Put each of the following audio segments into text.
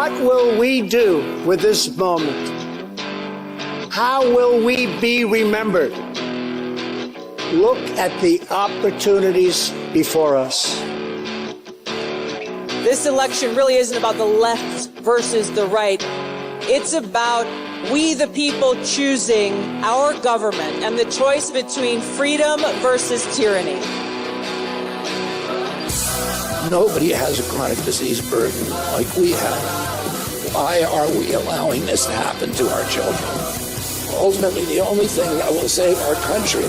What will we do with this moment? How will we be remembered? Look at the opportunities before us. This election really isn't about the left versus the right. It's about we the people choosing our government and the choice between freedom versus tyranny. Nobody has a chronic disease burden like we have. Why are we allowing this to happen to our children? Ultimately, the only thing that will save our country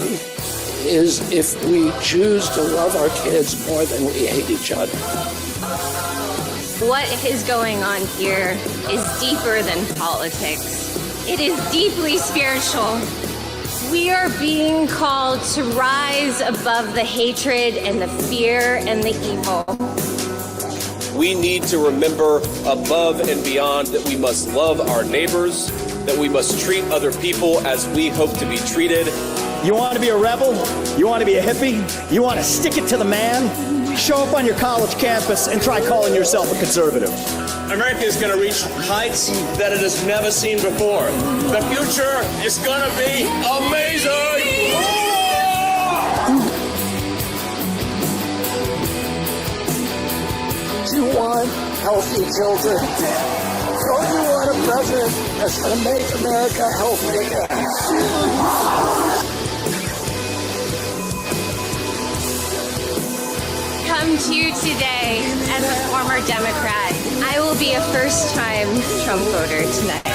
is if we choose to love our kids more than we hate each other. What is going on here is deeper than politics. It is deeply spiritual. We are being called to rise above the hatred and the fear and the evil. We need to remember above and beyond that we must love our neighbors, that we must treat other people as we hope to be treated. You want to be a rebel? You want to be a hippie? You want to stick it to the man? Show up on your college campus and try calling yourself a conservative. America is going to reach heights that it has never seen before. The future is going to be amazing! You want healthy children. Don't you want a president that's going to make America healthy again? Come to you today as a former Democrat. I will be a first-time Trump voter tonight.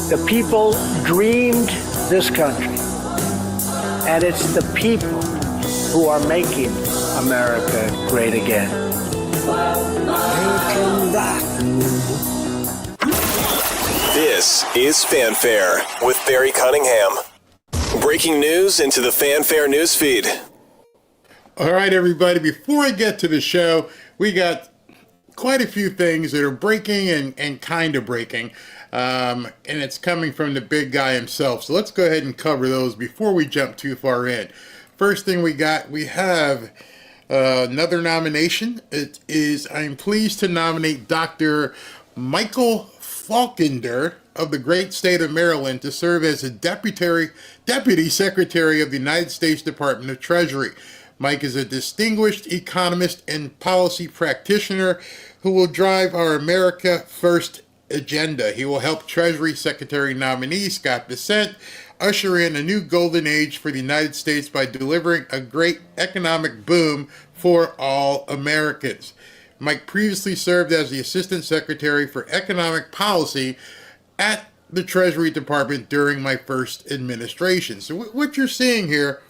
The people dreamed this country, and it's the people who are making America great again. This is Fanfare with Barry Cunningham. Breaking news into the Fanfare newsfeed. All right, everybody, before I get to the show, we got quite a few things that are breaking and kind of breaking. And it's coming from the big guy himself. So let's go ahead and cover those before we jump too far in. First thing we have another nomination. It is, I'm pleased to nominate Dr. Michael Faulkender of the great state of Maryland to serve as a Deputy Secretary of the United States Department of Treasury. Mike is a distinguished economist and policy practitioner who will drive our America First agenda. He will help Treasury Secretary nominee Scott Bessent usher in a new golden age for the United States by delivering a great economic boom for all Americans. Mike previously served as the Assistant Secretary for Economic Policy at the Treasury Department during my first administration. So what you're seeing here,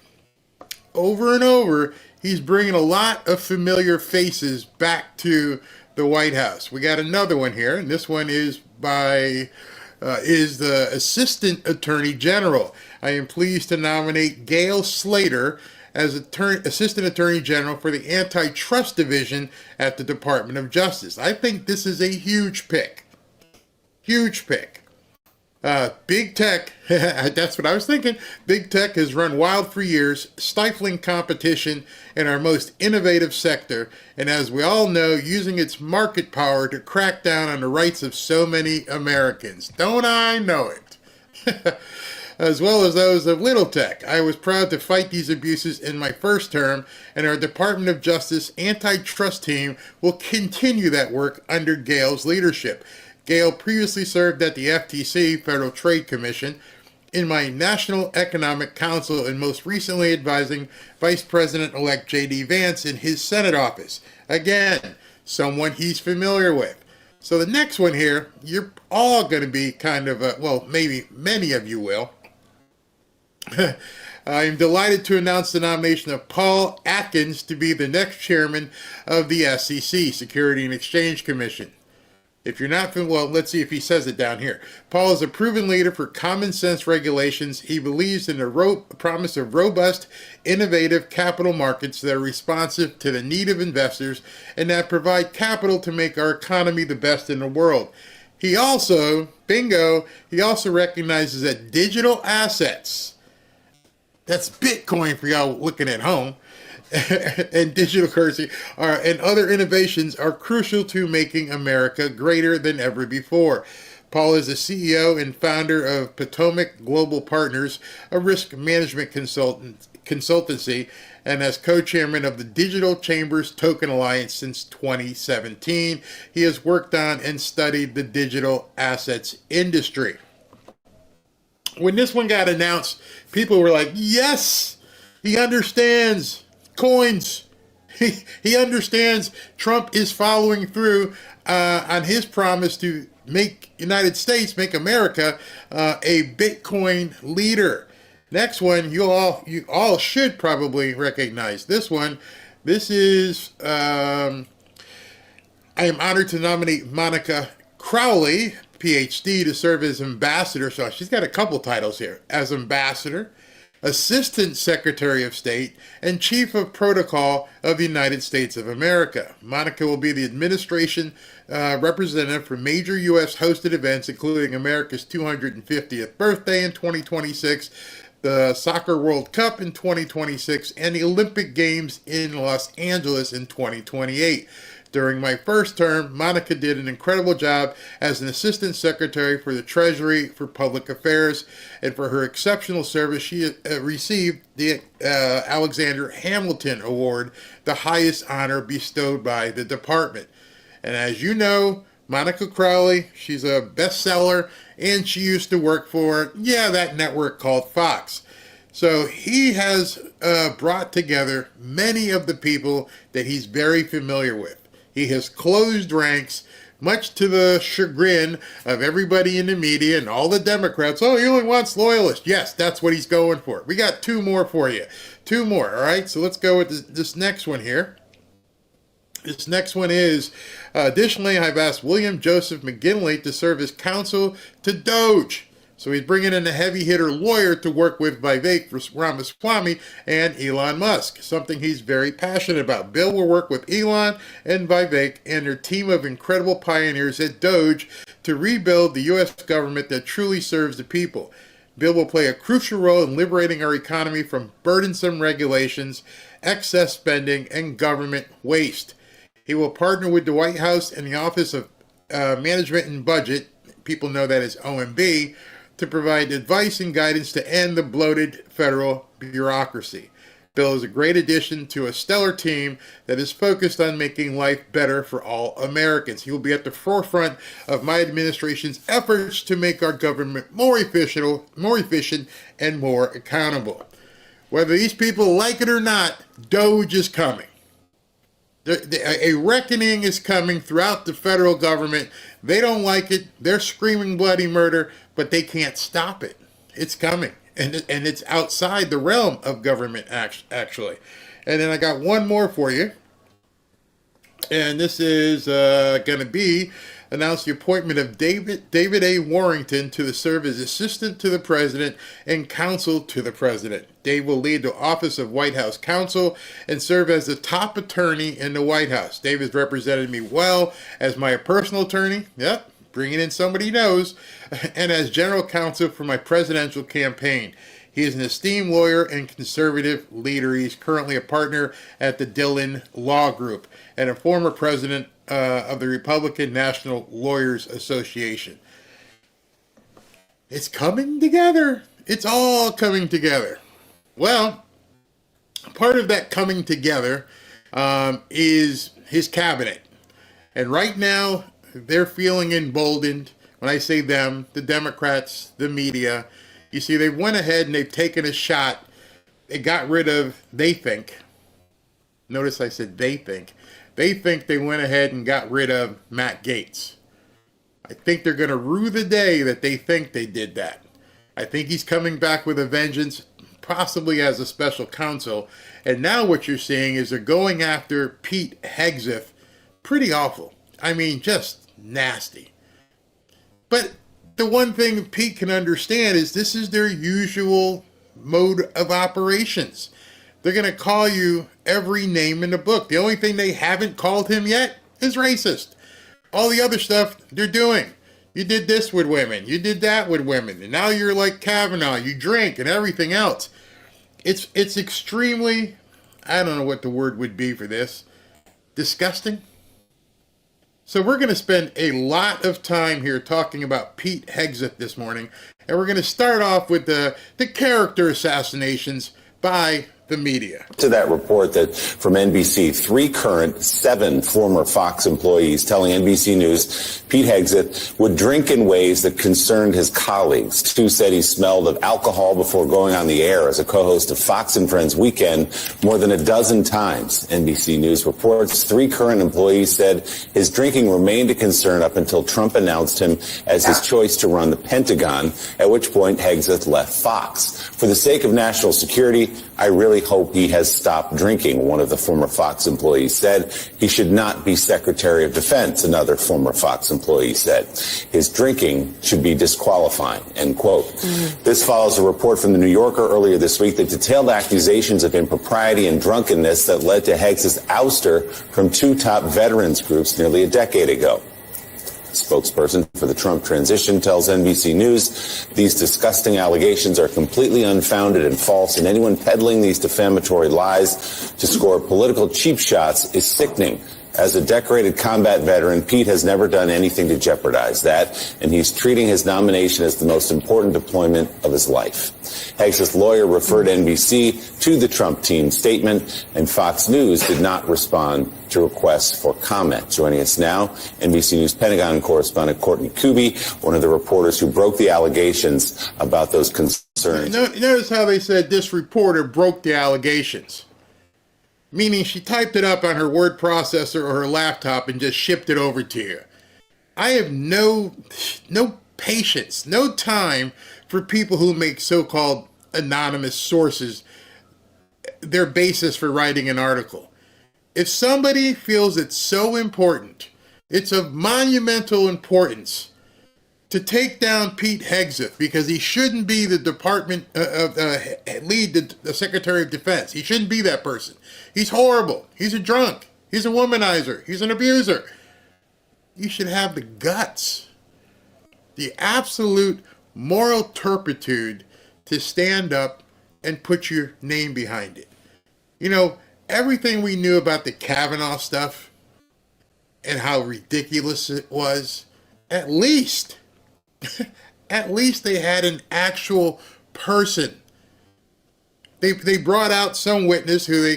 over and over, he's bringing a lot of familiar faces back to the White House. We got another one here, and this one is by the Assistant Attorney General. I am pleased to nominate Gail Slater as Assistant Attorney General for the Antitrust Division at the Department of Justice. I think this is a huge pick. Huge pick. Big tech, that's what I was thinking. Big tech has run wild for years, stifling competition in our most innovative sector, and as we all know, using its market power to crack down on the rights of so many Americans. Don't I know it? As well as those of little tech. I was proud to fight these abuses in my first term, and our Department of Justice antitrust team will continue that work under Gail's leadership. Gail previously served at the FTC, Federal Trade Commission, in my National Economic Council, and most recently advising Vice President-elect J.D. Vance in his Senate office. Again, someone he's familiar with. So the next one here, you're all going to be kind of, well, maybe many of you will. I am delighted to announce the nomination of Paul Atkins to be the next chairman of the SEC, Security and Exchange Commission. If you're not, well, let's see if he says it down here. Paul is a proven leader for common sense regulations. He believes in the promise of robust, innovative capital markets that are responsive to the need of investors and that provide capital to make our economy the best in the world. He also, bingo, he also recognizes that digital assets, that's Bitcoin for y'all looking at home, and digital currency and other innovations are crucial to making America greater than ever before. Paul is the CEO and founder of Potomac Global Partners, a risk management consultancy, and as co-chairman of the Digital Chambers Token Alliance since 2017. He has worked on and studied the digital assets industry. When this one got announced, people were like, yes, he understands coins. He understands Trump is following through on his promise to make United States, make America a Bitcoin leader. Next one, you all should probably recognize this one. This is, I am honored to nominate Monica Crowley, PhD, to serve as ambassador. So she's got a couple titles here. As ambassador, Assistant Secretary of State, and Chief of Protocol of the United States of America. Monica will be the administration representative for major U.S. hosted events, including America's 250th birthday in 2026, the Soccer World Cup in 2026, and the Olympic Games in Los Angeles in 2028. During my first term, Monica did an incredible job as an Assistant Secretary for the Treasury for Public Affairs, and for her exceptional service, she received the Alexander Hamilton Award, the highest honor bestowed by the department. And as you know, Monica Crowley, she's a bestseller, and she used to work for, that network called Fox. So he has brought together many of the people that he's very familiar with. He has closed ranks, much to the chagrin of everybody in the media and all the Democrats. Oh, he only wants loyalists. Yes, that's what he's going for. We got two more for you. Two more, all right? So let's go with this next one here. This next one is, additionally, I've asked William Joseph McGinley to serve as counsel to Doge. So he's bringing in a heavy hitter lawyer to work with Vivek Ramaswamy and Elon Musk, something he's very passionate about. Bill will work with Elon and Vivek and their team of incredible pioneers at Doge to rebuild the U.S. government that truly serves the people. Bill will play a crucial role in liberating our economy from burdensome regulations, excess spending, and government waste. He will partner with the White House and the Office of Management and Budget, people know that as OMB, to provide advice and guidance to end the bloated federal bureaucracy. Bill is a great addition to a stellar team that is focused on making life better for all Americans. He will be at the forefront of my administration's efforts to make our government more efficient, and more accountable. Whether these people like it or not, Doge is coming. A reckoning is coming throughout the federal government. They don't like it. They're screaming bloody murder, but they can't stop it. It's coming. And it's outside the realm of government, actually. And then I got one more for you. And this is going to be announced the appointment of David A. Warrington to serve as assistant to the president and counsel to the president. Dave will lead the Office of White House Counsel and serve as the top attorney in the White House. Dave has represented me well as my personal attorney. Yep, bringing in somebody he knows. And as general counsel for my presidential campaign. He is an esteemed lawyer and conservative leader. He's currently a partner at the Dillon Law Group and a former president of the Republican National Lawyers Association. It's coming together. It's all coming together. Well, part of that coming together is his cabinet. And right now, they're feeling emboldened. When I say them, the Democrats, the media. You see, they went ahead and they've taken a shot. They got rid of, they think. Notice I said they think. They think they went ahead and got rid of Matt Gaetz. I think they're going to rue the day that they think they did that. I think he's coming back with a vengeance, possibly as a special counsel. And now what you're seeing is they're going after Pete Hegseth. Pretty awful. I mean, just nasty. But the one thing Pete can understand is this is their usual mode of operations. They're going to call you every name in the book. The only thing they haven't called him yet is racist. All the other stuff they're doing. You did this with women. You did that with women. And now you're like Kavanaugh. You drink and everything else. It's extremely, I don't know what the word would be for this, disgusting. So we're going to spend a lot of time here talking about Pete Hegseth this morning. And we're going to start off with the character assassinations by the media. To that report that from NBC, 3 current, 7 former Fox employees telling NBC News Pete Hegseth would drink in ways that concerned his colleagues. 2 said he smelled of alcohol before going on the air as a co-host of Fox and Friends Weekend more than a dozen times. NBC News reports 3 current employees said his drinking remained a concern up until Trump announced him as his choice to run the Pentagon, at which point Hegseth left Fox. For the sake of national security, I really hope he has stopped drinking, one of the former Fox employees said. He should not be Secretary of Defense, another former Fox employee said. His drinking should be disqualifying, end quote. This follows a report from the New Yorker earlier this week that detailed accusations of impropriety and drunkenness that led to Hegseth's ouster from 2 top veterans groups nearly a decade ago. Spokesperson for the Trump transition tells NBC News these disgusting allegations are completely unfounded and false, and anyone peddling these defamatory lies to score political cheap shots is sickening. As a decorated combat veteran, Pete has never done anything to jeopardize that, and he's treating his nomination as the most important deployment of his life. Hegseth's lawyer referred NBC to the Trump team statement, and Fox News did not respond to requests for comment. Joining us now, NBC News Pentagon correspondent Courtney Kuby, one of the reporters who broke the allegations about those concerns. Notice how they said this reporter broke the allegations. Meaning she typed it up on her word processor or her laptop and just shipped it over to you. I have no patience, no time for people who make so-called anonymous sources their basis for writing an article. If somebody feels it's so important, it's of monumental importance to take down Pete Hegseth because he shouldn't be the the Secretary of Defense. He shouldn't be that person. He's horrible. He's a drunk. He's a womanizer. He's an abuser. You should have the guts, the absolute moral turpitude to stand up and put your name behind it. You know, everything we knew about the Kavanaugh stuff and how ridiculous it was, at least they had an actual person. They brought out some witness who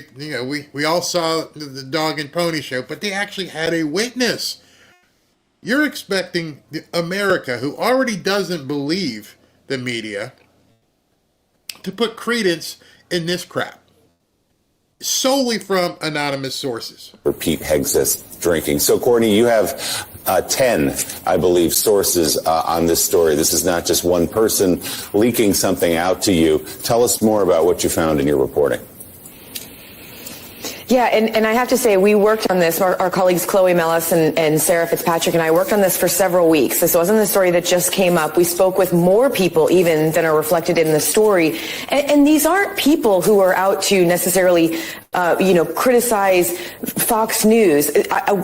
we all saw the dog and pony show, but they actually had a witness. You're expecting America, who already doesn't believe the media, to put credence in this crap solely from anonymous sources. For Pete Hegseth drinking. So, Courtney, you have 10, I believe, sources on this story. This is not just one person leaking something out to you. Tell us more about what you found in your reporting. Yeah, and I have to say, we worked on this, our colleagues Chloe Mellis and Sarah Fitzpatrick and I worked on this for several weeks. This wasn't a story that just came up. We spoke with more people even than are reflected in the story. And these aren't people who are out to necessarily, criticize Fox News.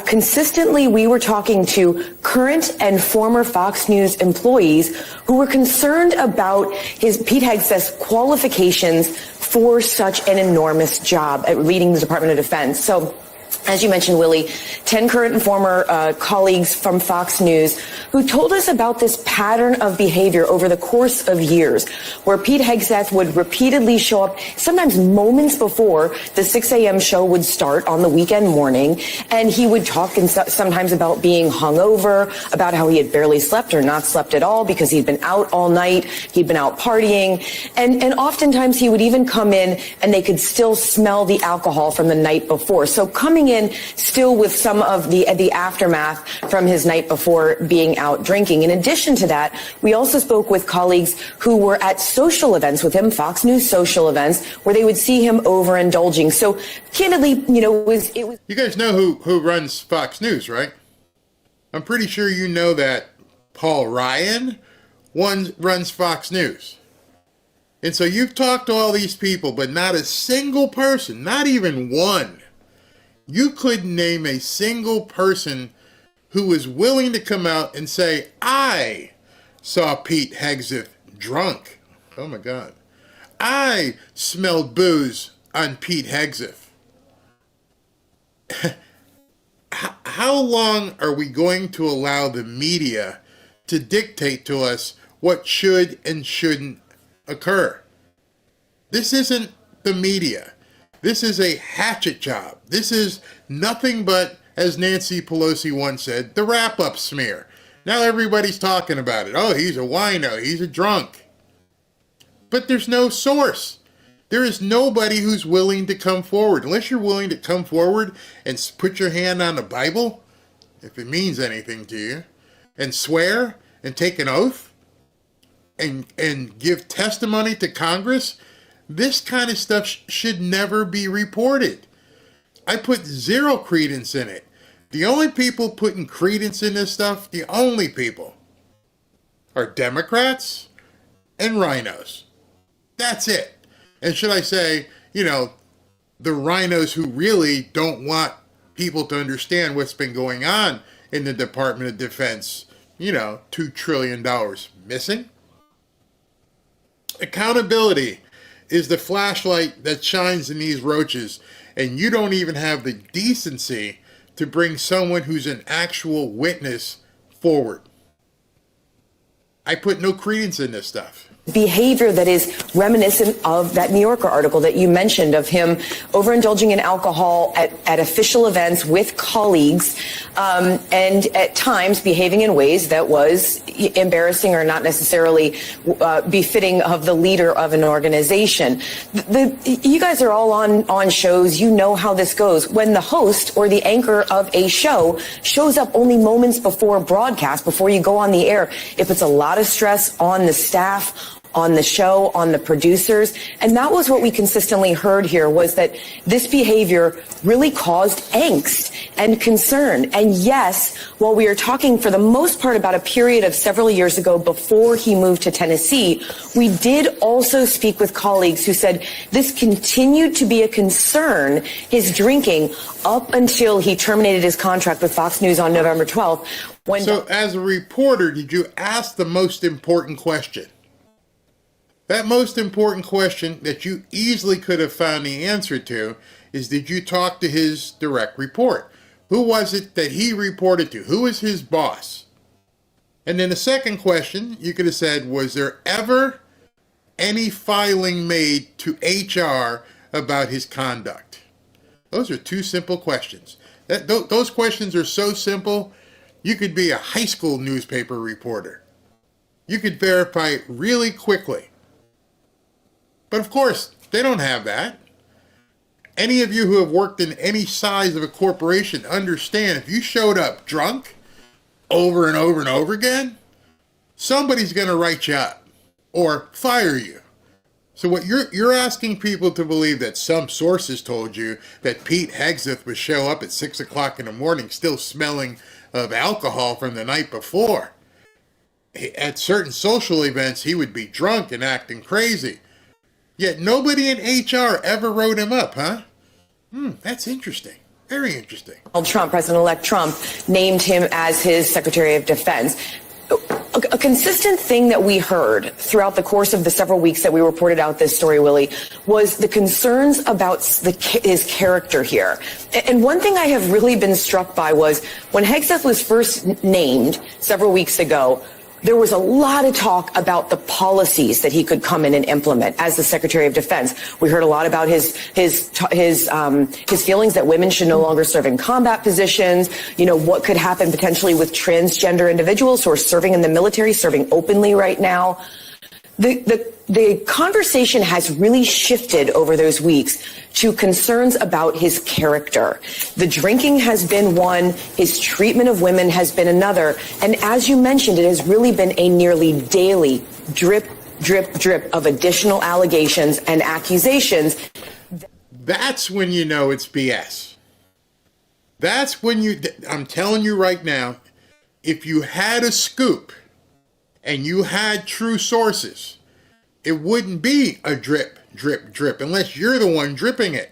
Consistently, we were talking to current and former Fox News employees who were concerned about Pete Hegseth's qualifications for such an enormous job at leading the Department of Defense. So, as you mentioned, Willie, 10 current and former colleagues from Fox News who told us about this pattern of behavior over the course of years, where Pete Hegseth would repeatedly show up, sometimes moments before the 6 a.m. show would start on the weekend morning, and he would talk sometimes about being hungover, about how he had barely slept or not slept at all because he'd been out all night, he'd been out partying, and oftentimes he would even come in and they could still smell the alcohol from the night before. So coming in still with some of the aftermath from his night before being out drinking. In addition to that, we also spoke with colleagues who were at social events with him, Fox News social events, where they would see him overindulging. So candidly, it was. You guys know who runs Fox News, right? I'm pretty sure you know that Paul Ryan runs Fox News. And so you've talked to all these people, but not a single person, not even one. You couldn't name a single person who was willing to come out and say, I saw Pete Hegseth drunk. Oh my God. I smelled booze on Pete Hegseth. How long are we going to allow the media to dictate to us what should and shouldn't occur? This isn't the media. This is a hatchet job. This is nothing but, as Nancy Pelosi once said, the wrap-up smear. Now everybody's talking about it. Oh, he's a wino. He's a drunk. But there's no source. There is nobody who's willing to come forward. Unless you're willing to come forward and put your hand on the Bible, if it means anything to you, and swear and take an oath and give testimony to Congress, this kind of stuff should never be reported. I put zero credence in it. The only people putting credence in this stuff, the only people, are Democrats and RINOs. That's it. And should I say, the RINOs who really don't want people to understand what's been going on in the Department of Defense, $2 trillion missing. Accountability is the flashlight that shines in these roaches, and you don't even have the decency to bring someone who's an actual witness forward. I put no credence in this stuff. Behavior that is reminiscent of that New Yorker article that you mentioned of him overindulging in alcohol at official events with colleagues, and at times behaving in ways that was embarrassing or not necessarily befitting of the leader of an organization. You guys are all on shows. You know how this goes. When the host or the anchor of a show shows up only moments before broadcast, before you go on the air, it puts a lot of stress on the staff, on the show, on the producers. And that was what we consistently heard here, was that this behavior really caused angst and concern. And yes, while we are talking for the most part about a period of several years ago before he moved to Tennessee, we did also speak with colleagues who said this continued to be a concern, his drinking, up until he terminated his contract with Fox News on November 12th. So as a reporter, did you ask the most important question? That most important question that you easily could have found the answer to is, did you talk to his direct report? Who was it that he reported to? Who was his boss? And then the second question, you could have said, was there ever any filing made to HR about his conduct? Those are two simple questions. Those questions are so simple, you could be a high school newspaper reporter. You could verify it really quickly. But of course, they don't have that. Any of you who have worked in any size of a corporation understand if you showed up drunk over and over and over again, somebody's going to write you up or fire you. So what you're asking people to believe that some sources told you that Pete Hegseth would show up at 6 o'clock in the morning still smelling of alcohol from the night before. At certain social events, he would be drunk and acting crazy. Yet nobody in HR ever wrote him up, huh? That's interesting. Very interesting. Trump, President-elect Trump, named him as his Secretary of Defense. A consistent thing that we heard throughout the course of the several weeks that we reported out this story, Willie, was the concerns about his character here. And one thing I have really been struck by was when Hegseth was first named several weeks ago, there was a lot of talk about the policies that he could come in and implement as the Secretary of Defense. We heard a lot about his feelings that women should no longer serve in combat positions. What could happen potentially with transgender individuals who are serving in the military, serving openly right now. The conversation has really shifted over those weeks to concerns about his character. The drinking has been one, his treatment of women has been another, and as you mentioned, it has really been a nearly daily drip, drip, drip of additional allegations and accusations. That's when you know it's BS. That's when I'm telling you right now, if you had a scoop and you had true sources, it wouldn't be a drip, drip, drip, unless you're the one dripping it.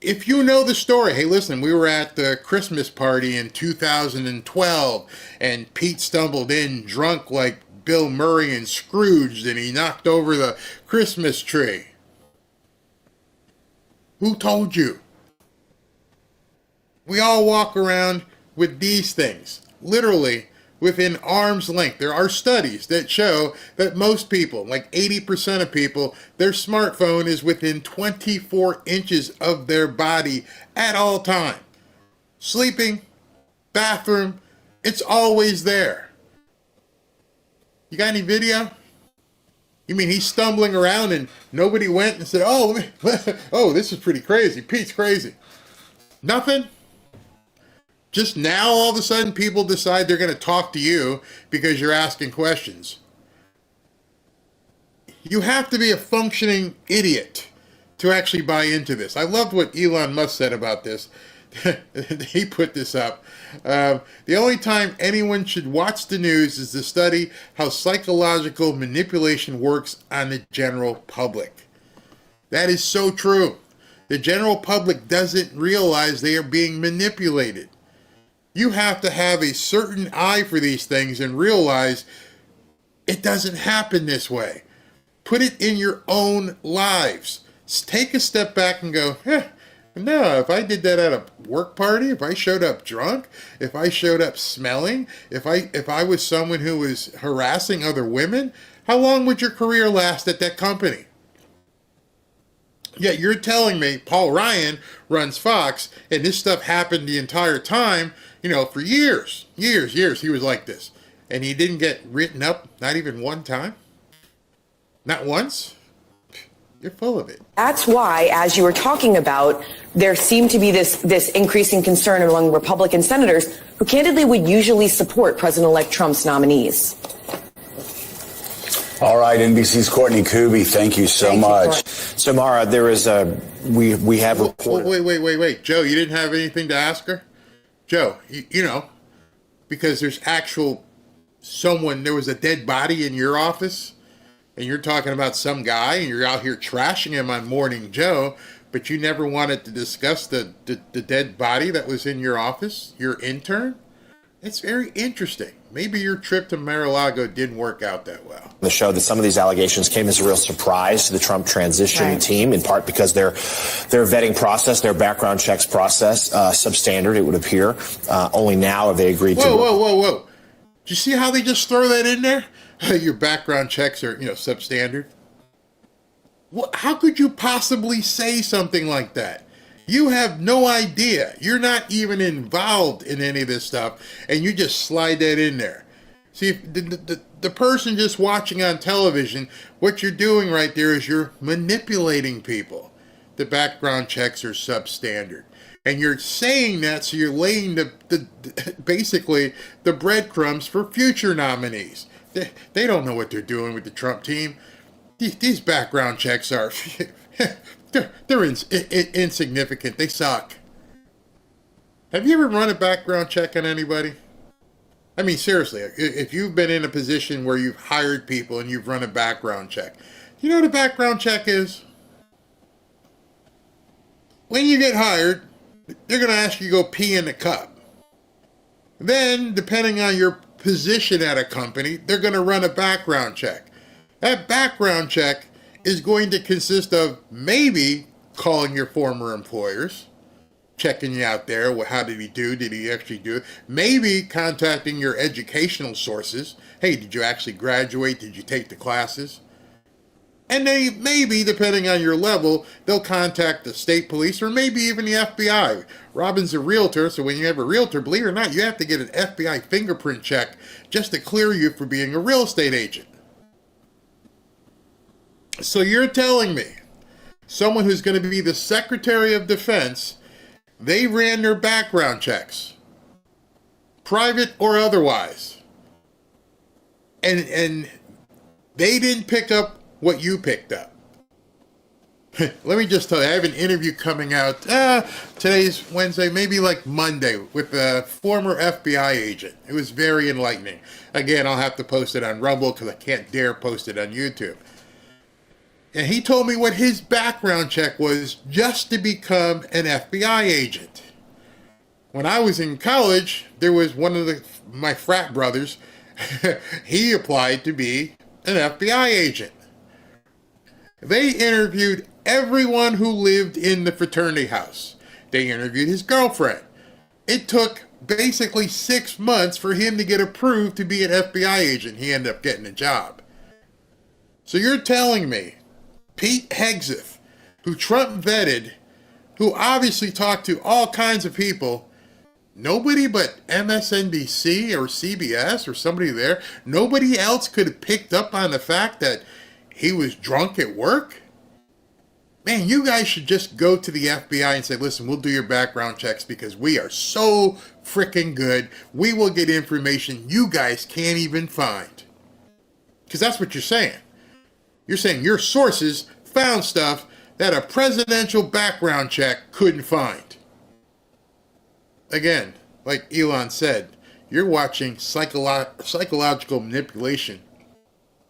If you know the story, hey, listen, we were at the Christmas party in 2012, and Pete stumbled in drunk like Bill Murray and Scrooge, and he knocked over the Christmas tree. Who told you? We all walk around with these things, literally within arm's length. There are studies that show that most people, like 80% of people, their smartphone is within 24 inches of their body at all time. Sleeping, bathroom, it's always there. You got any video? You mean he's stumbling around and nobody went and said, oh, this is pretty crazy. Pete's crazy. Nothing? Just now, all of a sudden, people decide they're going to talk to you because you're asking questions. You have to be a functioning idiot to actually buy into this. I loved what Elon Musk said about this. He put this up. The only time anyone should watch the news is to study how psychological manipulation works on the general public. That is so true. The general public doesn't realize they are being manipulated. You have to have a certain eye for these things and realize it doesn't happen this way. Put it in your own lives. Take a step back and go, no, if I did that at a work party, if I showed up drunk, if I showed up smelling, if I was someone who was harassing other women, how long would your career last at that company? Yet you're telling me Paul Ryan runs Fox and this stuff happened the entire time, for years, he was like this. And he didn't get written up, not even one time? Not once? You're full of it. That's why, as you were talking about, there seemed to be this increasing concern among Republican senators who candidly would usually support President-elect Trump's nominees. All right, NBC's Courtney Kuby, thank you so much. So, Mara, there is we have reported. Wait. Joe, you didn't have anything to ask her? Joe, because there's there was a dead body in your office, and you're talking about some guy, and you're out here trashing him on Morning Joe, but you never wanted to discuss the dead body that was in your office, your intern? It's very interesting. Maybe your trip to Mar-a-Lago didn't work out that well. The show that some of these allegations came as a real surprise to the Trump transition team, in part because their vetting process, their background checks process, substandard, it would appear. Only now have they agreed to. Whoa. Do you see how they just throw that in there? Your background checks are, substandard. How could you possibly say something like that? You have no idea. You're not even involved in any of this stuff, and you just slide that in there. See, the person just watching on television, what you're doing right there is you're manipulating people. The background checks are substandard. And you're saying that so you're laying basically the breadcrumbs for future nominees. They don't know what they're doing with the Trump team. These background checks are... They're insignificant. They suck. Have you ever run a background check on anybody? I mean, seriously, if you've been in a position where you've hired people and you've run a background check, you know what a background check is? When you get hired, they're going to ask you to go pee in the cup. Then, depending on your position at a company, they're going to run a background check. That background check is going to consist of maybe calling your former employers, checking you out there. How did he do? Did he actually do it? Maybe contacting your educational sources. Hey, did you actually graduate? Did you take the classes? And they maybe, depending on your level, they'll contact the state police or maybe even the FBI. Robin's a realtor, so when you have a realtor, believe it or not, you have to get an FBI fingerprint check just to clear you for being a real estate agent. So you're telling me someone who's going to be the Secretary of Defense, they ran their background checks, private or otherwise, and they didn't pick up what you picked up. Let me just tell you, I have an interview coming out, today's Wednesday, maybe like Monday, with a former FBI agent. It was very enlightening. Again, I'll have to post it on Rumble because I can't dare post it on YouTube. And he told me what his background check was just to become an FBI agent. When I was in college, there was one of my frat brothers, he applied to be an FBI agent. They interviewed everyone who lived in the fraternity house. They interviewed his girlfriend. It took basically 6 months for him to get approved to be an FBI agent. He ended up getting a job. So you're telling me Pete Hegseth, who Trump vetted, who obviously talked to all kinds of people, nobody but MSNBC or CBS or somebody there, nobody else could have picked up on the fact that he was drunk at work? Man, you guys should just go to the FBI and say, listen, we'll do your background checks because we are so freaking good. We will get information you guys can't even find. Because that's what you're saying. You're saying your sources found stuff that a presidential background check couldn't find. Again, like Elon said, you're watching psychological manipulation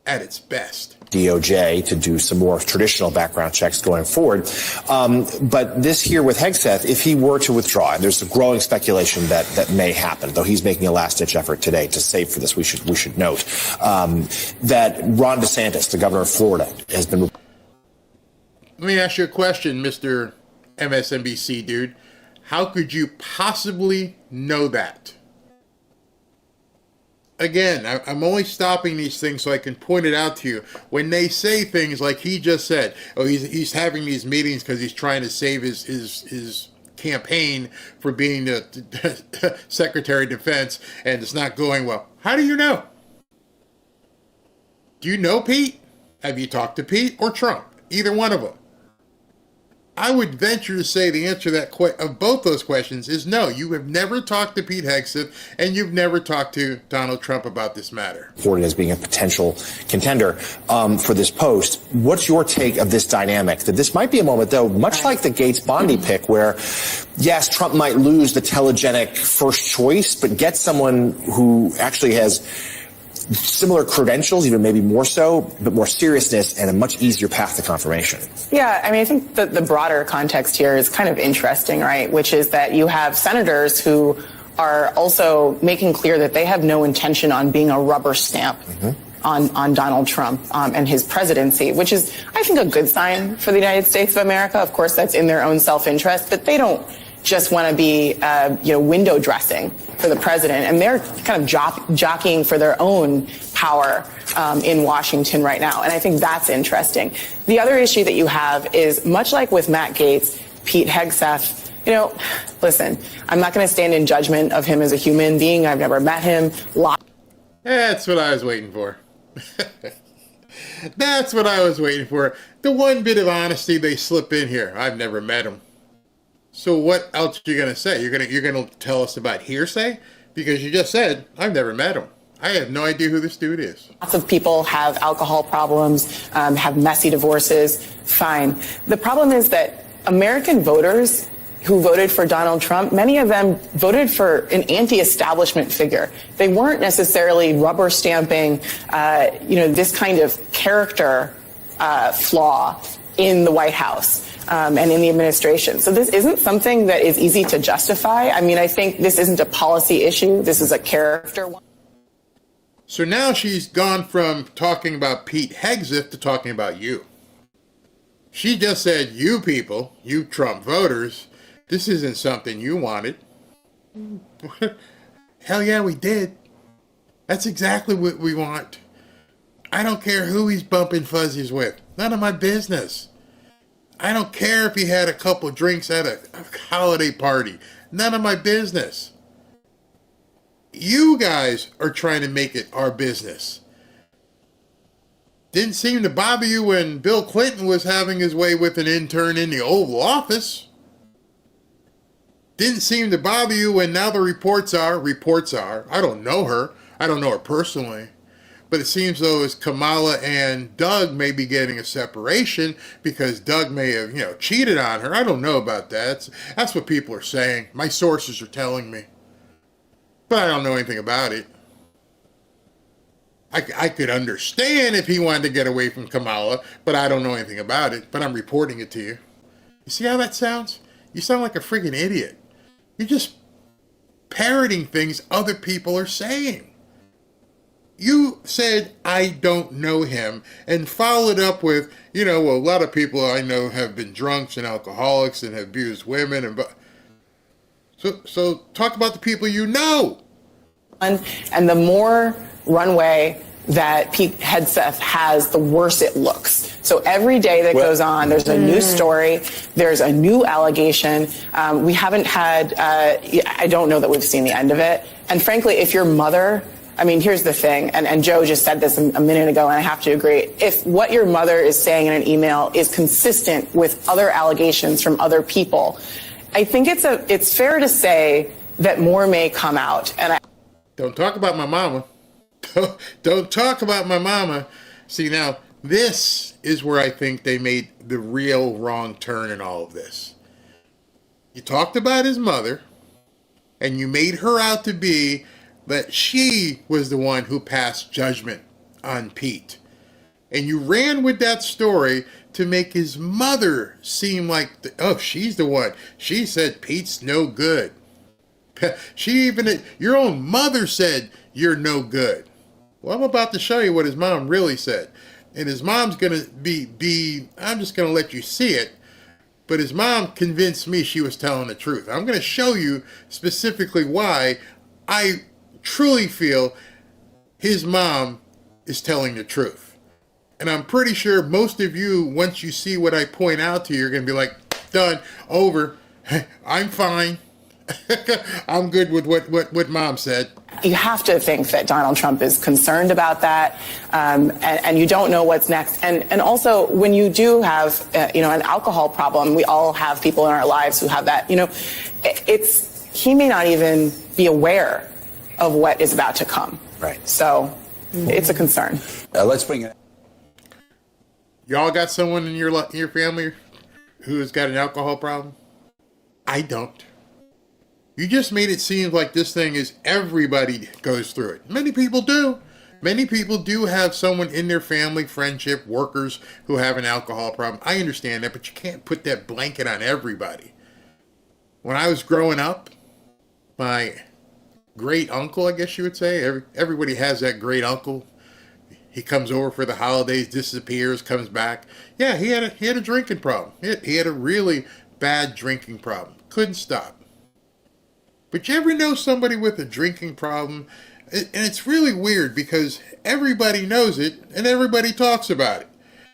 at its best. DOJ to do some more traditional background checks going forward. But this here with Hegseth, if he were to withdraw, and there's a growing speculation that may happen, though he's making a last-ditch effort today to save for this, we should note, that Ron DeSantis, the governor of Florida, has been... Let me ask you a question, Mr. MSNBC dude. How could you possibly know that? Again, I'm only stopping these things so I can point it out to you. When they say things like he just said, oh, he's having these meetings because he's trying to save his campaign for being the Secretary of Defense, and it's not going well. How do you know? Do you know Pete? Have you talked to Pete or Trump? Either one of them. I would venture to say the answer to that of both those questions is no. You have never talked to Pete Hegseth, and you've never talked to Donald Trump about this matter. Reported as being a potential contender for this post. What's your take of this dynamic? That this might be a moment, though, much like the Gates-Bondi pick, where, yes, Trump might lose the telegenic first choice, but get someone who actually has similar credentials, even maybe more so, but more seriousness and a much easier path to confirmation. Yeah, I mean, I think the broader context here is kind of interesting, right? Which is that you have senators who are also making clear that they have no intention on being a rubber stamp on Donald Trump and his presidency, which is, I think, a good sign for the United States of America. Of course, that's in their own self-interest, but they don't just want to be, window dressing for the president. And they're kind of jockeying for their own power in Washington right now. And I think that's interesting. The other issue that you have is, much like with Matt Gaetz, Pete Hegseth, listen, I'm not going to stand in judgment of him as a human being. I've never met him. That's what I was waiting for. That's what I was waiting for. The one bit of honesty they slip in here. I've never met him. So what else are you going to say? You're going to tell us about hearsay? Because you just said, I've never met him. I have no idea who this dude is. Lots of people have alcohol problems, have messy divorces. Fine. The problem is that American voters who voted for Donald Trump, many of them voted for an anti-establishment figure. They weren't necessarily rubber stamping, this kind of character flaw in the White House. And in the administration. So this isn't something that is easy to justify. I mean, I think this isn't a policy issue. This is a character one. So now she's gone from talking about Pete Hegseth to talking about you. She just said, you people, you Trump voters, this isn't something you wanted. Hell yeah, we did. That's exactly what we want. I don't care who he's bumping fuzzies with. None of my business. I don't care if he had a couple drinks at a holiday party. None of my business. You guys are trying to make it our business. Didn't seem to bother you when Bill Clinton was having his way with an intern in the Oval Office. Didn't seem to bother you when now the reports are, I don't know her personally, but it seems though as Kamala and Doug may be getting a separation because Doug may have, cheated on her. I don't know about that. That's what people are saying. My sources are telling me. But I don't know anything about it. I could understand if he wanted to get away from Kamala, but I don't know anything about it. But I'm reporting it to you. You see how that sounds? You sound like a friggin' idiot. You're just parroting things other people are saying. You said, I don't know him, and followed up with, a lot of people I know have been drunks and alcoholics and have abused women. So talk about the people you know. And the more runway that Pete Hegseth has, the worse it looks. So every day that goes on, there's a new story, there's a new allegation. We haven't had, I don't know that we've seen the end of it. And frankly, if your mother, here's the thing, and Joe just said this a minute ago, and I have to agree. If what your mother is saying in an email is consistent with other allegations from other people, I think it's fair to say that more may come out. And Don't talk about my mama. Don't talk about my mama. See, now, this is where I think they made the real wrong turn in all of this. You talked about his mother, and you made her out to be that she was the one who passed judgment on Pete. And you ran with that story to make his mother seem like, she's the one. She said Pete's no good. Your own mother said you're no good. Well, I'm about to show you what his mom really said. And his mom's going to be, I'm just going to let you see it. But his mom convinced me she was telling the truth. I'm going to show you specifically why I truly feel his mom is telling the truth. And I'm pretty sure most of you, once you see what I point out to you, you're going to be like, done, over, I'm fine. I'm good with what Mom said. You have to think that Donald Trump is concerned about that, and you don't know what's next. And also, when you do have an alcohol problem, we all have people in our lives who have that. He may not even be aware of what is about to come. Right. So it's a concern. Let's bring it. Y'all got someone in your family who has got an alcohol problem? I don't. You just made it seem like this thing is everybody goes through it. Many people do. Many people do have someone in their family, friendship, workers who have an alcohol problem. I understand that, but you can't put that blanket on everybody. When I was growing up, my great uncle, I guess you would say, everybody has that great uncle. He comes over for the holidays, disappears, comes back. Yeah, he had a drinking problem. He had a really bad drinking problem. Couldn't stop. But you ever know somebody with a drinking problem? And it's really weird because everybody knows it and everybody talks about it.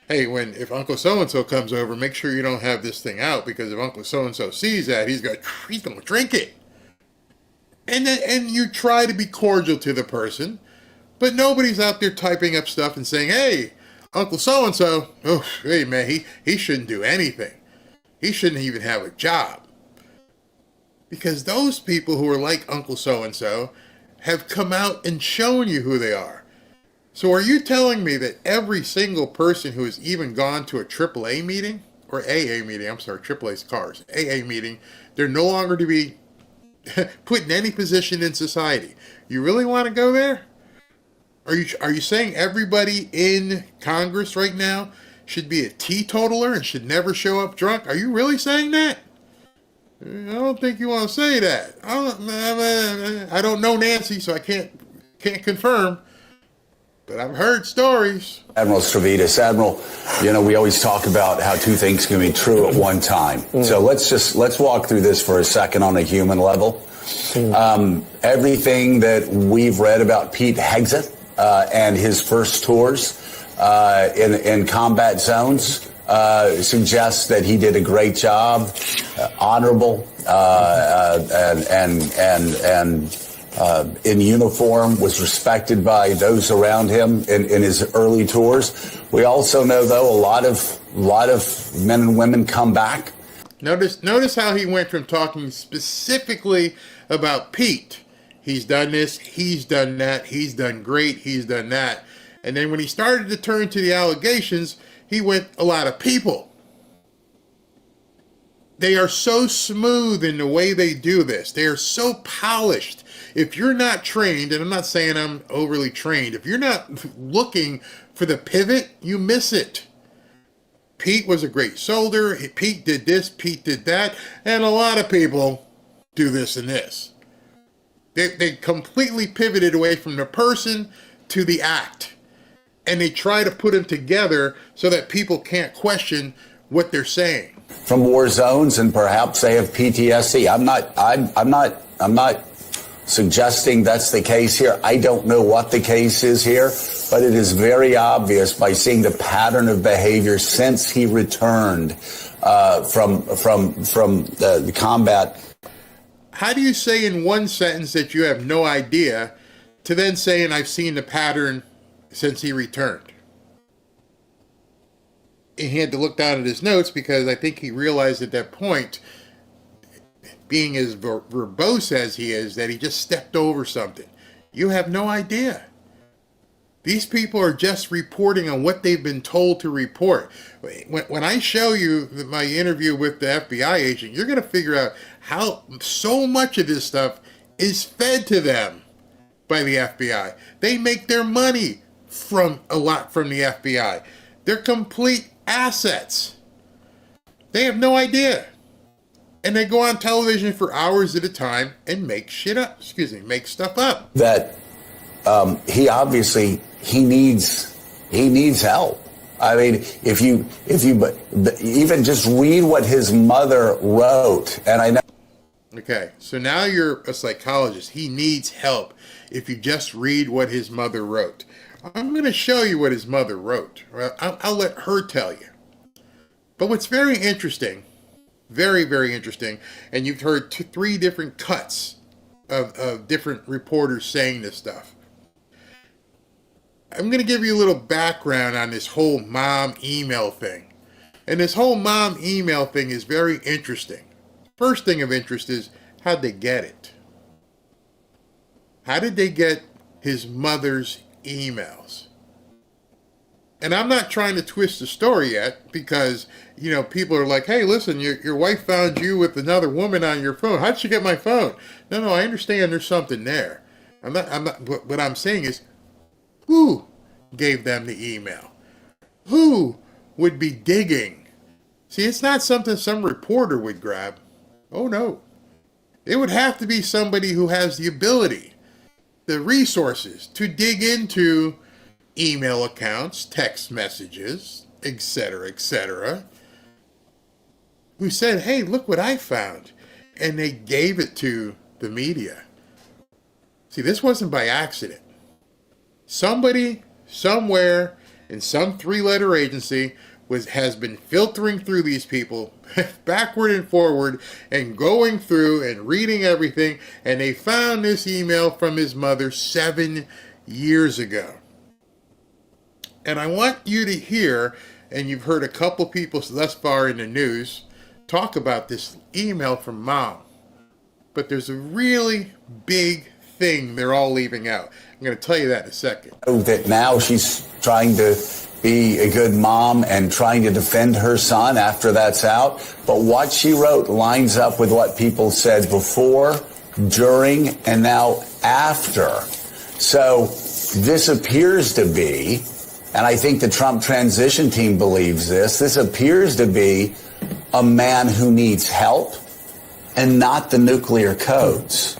Hey, if Uncle So-and-so comes over, make sure you don't have this thing out because if Uncle So-and-so sees that, he's going to drink it. And you try to be cordial to the person, but nobody's out there typing up stuff and saying, hey, Uncle So-and-so, hey man, he shouldn't do anything. He shouldn't even have a job. Because those people who are like Uncle So-and-so have come out and shown you who they are. So are you telling me that every single person who has even gone to a AAA meeting, or AA meeting, I'm sorry, AAA's cars, AA meeting, they're no longer to be put in any position in society? You really want to go there? Are you saying everybody in Congress right now should be a teetotaler and should never show up drunk? Are you really saying that? I don't think you want to say that. I don't know Nancy, so I can't confirm. But I've heard stories. Admiral Stavridis, Admiral, we always talk about how two things can be true at one time. So let's walk through this for a second on a human level. Everything that we've read about Pete Hegseth and his first tours in combat zones suggests that he did a great job, honorable, and in uniform, was respected by those around him in his early tours. We also know, though, a lot of men and women come back. Notice how he went from talking specifically about Pete. He's done this, he's done that, he's done great, he's done that. And then when he started to turn to the allegations, he went, a lot of people. They are so smooth in the way they do this. They are so polished. If you're not trained, and I'm not saying I'm overly trained, if you're not looking for the pivot, you miss it. Pete was a great soldier. Pete did this, Pete did that. And a lot of people do this and this. They completely pivoted away from the person to the act. And they try to put them together so that people can't question what they're saying. From war zones, and perhaps they have PTSD. I'm not suggesting that's the case here. I don't know what the case is here, but it is very obvious by seeing the pattern of behavior since he returned from the combat. How do you say in one sentence that you have no idea to then saying I've seen the pattern since he returned? And he had to look down at his notes because I think he realized at that point, being as verbose as he is, that he just stepped over something. You have no idea. These people are just reporting on what they've been told to report. When I show you my interview with the FBI agent, you're going to figure out how so much of this stuff is fed to them by the FBI. They make their money from the FBI. They're complete assets. They have no idea. And they go on television for hours at a time and make make stuff up. That he obviously needs help. I mean, if you even just read what his mother wrote, and I know. Okay, so now you're a psychologist. He needs help. If you just read what his mother wrote, I'm going to show you what his mother wrote. I'll let her tell you. But what's very interesting, very, very interesting, and you've heard 3 different cuts of different reporters saying this stuff. I'm going to give you a little background on this whole mom email thing. And this whole mom email thing is very interesting. First thing of interest is, how'd they get it? How did they get his mother's emails? And I'm not trying to twist the story yet because, people are like, hey, listen, your wife found you with another woman on your phone. How'd she get my phone? No, I understand there's something there. I'm not, what I'm saying is, who gave them the email? Who would be digging? See, it's not something some reporter would grab. Oh, no. It would have to be somebody who has the ability, the resources to dig into email accounts, text messages, etc., who said, hey, look what I found. And they gave it to the media. See, this wasn't by accident. Somebody, somewhere, in some 3-letter agency has been filtering through these people backward and forward and going through and reading everything, and they found this email from his mother 7 years ago. And I want you to hear, and you've heard a couple people thus far in the news talk about this email from mom, but there's a really big thing they're all leaving out. I'm going to tell you that in a second. That now she's trying to be a good mom and trying to defend her son after that's out. But what she wrote lines up with what people said before, during, and now after. So this appears to be, and I think the Trump transition team believes this appears to be a man who needs help and not the nuclear codes.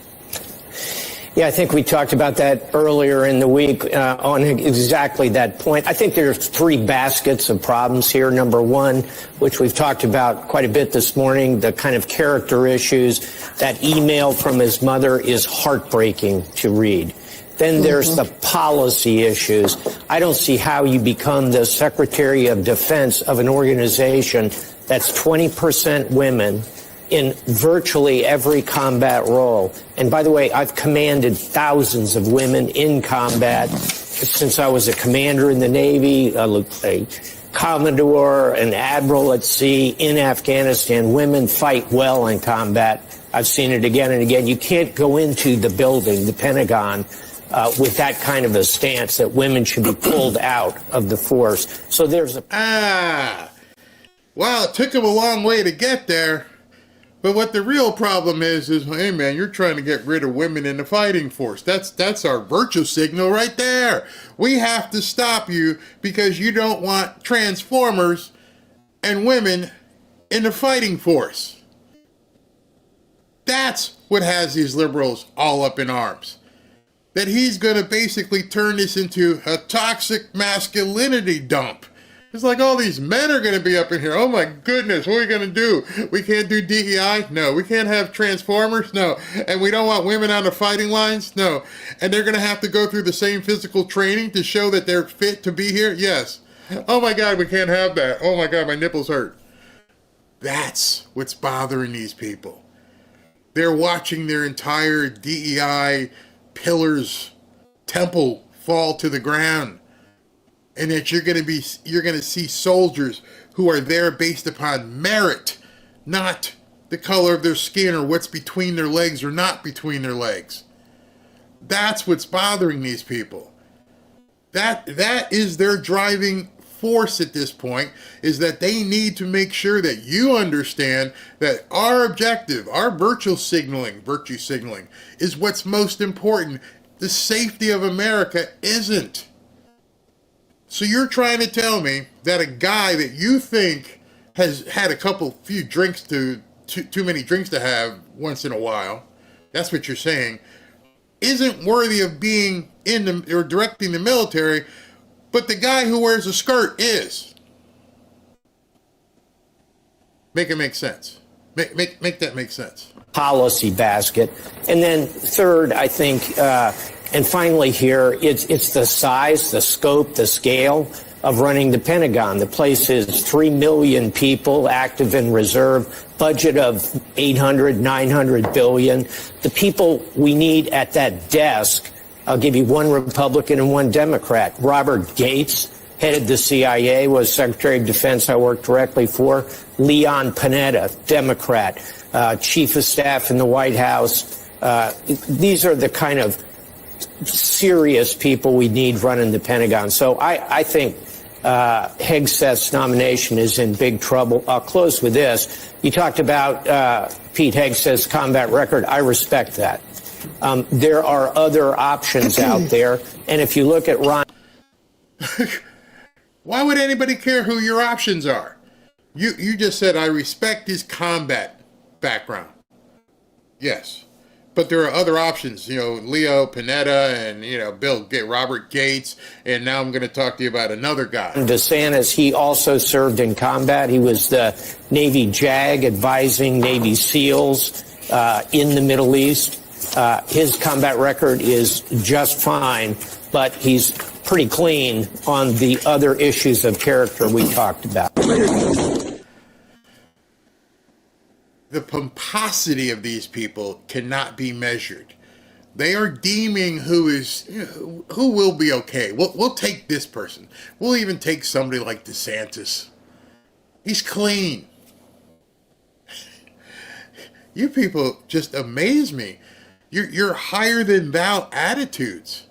Yeah, I think we talked about that earlier in the week on exactly that point. I think there's 3 baskets of problems here. Number one, which we've talked about quite a bit this morning, the kind of character issues. That email from his mother is heartbreaking to read. Then there's the policy issues. I don't see how you become the Secretary of Defense of an organization that's 20% women in virtually every combat role. And by the way, I've commanded thousands of women in combat since I was a commander in the Navy, a commodore, an admiral at sea in Afghanistan. Women fight well in combat. I've seen it again and again. You can't go into the building, the Pentagon, with that kind of a stance that women should be pulled out of the force. So there's a... Well, it took him a long way to get there. But what the real problem is, hey man, you're trying to get rid of women in the fighting force. That's our virtue signal right there. We have to stop you because you don't want transformers and women in the fighting force. That's what has these liberals all up in arms. That he's going to basically turn this into a toxic masculinity dump. It's like all these men are going to be up in here. Oh my goodness, what are we going to do? We can't do DEI? No. We can't have transformers? No. And we don't want women on the fighting lines? No. And they're going to have to go through the same physical training to show that they're fit to be here? Yes. Oh my God, we can't have that. Oh my God, my nipples hurt. That's what's bothering these people. They're watching their entire DEI pillars, temple fall to the ground. And that you're going to see soldiers who are there based upon merit, not the color of their skin or what's between their legs or not between their legs. That's what's bothering these people. That is their driving force at this point, is that they need to make sure that you understand that our objective, our virtue signaling, is what's most important. The safety of America isn't. So you're trying to tell me that a guy that you think has had few drinks too many drinks to have once in a while, that's what you're saying, isn't worthy of being or directing the military, but the guy who wears a skirt is. Make it make sense. Make that make sense. Policy basket. And then third, I think, and finally here, it's the size, the scope, the scale of running the Pentagon. The place is 3 million people, active and reserve, budget of 800, 900 billion. The people we need at that desk, I'll give you one Republican and one Democrat. Robert Gates headed the CIA, was Secretary of Defense I worked directly for. Leon Panetta, Democrat, Chief of Staff in the White House. These are the kind of serious people we need running the Pentagon. So I think Hegseth's nomination is in big trouble. I'll close with this. You talked about Pete Hegseth's combat record. I respect that. There are other options out there. And if you look at Ron... Why would anybody care who your options are? You just said, I respect his combat background. Yes. But there are other options, Leo Panetta and, Robert Gates. And now I'm going to talk to you about another guy. DeSantis, he also served in combat. He was the Navy JAG advising Navy SEALs in the Middle East. His combat record is just fine, but he's pretty clean on the other issues of character we talked about. The pomposity of these people cannot be measured. They are deeming who will be okay. We'll take this person. We'll even take somebody like DeSantis. He's clean. You people just amaze me. You're higher than thou attitudes.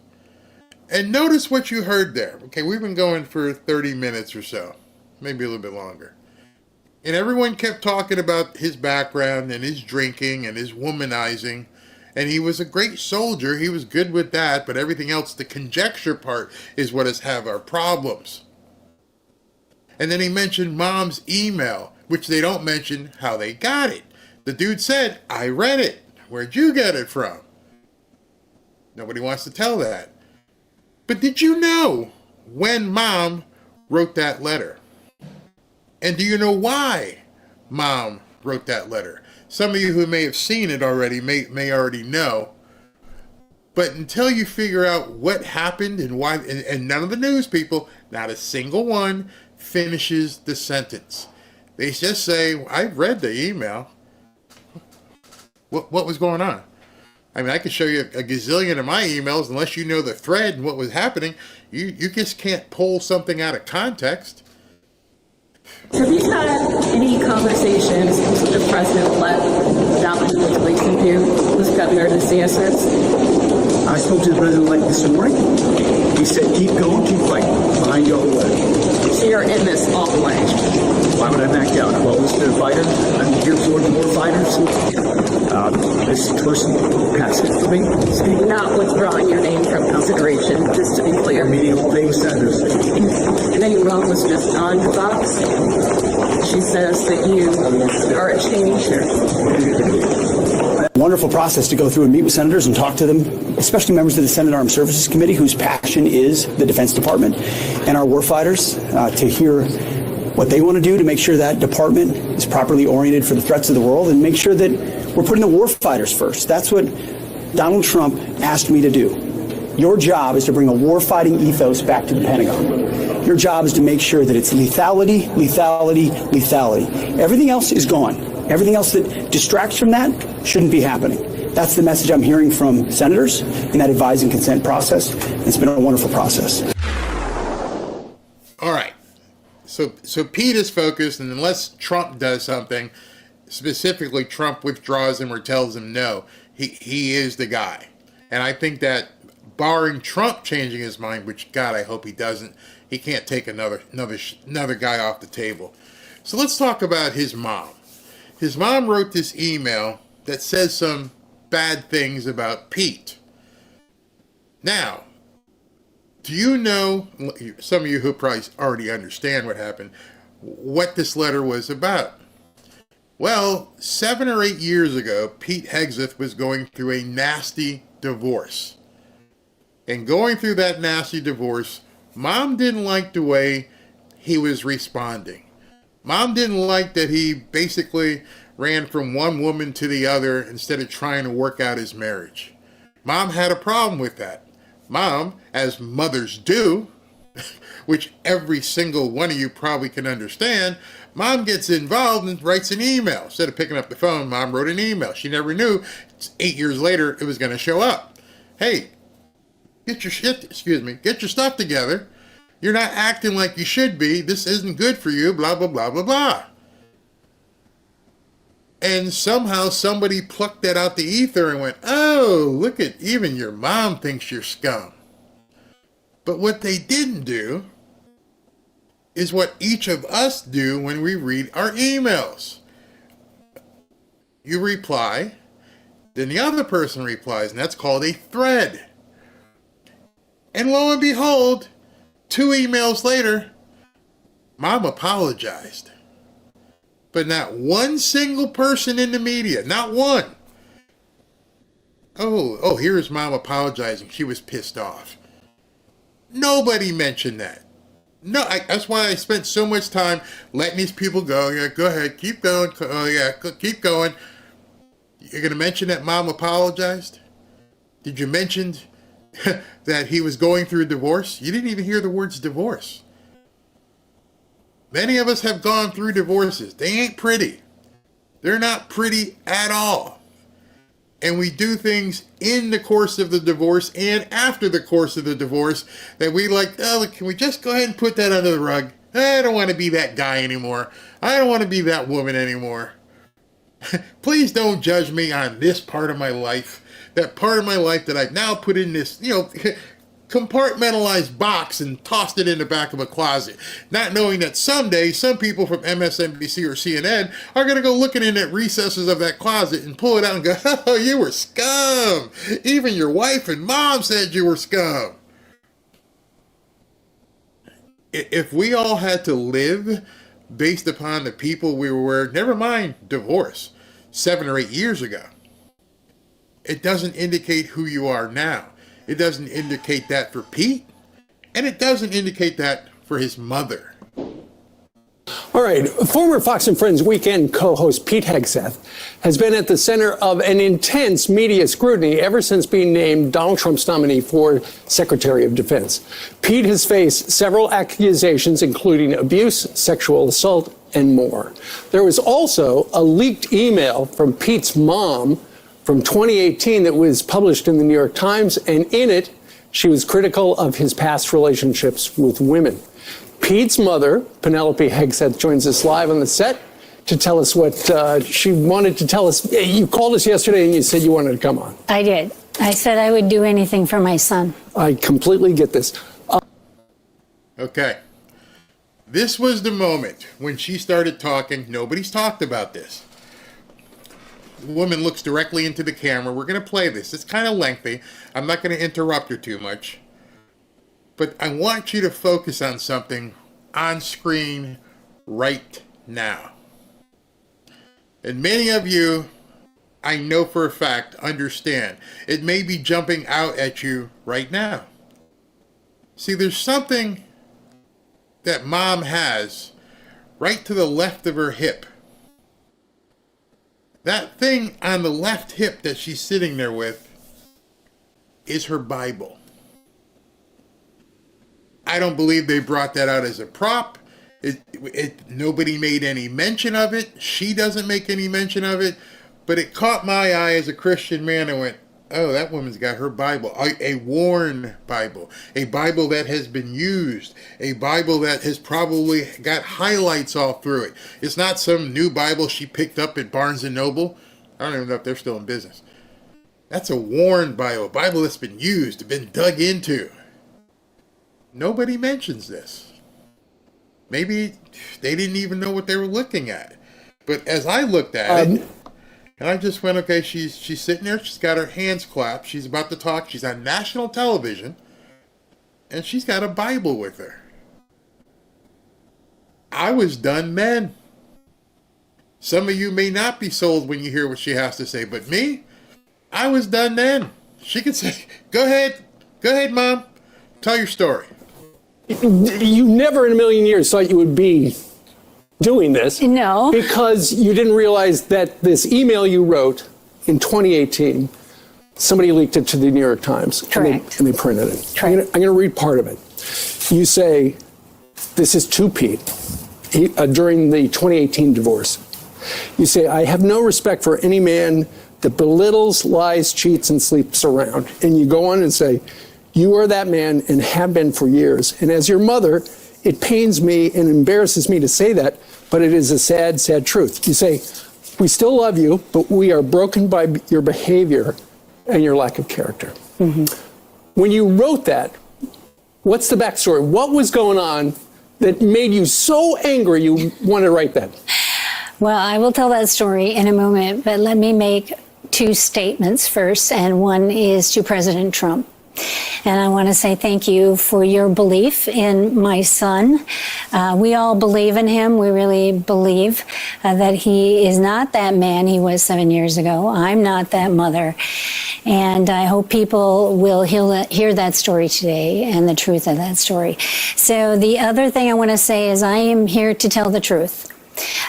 And notice what you heard there. Okay, we've been going for 30 minutes or so, maybe a little bit longer. And everyone kept talking about his background and his drinking and his womanizing. And he was a great soldier. He was good with that. But everything else, the conjecture part, is what has have our problems. And then he mentioned mom's email, which they don't mention how they got it. The dude said, I read it. Where'd you get it from? Nobody wants to tell that. But did you know when mom wrote that letter? And do you know why mom wrote that letter? Some of you who may have seen it already may already know. But until you figure out what happened and why, and none of the news people, not a single one, finishes the sentence. They just say, I've read the email. What was going on? I mean, I could show you a gazillion of my emails. Unless you know the thread and what was happening, you just can't pull something out of context. Have you had any conversations with the president-elect about who was releasing you with Governor DeSantis? I spoke to the president-elect this morning. He said, keep going, keep fighting. Behind you all the way. So you're in this all the way. Why would I back down? I'm always been a fighter. I'm here for the more fighters. This person passed it for me. Not withdrawing your name from consideration, just to be clear. I'm meeting all day with senators. And then your mom was just on Fox. She says that you are a changer. Wonderful process to go through and meet with senators and talk to them, especially members of the Senate Armed Services Committee, whose passion is the Defense Department and our warfighters, to hear what they want to do to make sure that department is properly oriented for the threats of the world and make sure that we're putting the warfighters first. That's what Donald Trump asked me to do. Your job is to bring a warfighting ethos back to the Pentagon. Your job is to make sure that it's lethality, lethality, lethality. Everything else is gone. Everything else that distracts from that shouldn't be happening. That's the message I'm hearing from senators in that advise and consent process. It's been a wonderful process. All right. So Pete is focused, and unless Trump does something, specifically Trump withdraws him or tells him no, he is the guy. And I think that barring Trump changing his mind, which God, I hope he doesn't, he can't take another guy off the table. So let's talk about his mom. His mom wrote this email that says some bad things about Pete. Now, do you know, some of you who probably already understand what happened, what this letter was about? Well, 7 or 8 years ago, Pete Hegseth was going through a nasty divorce. And going through that nasty divorce, Mom didn't like the way he was responding. Mom didn't like that he basically ran from one woman to the other instead of trying to work out his marriage. Mom had a problem with that. Mom, as mothers do, which every single one of you probably can understand, Mom gets involved and writes an email. Instead of picking up the phone, Mom wrote an email. She never knew 8 years later it was going to show up. Hey, get your stuff together. You're not acting like you should be. This isn't good for you, blah, blah, blah, blah, blah. And somehow somebody plucked that out the ether and went, oh, look at, even your mom thinks you're scum. But what they didn't do is what each of us do when we read our emails. You reply, then the other person replies, and that's called a thread. And lo and behold, 2 emails later, Mom apologized. But not one single person in the media, not one. Oh, here's Mom apologizing. She was pissed off. Nobody mentioned that. No, that's why I spent so much time letting these people go. Yeah, go ahead, keep going. Oh yeah, keep going. You're going to mention that Mom apologized? Did you mention that he was going through a divorce? You didn't even hear the words divorce. Many of us have gone through divorces. They ain't pretty. They're not pretty at all. And we do things in the course of the divorce and after the course of the divorce that we like, oh, can we just go ahead and put that under the rug? I don't want to be that guy anymore. I don't want to be that woman anymore. Please don't judge me on this part of my life. That part of my life that I've now put in this, compartmentalized box and tossed it in the back of a closet, not knowing that someday some people from MSNBC or CNN are going to go looking in at recesses of that closet and pull it out and go, oh, you were scum. Even your wife and mom said you were scum. If we all had to live based upon the people we were, never mind divorce, 7 or 8 years ago, it doesn't indicate who you are now. It doesn't indicate that for Pete, and it doesn't indicate that for his mother. All right, former Fox and Friends weekend co-host Pete Hegseth has been at the center of an intense media scrutiny ever since being named Donald Trump's nominee for Secretary of Defense. Pete has faced several accusations, including abuse, sexual assault, and more. There was also a leaked email from Pete's mom from 2018 that was published in the New York Times, and in it, she was critical of his past relationships with women. Pete's mother, Penelope Hegseth, joins us live on the set to tell us what she wanted to tell us. You called us yesterday and you said you wanted to come on. I did. I said I would do anything for my son. I completely get this. Okay. This was the moment when she started talking. Nobody's talked about this. The woman looks directly into the camera. We're going to play this. It's kind of lengthy. I'm not going to interrupt her too much. But I want you to focus on something on screen right now. And many of you, I know for a fact, understand. It may be jumping out at you right now. See, there's something that mom has right to the left of her hip. That thing on the left hip that she's sitting there with is her Bible. I don't believe they brought that out as a prop. Nobody made any mention of it. She doesn't make any mention of it. But it caught my eye as a Christian man. I went, oh, that woman's got her Bible. A worn Bible. A Bible that has been used. A Bible that has probably got highlights all through it. It's not some new Bible she picked up at Barnes & Noble. I don't even know if they're still in business. That's a worn Bible. A Bible that's been used, been dug into. Nobody mentions this. Maybe they didn't even know what they were looking at. But as I looked at it, and I just went, okay, she's sitting there, she's got her hands clapped, she's about to talk, she's on national television, and she's got a Bible with her. I was done then. Some of you may not be sold when you hear what she has to say, but me, I was done then. She could say, go ahead, Mom, tell your story. You never in a million years thought you would be doing this. No. Because you didn't realize that this email you wrote in 2018, somebody leaked it to the New York Times. Correct. And they printed it. Correct. I'm going to read part of it. You say, this is to Pete, during the 2018 divorce. You say, I have no respect for any man that belittles, lies, cheats, and sleeps around. And you go on and say, you are that man and have been for years. And as your mother, it pains me and embarrasses me to say that, but it is a sad, sad truth. You say, we still love you, but we are broken by your behavior and your lack of character. Mm-hmm. When you wrote that, what's the backstory? What was going on that made you so angry you wanted to write that? Well, I will tell that story in a moment, but let me make two statements first, and one is to President Trump. And I want to say thank you for your belief in my son. We all believe in him. We really believe that he is not that man he was 7 years ago. I'm not that mother. And I hope people will hear that story today and the truth of that story. So the other thing I want to say is I am here to tell the truth.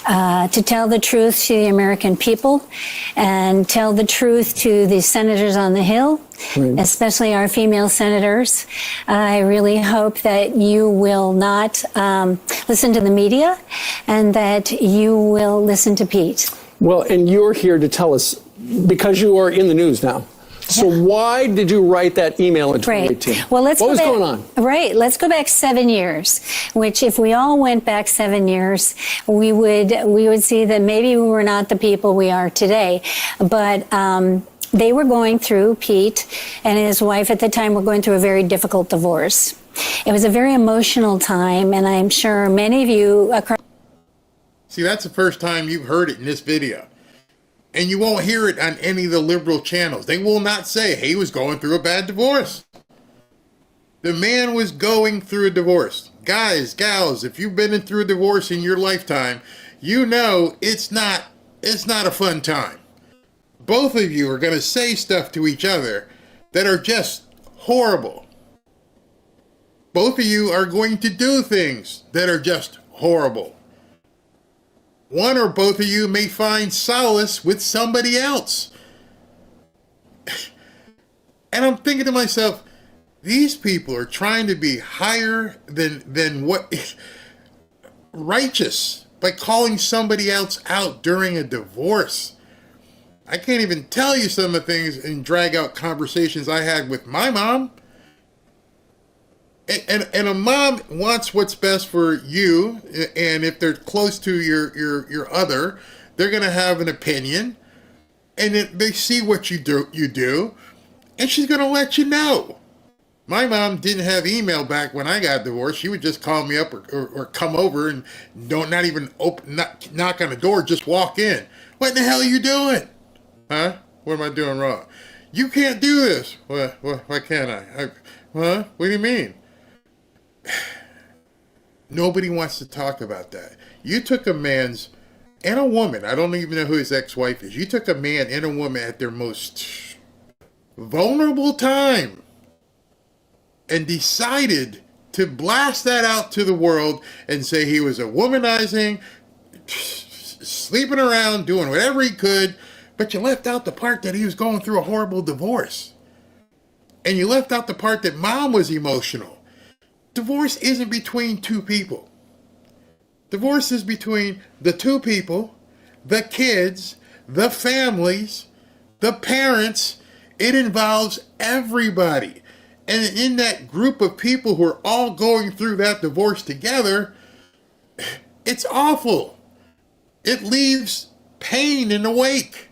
To tell the truth to the American people and tell the truth to the senators on the Hill, especially our female senators. I really hope that you will not listen to the media and that you will listen to Pete. Well, and you're here to tell us, because you are in the news now. So why did you write that email in 2018? Right. Well, what was going on? Right. Let's go back 7 years, which if we all went back 7 years, we would see that maybe we were not the people we are today. But they were going through, Pete and his wife at the time were going through a very difficult divorce. It was a very emotional time, and I'm sure many of you across... See, that's the first time you've heard it in this video. And you won't hear it on any of the liberal channels. They will not say he was going through a bad divorce. The man was going through a divorce. Guys, gals, if you've been through a divorce in your lifetime, you know it's not a fun time. Both of you are going to say stuff to each other that are just horrible. Both of you are going to do things that are just horrible. One or both of you may find solace with somebody else. And I'm thinking to myself, these people are trying to be higher than what righteous by calling somebody else out during a divorce. I can't even tell you some of the things and drag out conversations I had with my mom. And a mom wants what's best for you, and if they're close to your other, they're going to have an opinion, and they see what you do, And she's going to let you know. My mom didn't have email back when I got divorced. She would just call me up or come over and not even knock on the door, just walk in. What in the hell are you doing? Huh? What am I doing wrong? You can't do this. Why can't I? Huh? What do you mean? Nobody wants to talk about that. You took a man's and a woman, I don't even know who his ex-wife is. You took a man and a woman at their most vulnerable time and decided to blast that out to the world and say he was a womanizing, sleeping around, doing whatever he could, but you left out the part that he was going through a horrible divorce. And you left out the part that mom was emotional. Divorce isn't between two people. Divorce is between the two people, the kids, the families, the parents. It involves everybody. And in that group of people who are all going through that divorce together, it's awful. It leaves pain in the wake.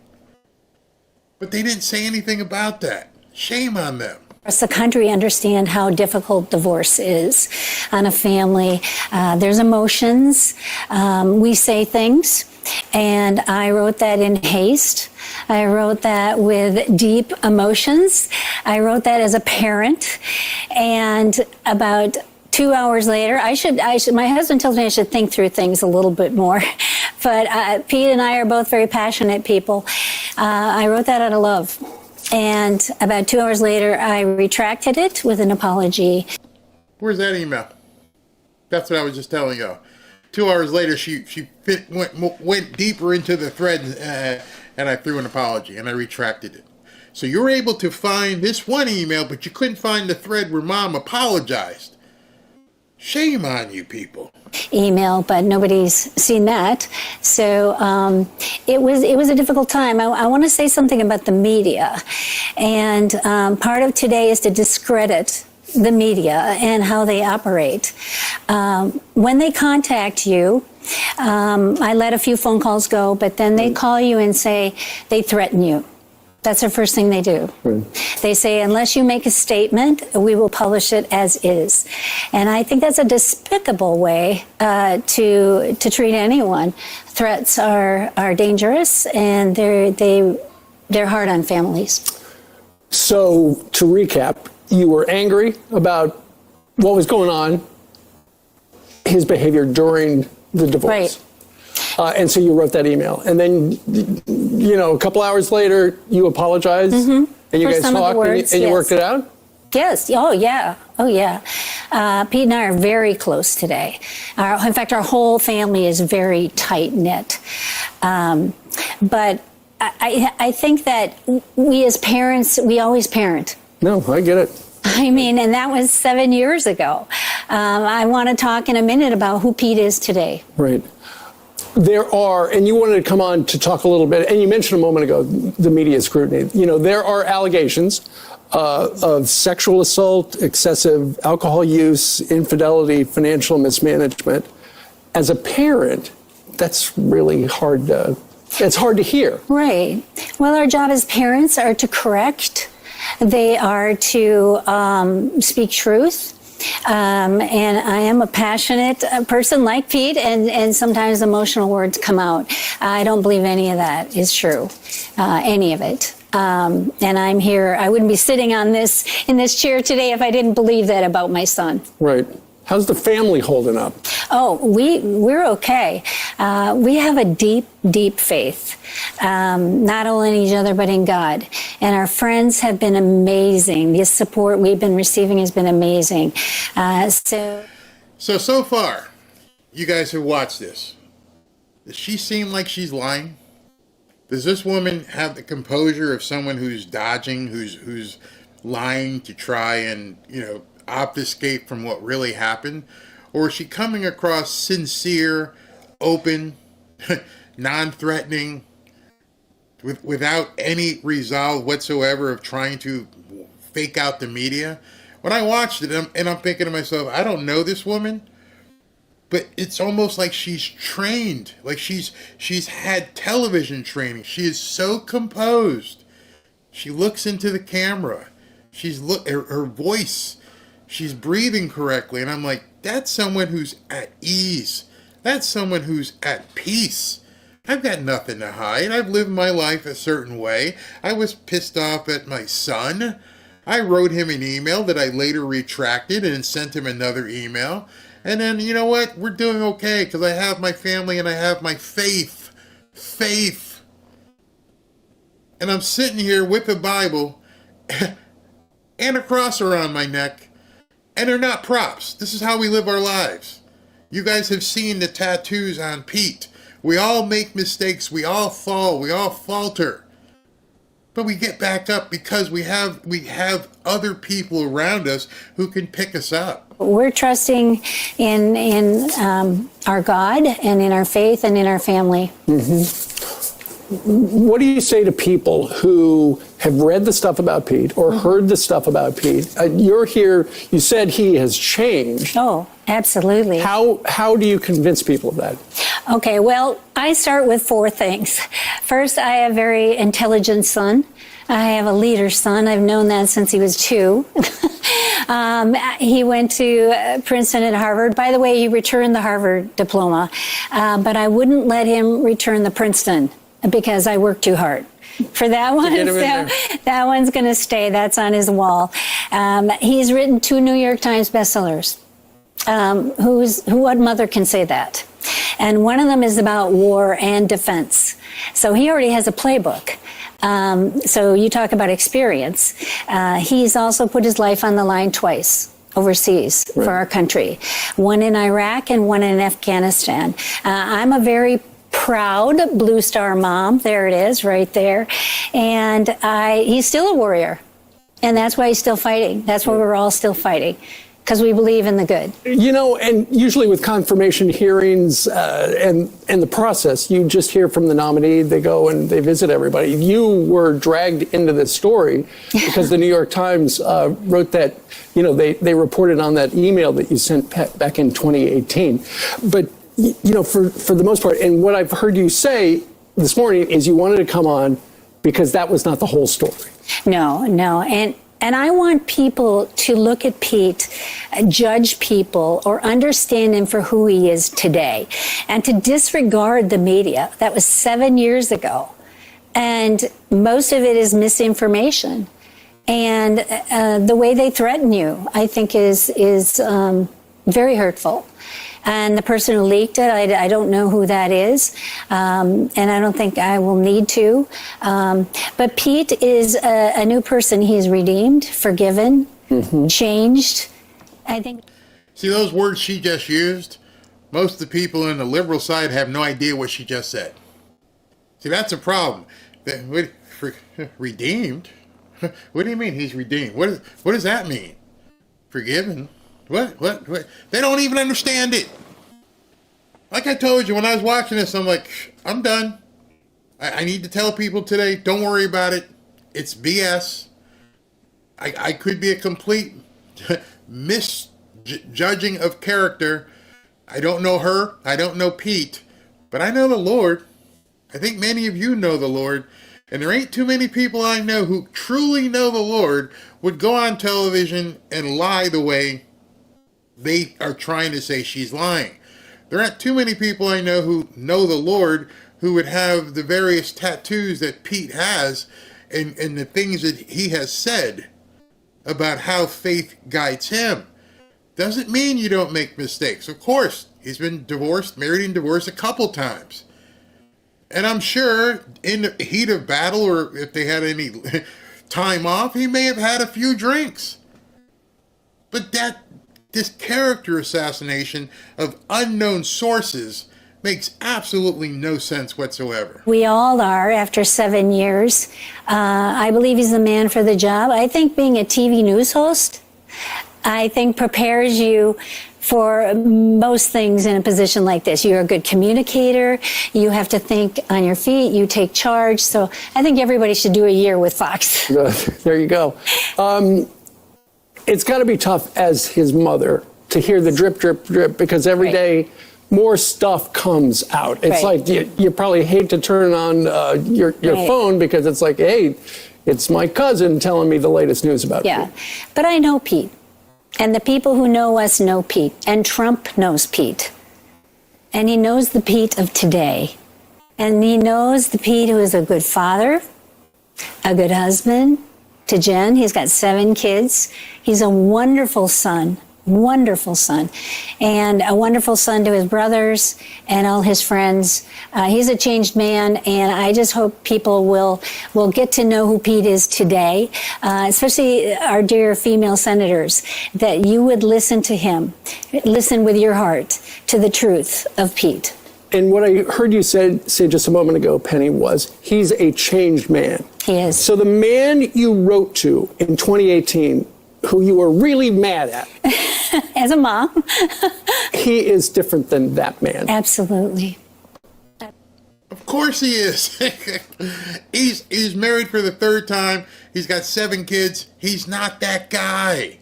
But they didn't say anything about that. Shame on them. Across the country understand how difficult divorce is on a family. There's emotions. We say things. And I wrote that in haste. I wrote that with deep emotions. I wrote that as a parent. And about 2 hours later, my husband tells me I should think through things a little bit more. But Pete and I are both very passionate people. I wrote that out of love. And about 2 hours later, I retracted it with an apology. Where's that email? That's what I was just telling you. 2 hours later, she went deeper into the thread, and I threw an apology, and I retracted it. So you were able to find this one email, but you couldn't find the thread where mom apologized. Shame on you people. Email, but nobody's seen that. So it was a difficult time. I want to say something about the media. And part of today is to discredit the media and how they operate. When they contact you, I let a few phone calls go, but then they call you and say they threaten you. That's the first thing they do. They say, unless you make a statement, we will publish it as is. And I think that's a despicable way to treat anyone. Threats are dangerous, and they're hard on families. So, to recap, you were angry about what was going on, his behavior during the divorce. Right. And so you wrote that email. And then, a couple hours later, you apologized, and you guys talked, and you worked it out? Yes. Oh, yeah. Pete and I are very close today. In fact, our whole family is very tight-knit. But I think that we as parents, we always parent. No, I get it. I mean, and that was 7 years ago. I want to talk in a minute about who Pete is today. Right. There are, and you wanted to come on to talk a little bit, and you mentioned a moment ago the media scrutiny. There are allegations of sexual assault, excessive alcohol use, infidelity, financial mismanagement. As a parent, that's really hard to hear. Right. Well, our job as parents are to correct. They are to speak truth. And I am a passionate person like Pete, and sometimes emotional words come out. I don't believe any of that is true, any of it. And I'm here. I wouldn't be sitting in this chair today if I didn't believe that about my son. Right. How's the family holding up? Oh, we're okay. We have a deep, deep faith, not only in each other, but in God. And our friends have been amazing. The support we've been receiving has been amazing. So far, you guys have watched this. Does she seem like she's lying? Does this woman have the composure of someone who's dodging, who's lying to try and, obfuscate from what really happened? Or is she coming across sincere, open, non-threatening, without any resolve whatsoever of trying to fake out the media? When I watched it, I'm thinking to myself, I don't know this woman, but it's almost like she's trained, like she's had television training. She is so composed. She looks into the camera. her voice, she's breathing correctly. And I'm like, that's someone who's at ease. That's someone who's at peace. I've got nothing to hide. I've lived my life a certain way. I was pissed off at my son. I wrote him an email that I later retracted and sent him another email. And then, you know what? We're doing okay because I have my family and I have my faith. Faith. And I'm sitting here with the Bible and a cross around my neck. And they're not props. This is how we live our lives. You guys have seen the tattoos on Pete. We all make mistakes. We all fall. We all falter. But we get back up because we have other people around us who can pick us up. We're trusting in our God and in our faith and in our family. What do you say to people who have read the stuff about Pete or heard the stuff about Pete? You're here, you said he has changed. Oh, absolutely. How do you convince people of that? Okay, well, I start with 4 things. First, I have a very intelligent son. I have a leader son. I've known that since he was 2. He went to Princeton and Harvard. By the way, he returned the Harvard diploma, but I wouldn't let him return the Princeton because I worked too hard for that one. So that one's going to stay. That's on his wall. He's written 2 New York Times bestsellers. What mother can say that? And one of them is about war and defense. So he already has a playbook. So you talk about experience. He's also put his life on the line twice overseas for our country, one in Iraq and one in Afghanistan. I'm a very proud Blue Star mom. There it is, right there. And he's still a warrior. And that's why he's still fighting. That's why we're all still fighting. Because we believe in the good. You know, and usually with confirmation hearings and the process, you just hear from the nominee, they go and they visit everybody. You were dragged into this story because the New York Times wrote that, you know, they reported on that email that you sent back in 2018. But, you know, for the most part, and what I've heard you say this morning is you wanted to come on because that was not the whole story. No. And I want people to look at Pete, judge people, or understand him for who he is today, and to disregard the media. That was 7 years ago. And most of it is misinformation. And the way they threaten you, I think, is very hurtful. And the person who leaked it, I don't know who that is, and I don't think I will need to. But Pete is a new person. He's redeemed, forgiven, changed. I think. See those words she just used? Most of the people in the liberal side have no idea what she just said. See, that's a problem. Redeemed? What do you mean he's redeemed? What does that mean? Forgiven? What? They don't even understand it. Like I told you, when I was watching this, I'm like, I'm done. I need to tell people today, don't worry about it. It's BS. I could be a complete misjudging of character. I don't know her. I don't know Pete. But I know the Lord. I think many of you know the Lord. And there ain't too many people I know who truly know the Lord would go on television and lie the way they are trying to say she's lying. There aren't too many people I know who know the Lord who would have the various tattoos that Pete has and the things that he has said about how faith guides him. Doesn't mean you don't make mistakes. Of course, he's been married and divorced a couple times. And I'm sure in the heat of battle, or if they had any time off, he may have had a few drinks. But this character assassination of unknown sources makes absolutely no sense whatsoever. We all are after 7 years. I believe he's the man for the job. I think being a TV news host, I think prepares you for most things in a position like this. You're a good communicator. You have to think on your feet. You take charge. So I think everybody should do a year with Fox. There you go. It's got to be tough as his mother to hear the drip, drip, drip, because every day more stuff comes out. It's like you probably hate to turn on your phone because it's like, hey, It's my cousin telling me the latest news about Yeah, Pete. but I know Pete. And the people who know us know Pete. And Trump knows Pete. And he knows the Pete of today. And he knows the Pete who is a good father, a good husband to Jen. He's got 7 kids. He's a wonderful son, and a wonderful son to his brothers and all his friends. He's a changed man, and I just hope people will get to know who Pete is today, especially our dear female senators, that you would listen to him, listen with your heart to the truth of Pete. And what I heard you say just a moment ago, Penny, was he's a changed man. He is. So the man you wrote to in 2018, who you were really mad at, as a mom, he is different than that man. Absolutely. Of course he is. He's married for the 3rd time. He's got 7 kids. He's not that guy.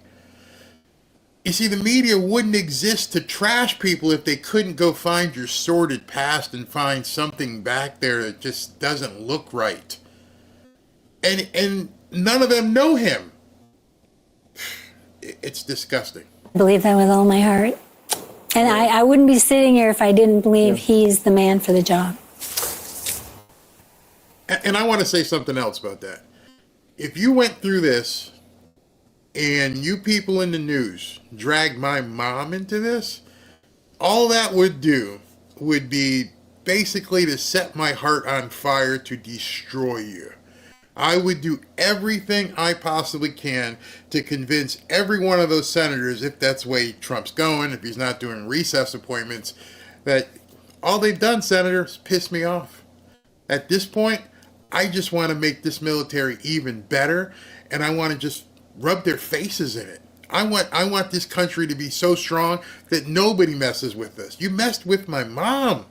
You see, the media wouldn't exist to trash people if they couldn't go find your sordid past and find something back there that just doesn't look right. And none of them know him. It's disgusting. I believe that with all my heart. And I wouldn't be sitting here if I didn't believe he's the man for the job. And I want to say something else about that. If you went through this and you people in the news drag my mom into this, all that would do would be basically to set my heart on fire to destroy you. I would do everything I possibly can to convince every one of those senators, if that's the way Trump's going, if he's not doing recess appointments, that all they've done, senators, is piss me off. At this point, I just want to make this military even better, and I want to just rub their faces in it. I want this country to be so strong that nobody messes with us. You messed with my mom.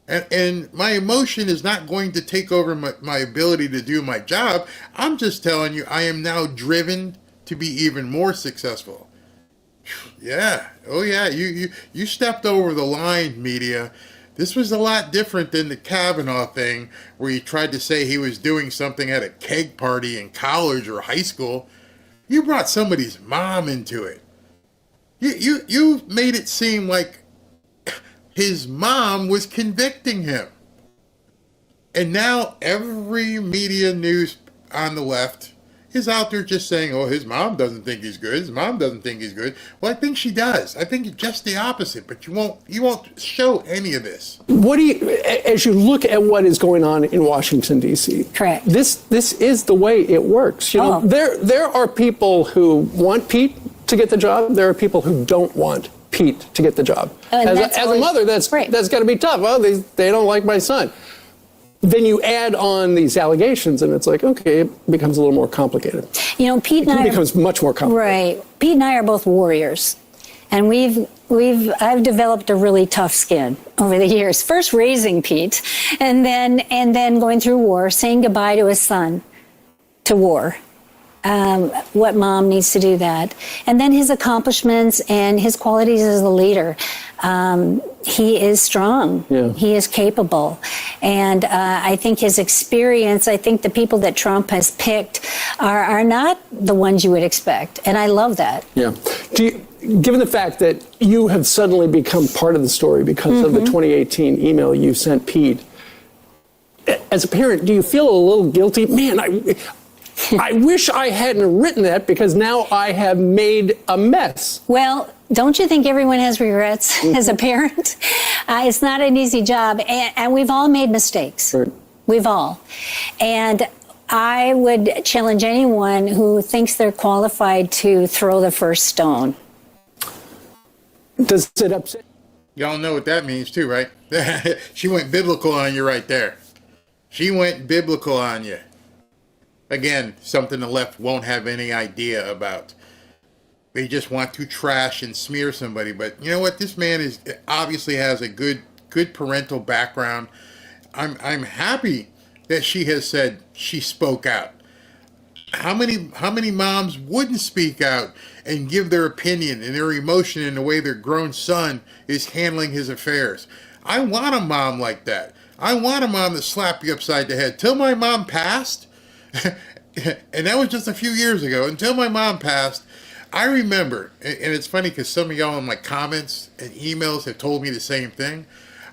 And my emotion is not going to take over my ability to do my job. I'm just telling you, I am now driven to be even more successful. Yeah. Oh, yeah. You stepped over the line, media. This was a lot different than the Kavanaugh thing where you tried to say he was doing something at a keg party in college or high school. You brought somebody's mom into it. You made it seem like his mom was convicting him. And now every media news on the left is out there just saying, oh, his mom doesn't think he's good. His mom doesn't think he's good. Well, I think she does. I think it's just the opposite, but you won't show any of this. What do you, as you look at what is going on in Washington, D.C., correct. This is the way it works. You know, there are people who want Pete to get the job. There are people who don't want Pete to get the job. As a mother, that's got to be tough. Oh, they don't like my son. Then you add on these allegations, and it's like, okay, it becomes a little more complicated. You know, Pete and I becomes much more complicated. Right. Pete and I are both warriors, and I've developed a really tough skin over the years. First raising Pete, and then going through war, saying goodbye to his son, to war. What mom needs to do that. And then his accomplishments and his qualities as a leader. He is strong. Yeah. He is capable. And I think his experience, I think the people that Trump has picked are not the ones you would expect. And I love that. Yeah. Given the fact that you have suddenly become part of the story because of the 2018 email you sent Pete, as a parent, do you feel a little guilty? Man, I wish I hadn't written that because now I have made a mess. Well, don't you think everyone has regrets as a parent? It's not an easy job, and we've all made mistakes. Right. We've all. And I would challenge anyone who thinks they're qualified to throw the first stone. Does it upset? Y'all know what that means too, right? She went biblical on you right there. She went biblical on you. Again, something the left won't have any idea about. They just want to trash and smear somebody. But you know what? This man obviously has a good parental background. I'm happy that she has said she spoke out. How many moms wouldn't speak out and give their opinion and their emotion in the way their grown son is handling his affairs? I want a mom like that. I want a mom to slap you upside the head. Till my mom passed, And that was just a few years ago. Until my mom passed, I remember, and it's funny because some of y'all in my comments and emails have told me the same thing.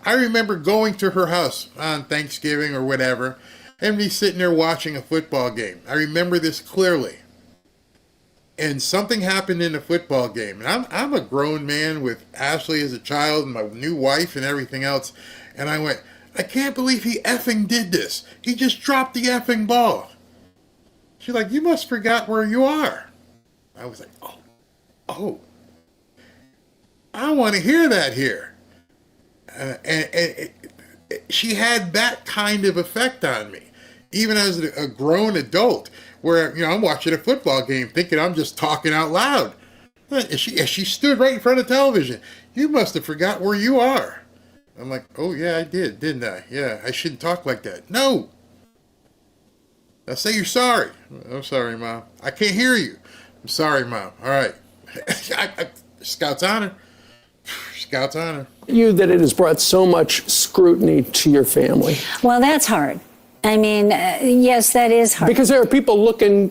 I remember going to her house on Thanksgiving or whatever, and me sitting there watching a football game. I remember this clearly. And something happened in the football game. And I'm a grown man with Ashley as a child and my new wife and everything else. And I went, I can't believe he effing did this. He just dropped the effing ball. She's like, you must forgot where you are. I was like, oh. I want to hear that here. She had that kind of effect on me, even as a grown adult, where I'm watching a football game thinking I'm just talking out loud. And she stood right in front of the television. You must have forgot where you are. I'm like, oh yeah, I did, didn't I? Yeah, I shouldn't talk like that. No. Now say you're sorry. I'm sorry, Mom. I can't hear you. I'm sorry, Mom. All right. Scout's honor. Scout's honor. That it has brought so much scrutiny to your family. Well, that's hard. I mean, yes, that is hard. Because there are people looking,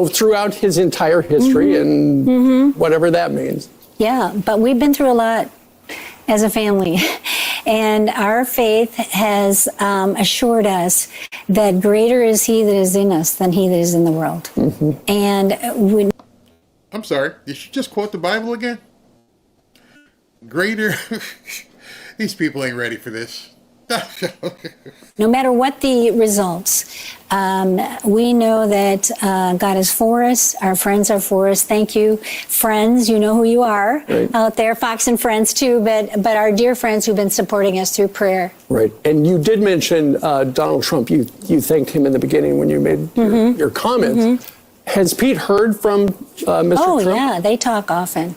throughout his entire history and whatever that means. Yeah, but we've been through a lot as a family. And our faith has assured us that greater is he that is in us than he that is in the world. And I'm sorry, did you just quote the Bible again? Greater. These people ain't ready for this. no matter what the results, we know that God is for us. Our friends are for us. Thank you, friends. You know who you are out there, Fox and Friends too, but our dear friends who've been supporting us through prayer. Right. And you did mention Donald Trump. You thanked him in the beginning when you made your comments. Has Pete heard from Mr. Trump? Oh, yeah. They talk often.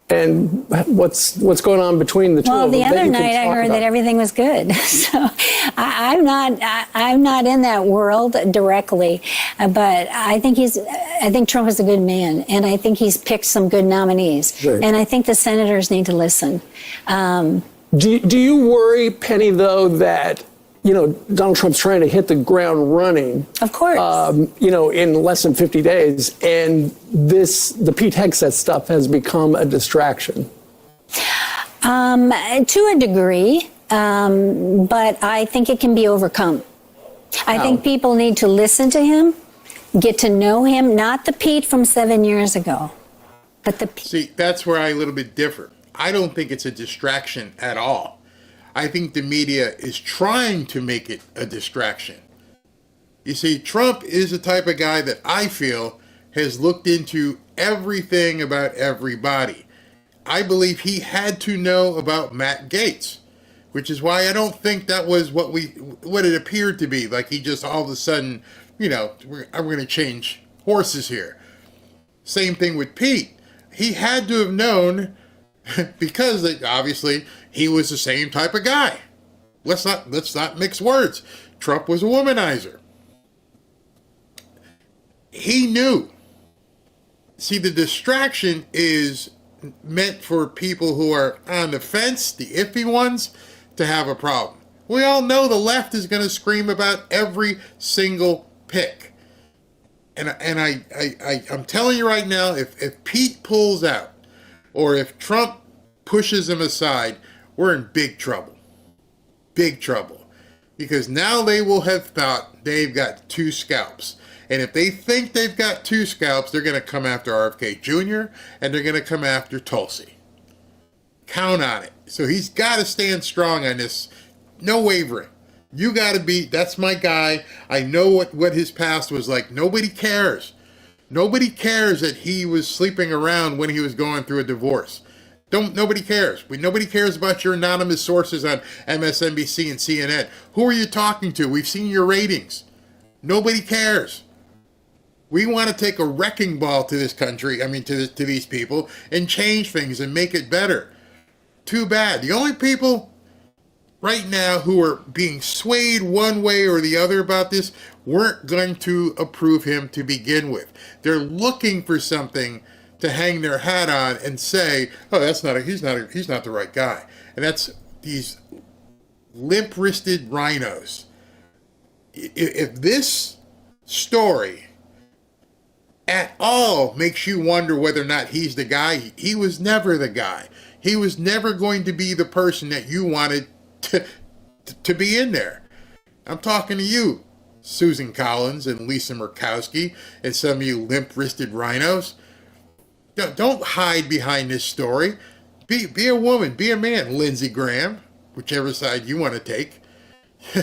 And what's going on between the two of them? Well, the other night I heard that everything was good. So I'm not in that world directly, but I think Trump is a good man, and I think he's picked some good nominees, and I think the senators need to listen. Do you worry, Penny, though, that Donald Trump's trying to hit the ground running? Of course. In less than 50 days, and the Pete Hegseth stuff has become a distraction. To a degree, but I think it can be overcome. I think people need to listen to him, get to know him, not the Pete from 7 years ago, but the Pete. See, that's where I'm a little bit different. I don't think it's a distraction at all. I think the media is trying to make it a distraction. You see, Trump is the type of guy that I feel has looked into everything about everybody. I believe he had to know about Matt Gaetz, which is why I don't think that was what it appeared to be. Like he just all of a sudden, we're going to change horses here. Same thing with Pete. He had to have known because obviously he was the same type of guy. Let's not mix words. Trump was a womanizer. He knew. See, the distraction is meant for people who are on the fence, the iffy ones, to have a problem. We all know the left is going to scream about every single pick. And I'm telling you right now, if Pete pulls out, or if Trump pushes him aside, we're in big trouble. Big trouble. Because now they will have thought they've got two scalps. And if they think they've got two scalps, they're going to come after RFK Jr. and they're going to come after Tulsi. Count on it. So he's got to stand strong on this. No wavering. You got to be, that's my guy. I know what his past was like. Nobody cares. Nobody cares that he was sleeping around when he was going through a divorce. Nobody cares. Nobody cares about your anonymous sources on MSNBC and CNN. Who are you talking to? We've seen your ratings. Nobody cares. We want to take a wrecking ball to this country, to these people, and change things and make it better. Too bad. The only people right now who are being swayed one way or the other about this weren't going to approve him to begin with. They're looking for something to hang their hat on and say, oh, he's not the right guy. And that's these limp-wristed RINOs. If this story at all makes you wonder whether or not he's the guy. He was never the guy. He was never going to be the person that you wanted to be in there. I'm talking to you, Susan Collins and Lisa Murkowski, and some of you limp-wristed RINOs. Don't hide behind this story. Be a woman, be a man, Lindsey Graham, whichever side you want to take.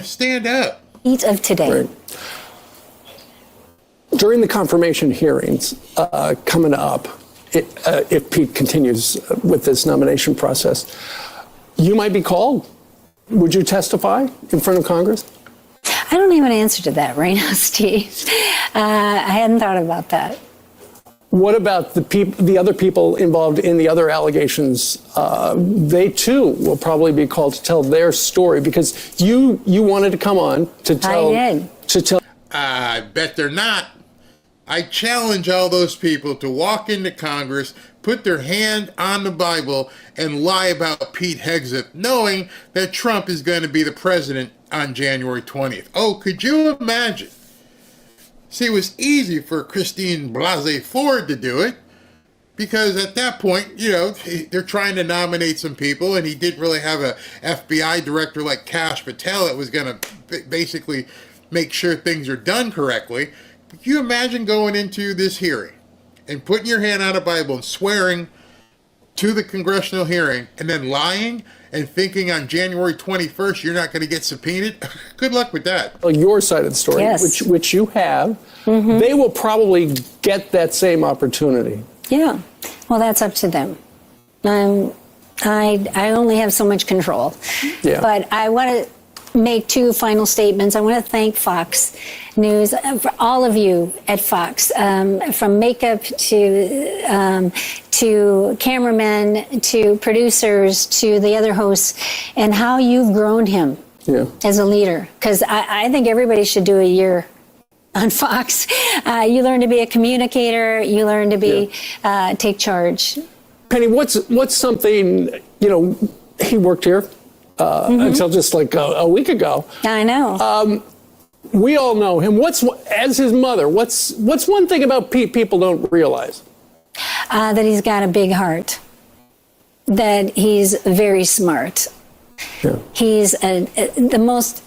Stand up. Each of today. Right. During the confirmation hearings coming up, if Pete continues with this nomination process, you might be called. Would you testify in front of Congress? I don't have an answer to that right now, Steve. I hadn't thought about that. What about the other people involved in the other allegations? They too will probably be called to tell their story, because you wanted to come on to tell. I did. To tell. I bet they're not. I challenge all those people to walk into Congress, put their hand on the Bible, and lie about Pete Hegseth, knowing that Trump is going to be the president on January 20th. Oh, could you imagine? See, it was easy for Christine Blasey Ford to do it, because at that point, they're trying to nominate some people, and he didn't really have a FBI director like Kash Patel that was going to basically make sure things are done correctly. Can you imagine going into this hearing and putting your hand on a Bible and swearing to the congressional hearing and then lying and thinking on January 21st you're not going to get subpoenaed? Good luck with that. Well, your side of the story, yes. which you have, they will probably get that same opportunity. Yeah. Well, that's up to them. I only have so much control. Yeah. But I want to make two final statements. I want to thank Fox News, for all of you at Fox, from makeup to cameramen, to producers, to the other hosts, and how you've grown him as a leader. Because I think everybody should do a year on Fox. You learn to be a communicator. You learn to be take charge. Penny, what's something, he worked here until just like a week ago. I know. We all know him. As his mother, what's one thing about Pete people don't realize? That he's got a big heart. That he's very smart. Yeah. He is the most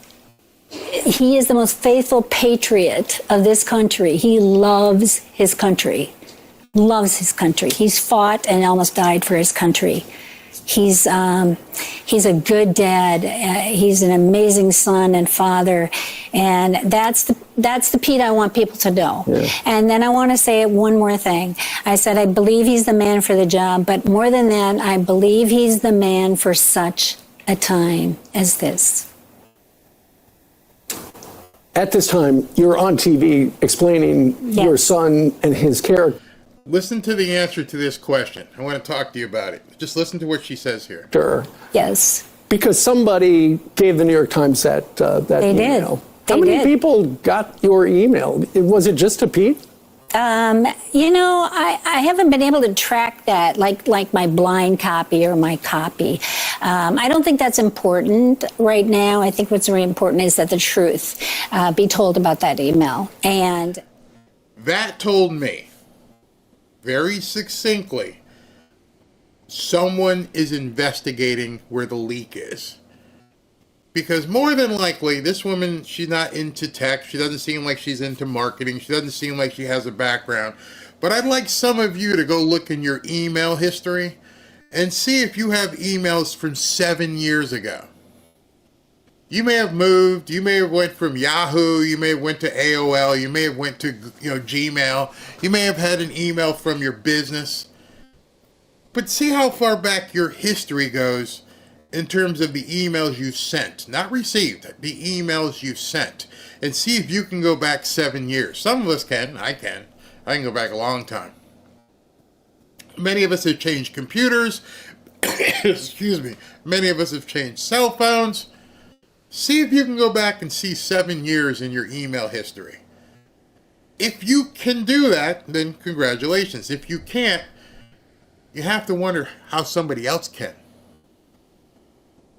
faithful patriot of this country. He loves his country. Loves his country. He's fought and almost died for his country. He's a good dad. He's an amazing son and father, and that's the Pete I want people to know. Yeah. And then I want to say one more thing. I said I believe he's the man for the job, but more than that, I believe he's the man for such a time as this. At this time, you're on TV explaining your son and his character. Listen to the answer to this question. I want to talk to you about it. Just listen to what she says here. Sure. Yes. Because somebody gave the New York Times that email. They How many did. people got your email? Was it just to Pete? I haven't been able to track that like my blind copy or my copy. I don't think that's important right now. I think what's very important is that the truth be told about that email. And that told me very succinctly, someone is investigating where the leak is. Because more than likely, this woman, she's not into tech. She doesn't seem like she's into marketing. She doesn't seem like she has a background. But I'd like some of you to go look in your email history and see if you have emails from 7 years ago. You may have moved. You may have went from Yahoo. You may have went to AOL. You may have went to Gmail. You may have had an email from your business. But see how far back your history goes in terms of the emails you sent. Not received, the emails you sent. And see if you can go back 7 years. Some of us can. I can. I can go back a long time. Many of us have changed computers. Excuse me. Many of us have changed cell phones. See if you can go back and see 7 years in your email history. If you can do that, then congratulations. If you can't, you have to wonder how somebody else can.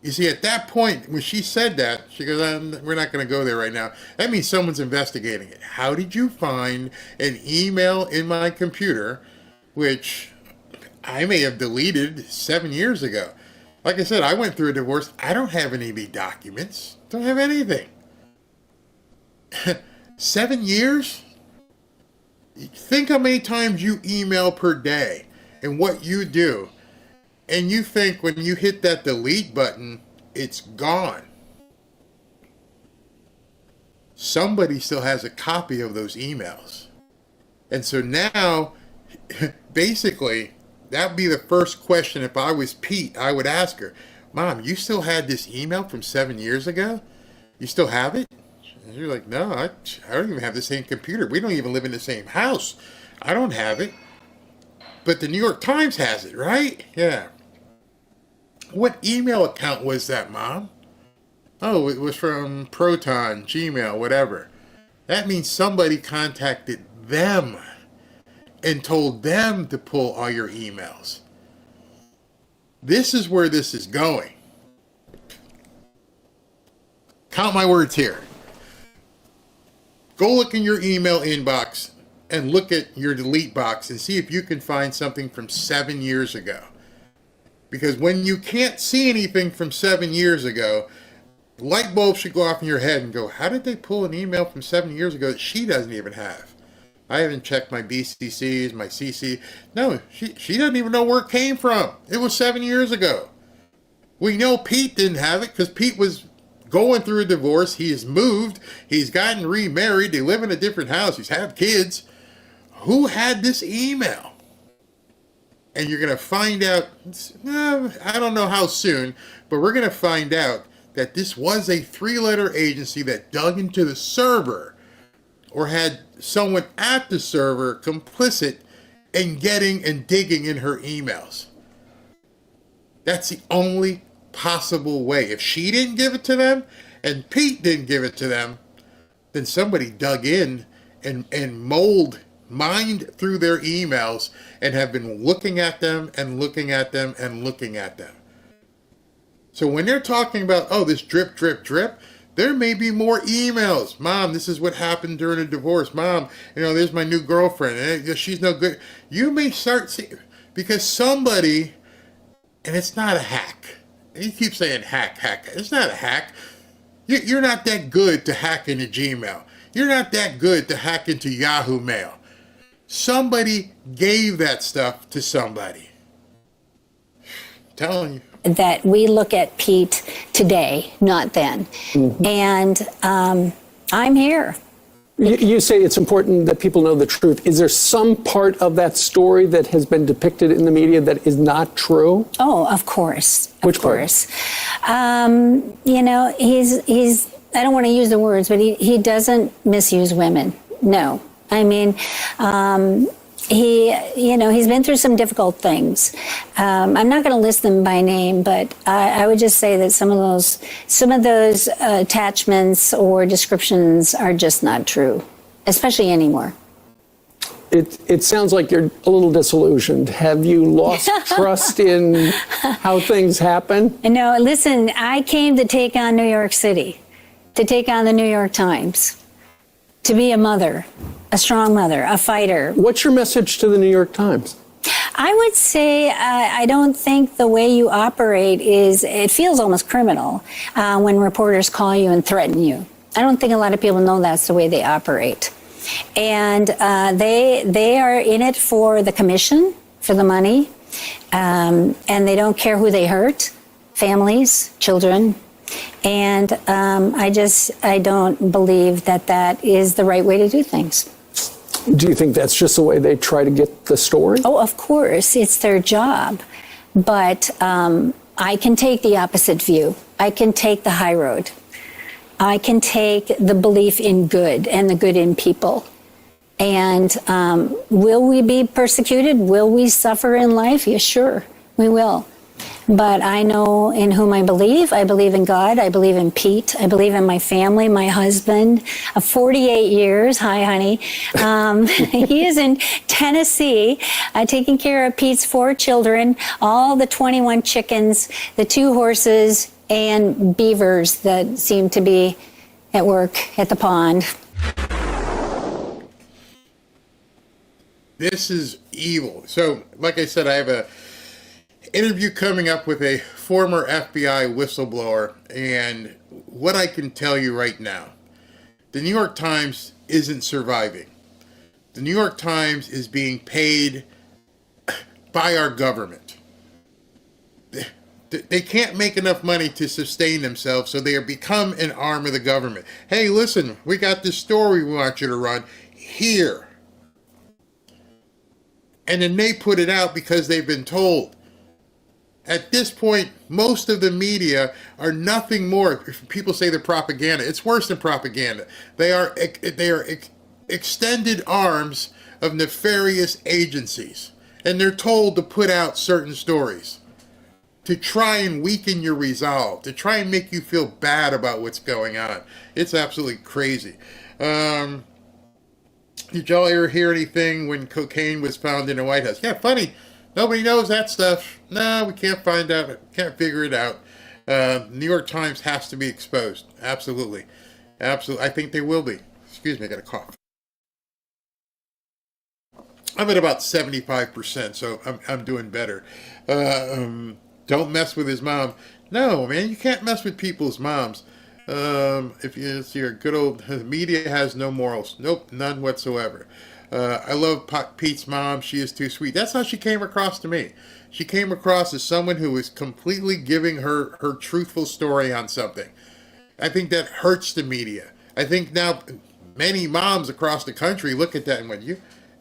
You see, at that point, when she said that, she goes, we're not going to go there right now. That means someone's investigating it. How did you find an email in my computer, which I may have deleted 7 years ago? Like I said, I went through a divorce. I don't have any of the documents. Don't have anything. 7 years? Think how many times you email per day and what you do. And you think when you hit that delete button, it's gone. Somebody still has a copy of those emails. And so now, basically, that would be the first question. If I was Pete, I would ask her, Mom, you still had this email from 7 years ago? You still have it? And you're like, no, I don't even have the same computer. We don't even live in the same house. I don't have it. But the New York Times has it, right? Yeah. What email account was that, Mom? Oh, it was from Proton, Gmail, whatever. That means somebody contacted them and told them to pull all your emails. This is where this is going. Count my words here. Go look in your email inbox and look at your delete box and see if you can find something from 7 years ago. Because when you can't see anything from 7 years ago, the light bulb should go off in your head and go, how did they pull an email from 7 years ago that she doesn't even have? I haven't checked my BCCs, my CC. No, she doesn't even know where it came from. It was 7 years ago. We know Pete didn't have it because Pete was going through a divorce. He has moved. He's gotten remarried. They live in a different house. He's had kids. Who had this email? And you're going to find out, I don't know how soon, but we're going to find out that this was a 3-letter agency that dug into the server or had someone at the server complicit in getting and digging in her emails. That's the only possible way. If she didn't give it to them and Pete didn't give it to them, then somebody dug in and mined through their emails and have been looking at them and looking at them and looking at them. So when they're talking about, oh, this drip, drip, drip, there may be more emails. Mom, this is what happened during a divorce. Mom, there's my new girlfriend. And she's no good. You may start seeing, because somebody, and it's not a hack. You keep saying hack. It's not a hack. You're not that good to hack into Gmail. You're not that good to hack into Yahoo Mail. Somebody gave that stuff to somebody. I'm telling you. That we look at Pete today, not then. Mm-hmm. And I'm here. You say it's important that people know the truth. Is there some part of that story that has been depicted in the media that is not true? Oh, of course. Which part? He's I don't want to use the words, but he doesn't misuse women. No. I mean, he's been through some difficult things. I'm not going to list them by name, but I would just say that some of those attachments or descriptions are just not true, especially anymore. It sounds like you're a little disillusioned. Have you lost trust in how things happen? No, listen, I came to take on New York City, to take on the New York Times, to be a mother, a strong mother, a fighter. What's your message to the New York Times? I would say I don't think the way you operate it feels almost criminal when reporters call you and threaten you. I don't think a lot of people know that's the way they operate. And they are in it for the commission, for the money, and they don't care who they hurt, families, children. And I don't believe that is the right way to do things. Do you think that's just the way they try to get the story? Oh, of course. It's their job. But I can take the opposite view. I can take the high road. I can take the belief in good and the good in people. And will we be persecuted? Will we suffer in life? Yes, sure, we will. But I know in whom I believe. I believe in God. I believe in Pete. I believe in my family, my husband of 48 years. Hi, honey. He is in Tennessee taking care of Pete's 4 children, all the 21 chickens, the 2 horses, and beavers that seem to be at work at the pond. This is evil. So, like I said, I have a interview coming up with a former FBI whistleblower, and what I can tell you right now, the New York Times isn't surviving. The New York Times is being paid by our government. They can't make enough money to sustain themselves, so they have become an arm of the government. Hey, listen, we got this story we want you to run here. And then they put it out because they've been told. At this point, most of the media are nothing more. People say they're propaganda. It's worse than propaganda. They are extended arms of nefarious agencies. And they're told to put out certain stories to try and weaken your resolve, to try and make you feel bad about what's going on. It's absolutely crazy. Did y'all ever hear anything when cocaine was found in the White House? Yeah, funny. Nobody knows that stuff. No, we can't find out. Can't figure it out. New York Times has to be exposed. Absolutely. Absolutely. I think they will be. Excuse me, I got a cough. I'm at about 75%, so I'm doing better. Don't mess with his mom. No, man, you can't mess with people's moms. If you see your good old media has no morals. Nope, none whatsoever. I love Pete's mom. She is too sweet. That's how she came across to me. She came across as someone who was completely giving her truthful story on something. I think that hurts the media. I think now many moms across the country look at that and went,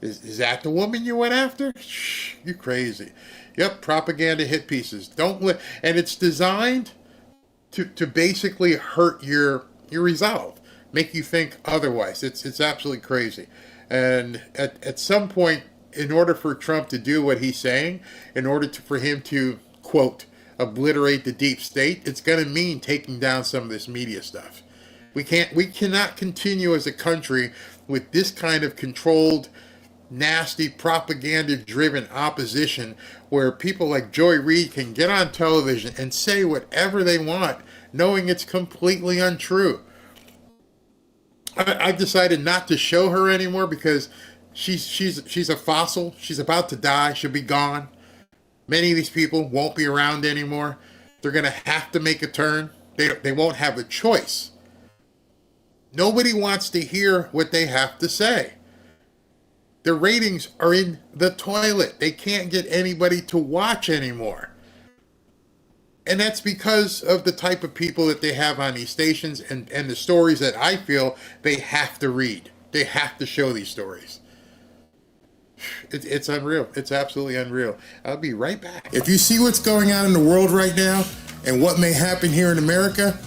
is that the woman you went after? Shh, you crazy. Yep, propaganda hit pieces. And it's designed to basically hurt your resolve, make you think otherwise. It's absolutely crazy. And at some point, in order for Trump to do what he's saying, in order for him to, quote, obliterate the deep state, it's going to mean taking down some of this media stuff. We cannot continue as a country with this kind of controlled, nasty, propaganda-driven opposition where people like Joy Reid can get on television and say whatever they want, knowing it's completely untrue. I've decided not to show her anymore because she's a fossil. She's about to die. She'll be gone. Many of these people won't be around anymore. They're going to have to make a turn. They won't have a choice. Nobody wants to hear what they have to say. Their ratings are in the toilet. They can't get anybody to watch anymore. And that's because of the type of people that they have on these stations and the stories that I feel they have to read. They have to show these stories. It's unreal. It's absolutely unreal. I'll be right back. If you see what's going on in the world right now and what may happen here in America,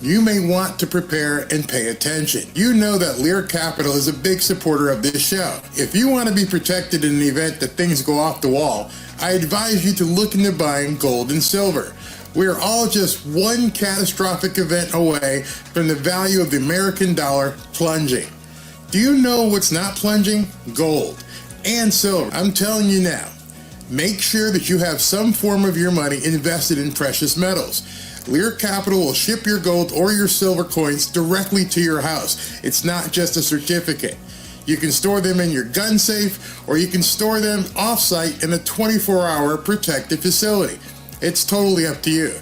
you may want to prepare and pay attention. You know that Lear Capital is a big supporter of this show. If you want to be protected in the event that things go off the wall, I advise you to look into buying gold and silver. We are all just one catastrophic event away from the value of the American dollar plunging. Do you know what's not plunging? Gold and silver. I'm telling you now, make sure that you have some form of your money invested in precious metals. Lear Capital will ship your gold or your silver coins directly to your house. It's not just a certificate. You can store them in your gun safe, or you can store them off-site in a 24-hour protected facility. It's totally up to you.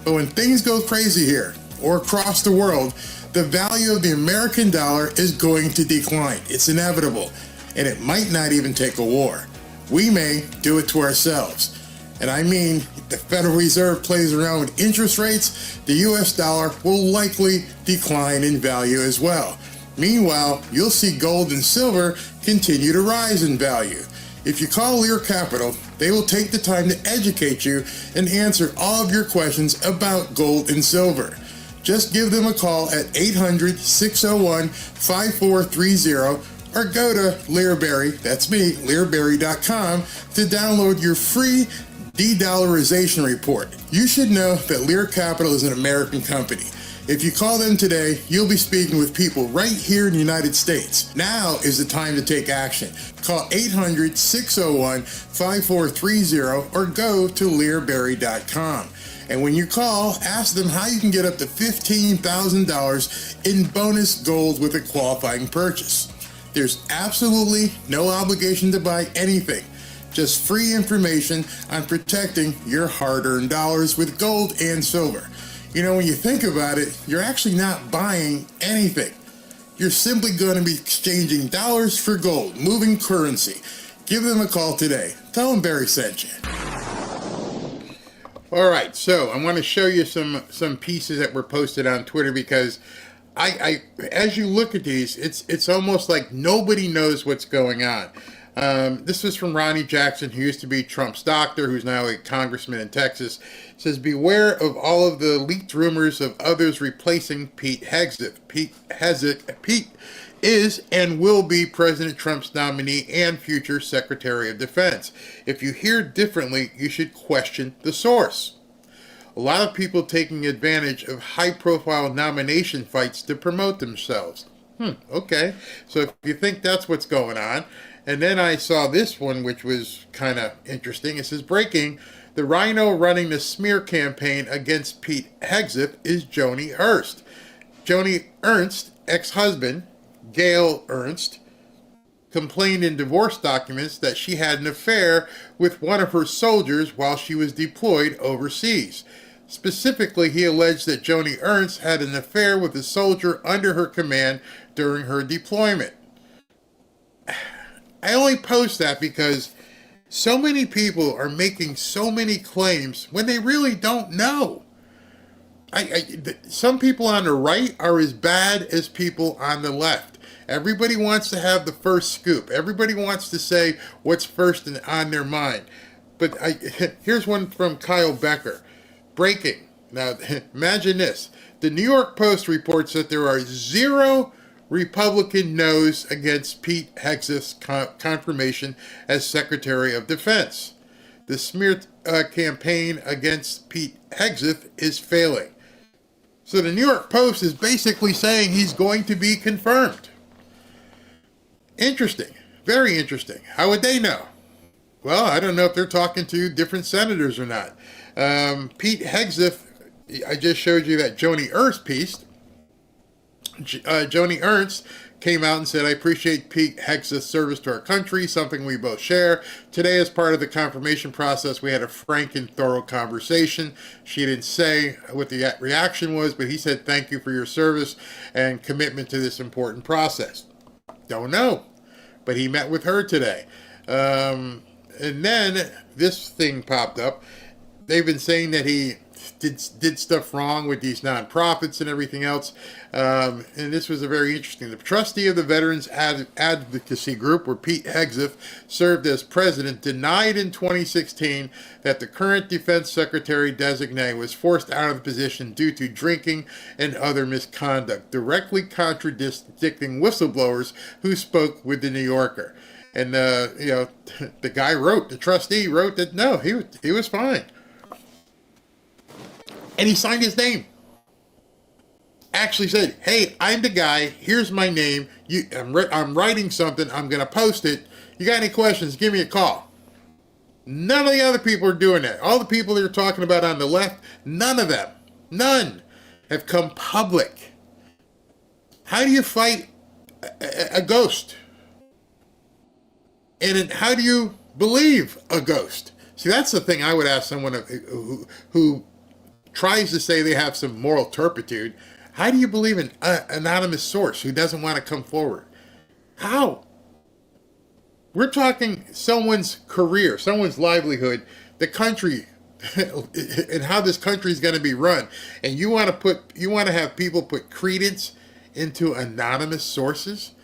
But when things go crazy here or across the world, the value of the American dollar is going to decline. It's inevitable, and it might not even take a war. We may do it to ourselves. And I mean, the Federal Reserve plays around with interest rates, the US dollar will likely decline in value as well. Meanwhile, you'll see gold and silver continue to rise in value. If you call Lear Capital, they will take the time to educate you and answer all of your questions about gold and silver. Just give them a call at 800-601-5430 or go to Learberry, that's me, Learberry.com to download your free de-dollarization report. You should know that Lear Capital is an American company. If you call them today, you'll be speaking with people right here in the United States. Now is the time to take action. Call 800-601-5430 or go to learberry.com. And when you call, ask them how you can get up to $15,000 in bonus gold with a qualifying purchase. There's absolutely no obligation to buy anything. Just free information on protecting your hard-earned dollars with gold and silver. You know, when you think about it, you're actually not buying anything. You're simply going to be exchanging dollars for gold, moving currency. Give them a call today. Tell them Barry sent you. All right, so I want to show you some pieces that were posted on Twitter because I as you look at these, it's almost like nobody knows what's going on. This is from Ronnie Jackson, who used to be Trump's doctor, who's now a congressman in Texas. It says, beware of all of the leaked rumors of others replacing Pete Hegseth. Pete is and will be President Trump's nominee and future Secretary of Defense. If you hear differently, you should question the source. A lot of people taking advantage of high-profile nomination fights to promote themselves. Okay, so if you think that's what's going on. And then I saw this one, which was kind of interesting. It says, breaking, the RINO running the smear campaign against Pete Hegseth is Joni Ernst. Joni Ernst, ex-husband, Gail Ernst, complained in divorce documents that she had an affair with one of her soldiers while she was deployed overseas. Specifically, he alleged that Joni Ernst had an affair with a soldier under her command during her deployment. I only post that because so many people are making so many claims when they really don't know. Some people on the right are as bad as people on the left. Everybody wants to have the first scoop. Everybody wants to say what's first on their mind. But here's one from Kyle Becker. Breaking. Now, imagine this. The New York Post reports that there are 0 Republican no's against Pete Hegseth's confirmation as Secretary of Defense. The smear campaign against Pete Hegseth is failing. So the New York Post is basically saying he's going to be confirmed. Interesting. Very interesting. How would they know? Well, I don't know if they're talking to different senators or not. Pete Hegseth, I just showed you that Joni Ernst piece. Joni Ernst came out and said, I appreciate Pete Hegseth's service to our country, something we both share. Today, as part of the confirmation process, we had a frank and thorough conversation. She didn't say what the reaction was, but he said, thank you for your service and commitment to this important process. Don't know, but he met with her today. And then this thing popped up. They've been saying that he did stuff wrong with these nonprofits and everything else. And this was a very interesting. The trustee of the Veterans Advocacy Group, where Pete Hegseth served as president, denied in 2016 that the current defense secretary designate was forced out of the position due to drinking and other misconduct, directly contradicting whistleblowers who spoke with the New Yorker. And the guy the trustee wrote that no, he was fine. And he signed his name. Actually said, hey, I'm the guy. Here's my name. I'm writing something. I'm going to post it. You got any questions? Give me a call. None of the other people are doing that. All the people that are talking about on the left, none of them, none, have come public. How do you fight a ghost? And how do you believe a ghost? See, that's the thing I would ask someone who tries to say they have some moral turpitude. How do you believe an anonymous source who doesn't want to come forward? How? We're talking someone's career, someone's livelihood, the country, and how this country is going to be run. And you want to have people put credence into anonymous sources?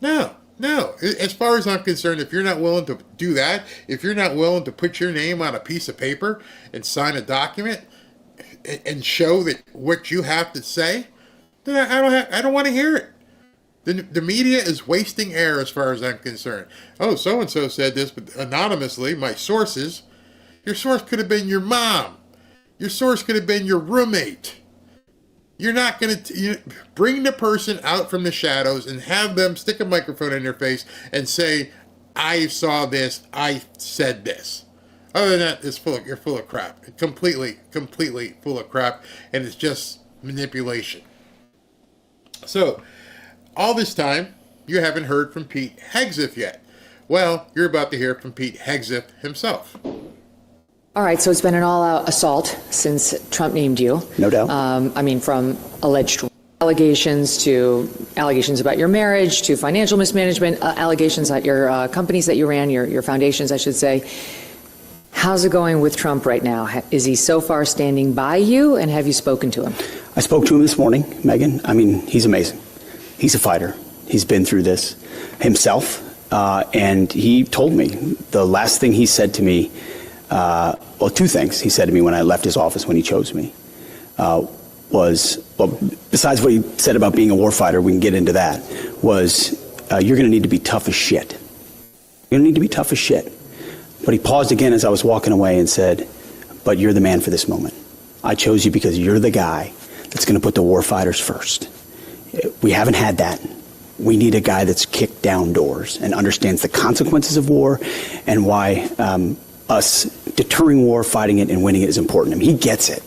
No. As far as I'm concerned, if you're not willing to do that, if you're not willing to put your name on a piece of paper and sign a document and show that what you have to say, then I don't want to hear it. The media is wasting air as far as I'm concerned. Oh, so-and-so said this, but anonymously, my sources. Your source could have been your mom. Your source could have been your roommate. You're not going to bring the person out from the shadows and have them stick a microphone in their face and say, I saw this, I said this. Other than that, you're full of crap. Completely full of crap, and it's just manipulation. So, all this time, you haven't heard from Pete Hegseth yet. Well, you're about to hear from Pete Hegseth himself. All right, so it's been an all-out assault since Trump named you. No doubt. From alleged allegations to allegations about your marriage to financial mismanagement, allegations at your companies that you ran, your foundations, I should say. How's it going with Trump right now? Is he so far standing by you, and have you spoken to him? I spoke to him this morning, Megan. I mean, he's amazing. He's a fighter. He's been through this himself, and he told me the last thing he said to me, well, two things he said to me when I left his office when he chose me was, well, besides what he said about being a warfighter, we can get into that, was you're going to need to be tough as shit. You're going to need to be tough as shit. But he paused again as I was walking away and said, but you're the man for this moment. I chose you because you're the guy that's going to put the warfighters first. We haven't had that. We need a guy that's kicked down doors and understands the consequences of war and why us deterring war, fighting it, and winning it is important to him. He gets it.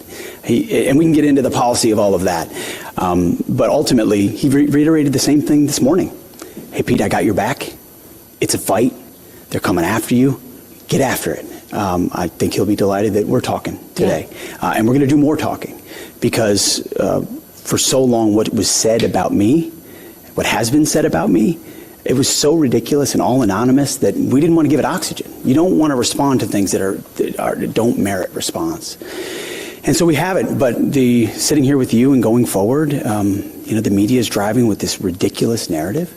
And we can get into the policy of all of that. But ultimately, he reiterated the same thing this morning. Hey, Pete, I got your back. It's a fight. They're coming after you. Get after it. I think he'll be delighted that we're talking today. Yeah. And we're going to do more talking because for so long what was said about me, what has been said about me, it was so ridiculous and all anonymous that we didn't want to give it oxygen. You don't want to respond to things that don't merit response. And so we haven't, but sitting here with you and going forward, the media is driving with this ridiculous narrative.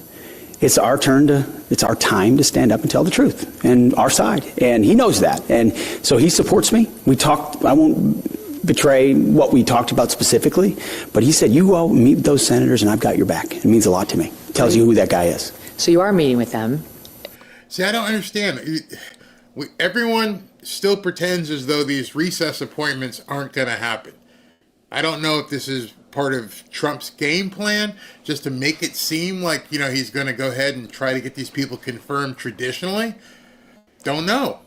It's our time to stand up and tell the truth and our side. And he knows that. And so he supports me. I won't betray what we talked about specifically, but he said, you go meet with those senators and I've got your back. It means a lot to me. It tells you who that guy is. So you are meeting with them. See, I don't understand. Everyone still pretends as though these recess appointments aren't going to happen. I don't know if this is part of Trump's game plan, just to make it seem like, he's going to go ahead and try to get these people confirmed traditionally. Don't know.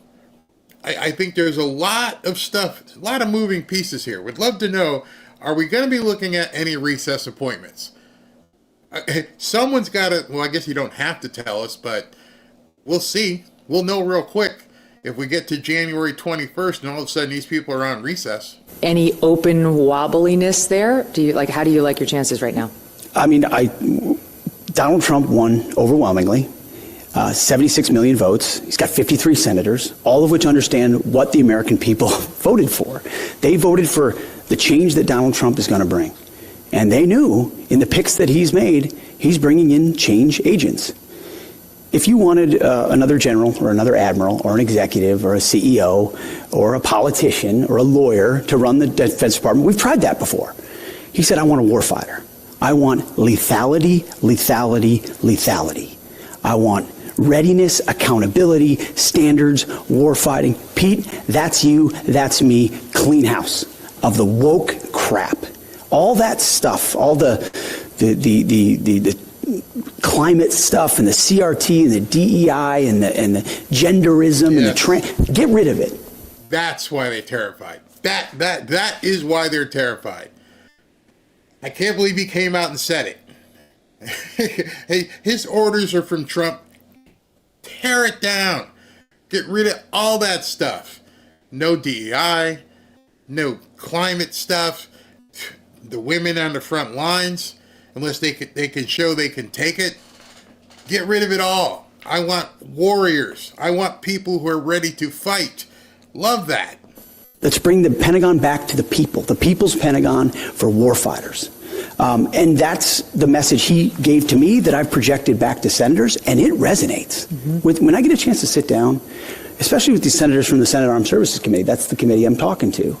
I think there's a lot of stuff, a lot of moving pieces here. Would love to know, are we going to be looking at any recess appointments? Someone's got to, well, I guess you don't have to tell us, but we'll see. We'll know real quick if we get to January 21st and all of a sudden these people are on recess. Any open wobbliness there? How do you like your chances right now? I mean, Donald Trump won overwhelmingly, 76 million votes. He's got 53 senators, all of which understand what the American people voted for. They voted for the change that Donald Trump is going to bring. And they knew in the picks that he's made, he's bringing in change agents. If you wanted another general or another admiral or an executive or a CEO or a politician or a lawyer to run the Defense Department, we've tried that before. He said, I want a warfighter. I want lethality, lethality, lethality. I want readiness, accountability, standards, warfighting. Pete, that's you, that's me, clean house of the woke crap. All that stuff, all the climate stuff and the CRT and the DEI and the genderism and the get rid of it. That's why they're terrified. That is why they're terrified. I can't believe he came out and said it. Hey, his orders are from Trump. Tear it down. Get rid of all that stuff. No DEI, no climate stuff. The women on the front lines, unless they can show they can take it. Get rid of it all. I want warriors. I want people who are ready to fight. Love that. Let's bring the Pentagon back to the people, the people's Pentagon for warfighters. And that's the message he gave to me that I've projected back to senators, and it resonates. When I get a chance to sit down, especially with these senators from the Senate Armed Services Committee, that's the committee I'm talking to,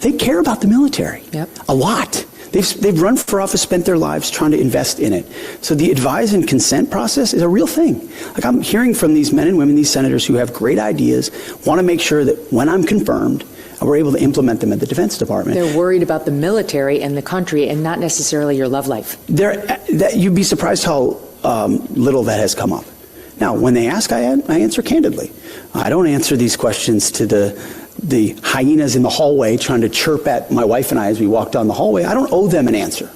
they care about the military a lot. They've run for office, spent their lives trying to invest in it. So the advise and consent process is a real thing. Like, I'm hearing from these men and women, these senators who have great ideas, want to make sure that when I'm confirmed, we're able to implement them at the Defense Department. They're worried about the military and the country and not necessarily your love life. You'd be surprised how little that has come up. Now, when they ask, I answer candidly. I don't answer these questions to the hyenas in the hallway trying to chirp at my wife and I as we walk down the hallway. I don't owe them an answer.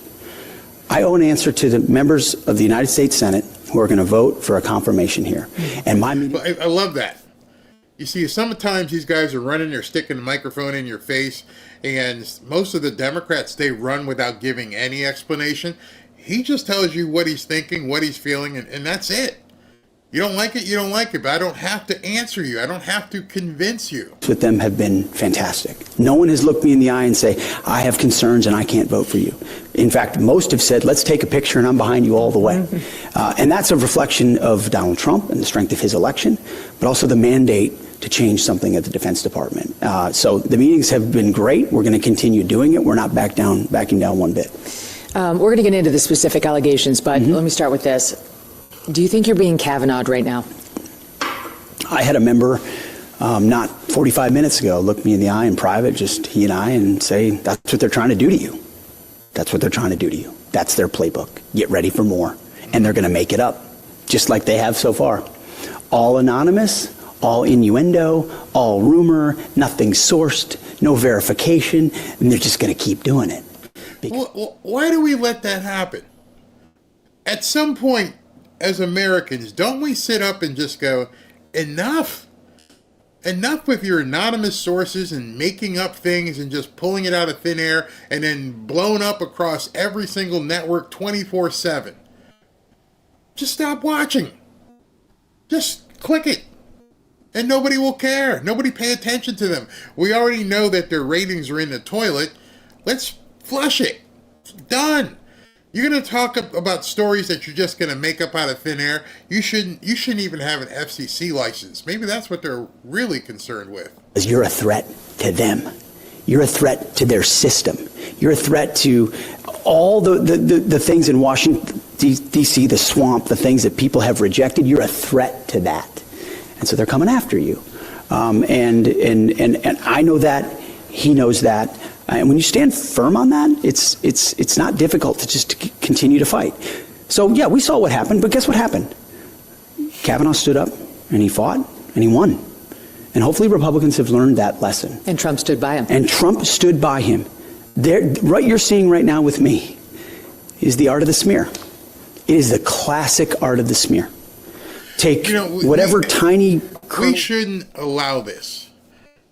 I owe an answer to the members of the United States Senate who are going to vote for a confirmation here. And I love that. You see, sometimes these guys are running, they're sticking the microphone in your face, and most of the Democrats, they run without giving any explanation. He just tells you what he's thinking, what he's feeling, and that's it. You don't like it, you don't like it, but I don't have to answer you. I don't have to convince you. With them have been fantastic. No one has looked me in the eye and say, I have concerns and I can't vote for you. In fact, most have said, let's take a picture and I'm behind you all the way. And that's a reflection of Donald Trump and the strength of his election, but also the mandate to change something at the Defense Department. So the meetings have been great. We're going to continue doing it. We're not backing down one bit. We're going to get into the specific allegations, but let me start with this. Do you think you're being Kavanaugh'd right now? I had a member not 45 minutes ago look me in the eye in private, just he and I, and say, that's what they're trying to do to you. That's what they're trying to do to you. That's their playbook. Get ready for more. And they're going to make it up, just like they have so far. All anonymous, all innuendo, all rumor, nothing sourced, no verification, and they're just going to keep doing it. Well, why do we let that happen? At some point, as Americans, don't we sit up and just go, enough? Enough with your anonymous sources and making up things and just pulling it out of thin air and then blowing up across every single network 24/7. Just stop watching. Just click it. And nobody will care. Nobody pay attention to them. We already know that their ratings are in the toilet. Let's flush it. It's done. You're going to talk about stories that you're just going to make up out of thin air. You shouldn't even have an FCC license. Maybe that's what they're really concerned with. Because you're a threat to them. You're a threat to their system. You're a threat to all the things in Washington, D.C., the swamp, the things that people have rejected. You're a threat to that. And so they're coming after you. And I know that. He knows that. And when you stand firm on that, it's not difficult to just continue to fight. So, yeah, we saw what happened, but guess what happened? Kavanaugh stood up, and he fought, and he won. And hopefully Republicans have learned that lesson. And Trump stood by him. And Trump stood by him. What you're seeing right now with me is the art of the smear. It is the classic art of the smear. Take whatever tiny... We shouldn't allow this.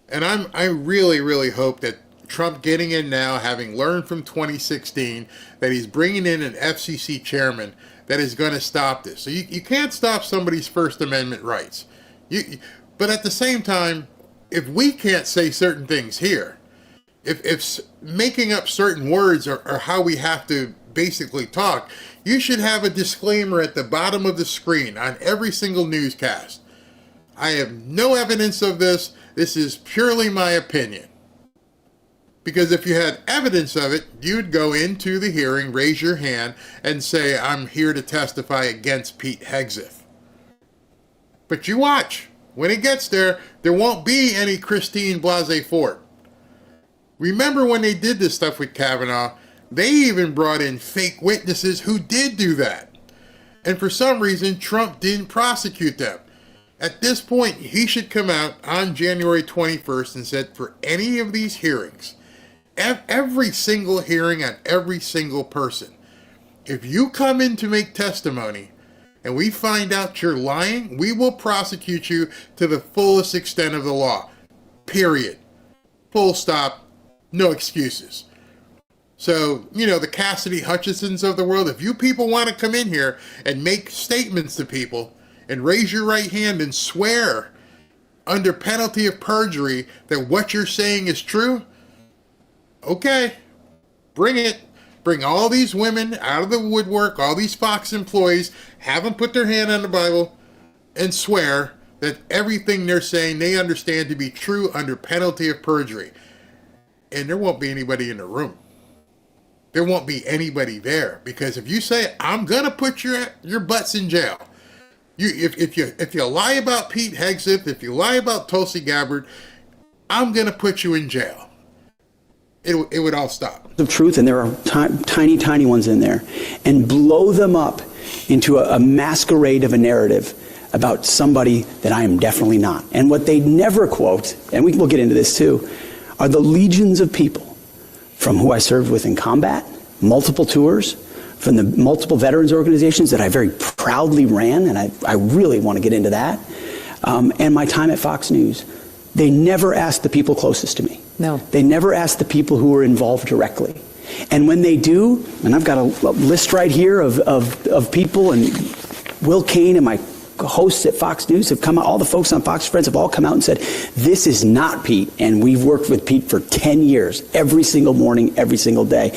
And I really, really hope that Trump getting in now, having learned from 2016, that he's bringing in an FCC chairman that is going to stop this. So you can't stop somebody's First Amendment rights. But at the same time, if we can't say certain things here, if making up certain words are how we have to basically talk, you should have a disclaimer at the bottom of the screen on every single newscast. I have no evidence of this. This is purely my opinion. Because if you had evidence of it, you'd go into the hearing, raise your hand, and say, I'm here to testify against Pete Hegseth. But you watch. When it gets there, there won't be any Christine Blasey Ford. Remember when they did this stuff with Kavanaugh, they even brought in fake witnesses who did do that. And for some reason, Trump didn't prosecute them. At this point, he should come out on January 21st and said, for any of these hearings, every single hearing on every single person, if you come in to make testimony and we find out you're lying, we will prosecute you to the fullest extent of the law. Period. Full stop. No excuses. So, the Cassidy Hutchinsons of the world, if you people want to come in here and make statements to people and raise your right hand and swear under penalty of perjury that what you're saying is true, okay, bring it. Bring all these women out of the woodwork, all these Fox employees, have them put their hand on the Bible and swear that everything they're saying they understand to be true under penalty of perjury. And there won't be anybody in the room. there won't be anybody there. Because if you say, I'm going to put your butts in jail, if you lie about Pete Hegseth, if you lie about Tulsi Gabbard, I'm going to put you in jail. It would all stop. Of truth, and there are tiny ones in there, and blow them up into a masquerade of a narrative about somebody that I am definitely not. And what they never quote, and we'll get into this too, are the legions of people from who I served with in combat, multiple tours, from the multiple veterans organizations that I very proudly ran, and I really want to get into that, and my time at Fox News. They never asked the people closest to me. No. They never asked the people who were involved directly. And when they do, and I've got a list right here of people, and Will Cain and my hosts at Fox News have come out, all the folks on Fox Friends have all come out and said, this is not Pete, and we've worked with Pete for 10 years, every single morning, every single day.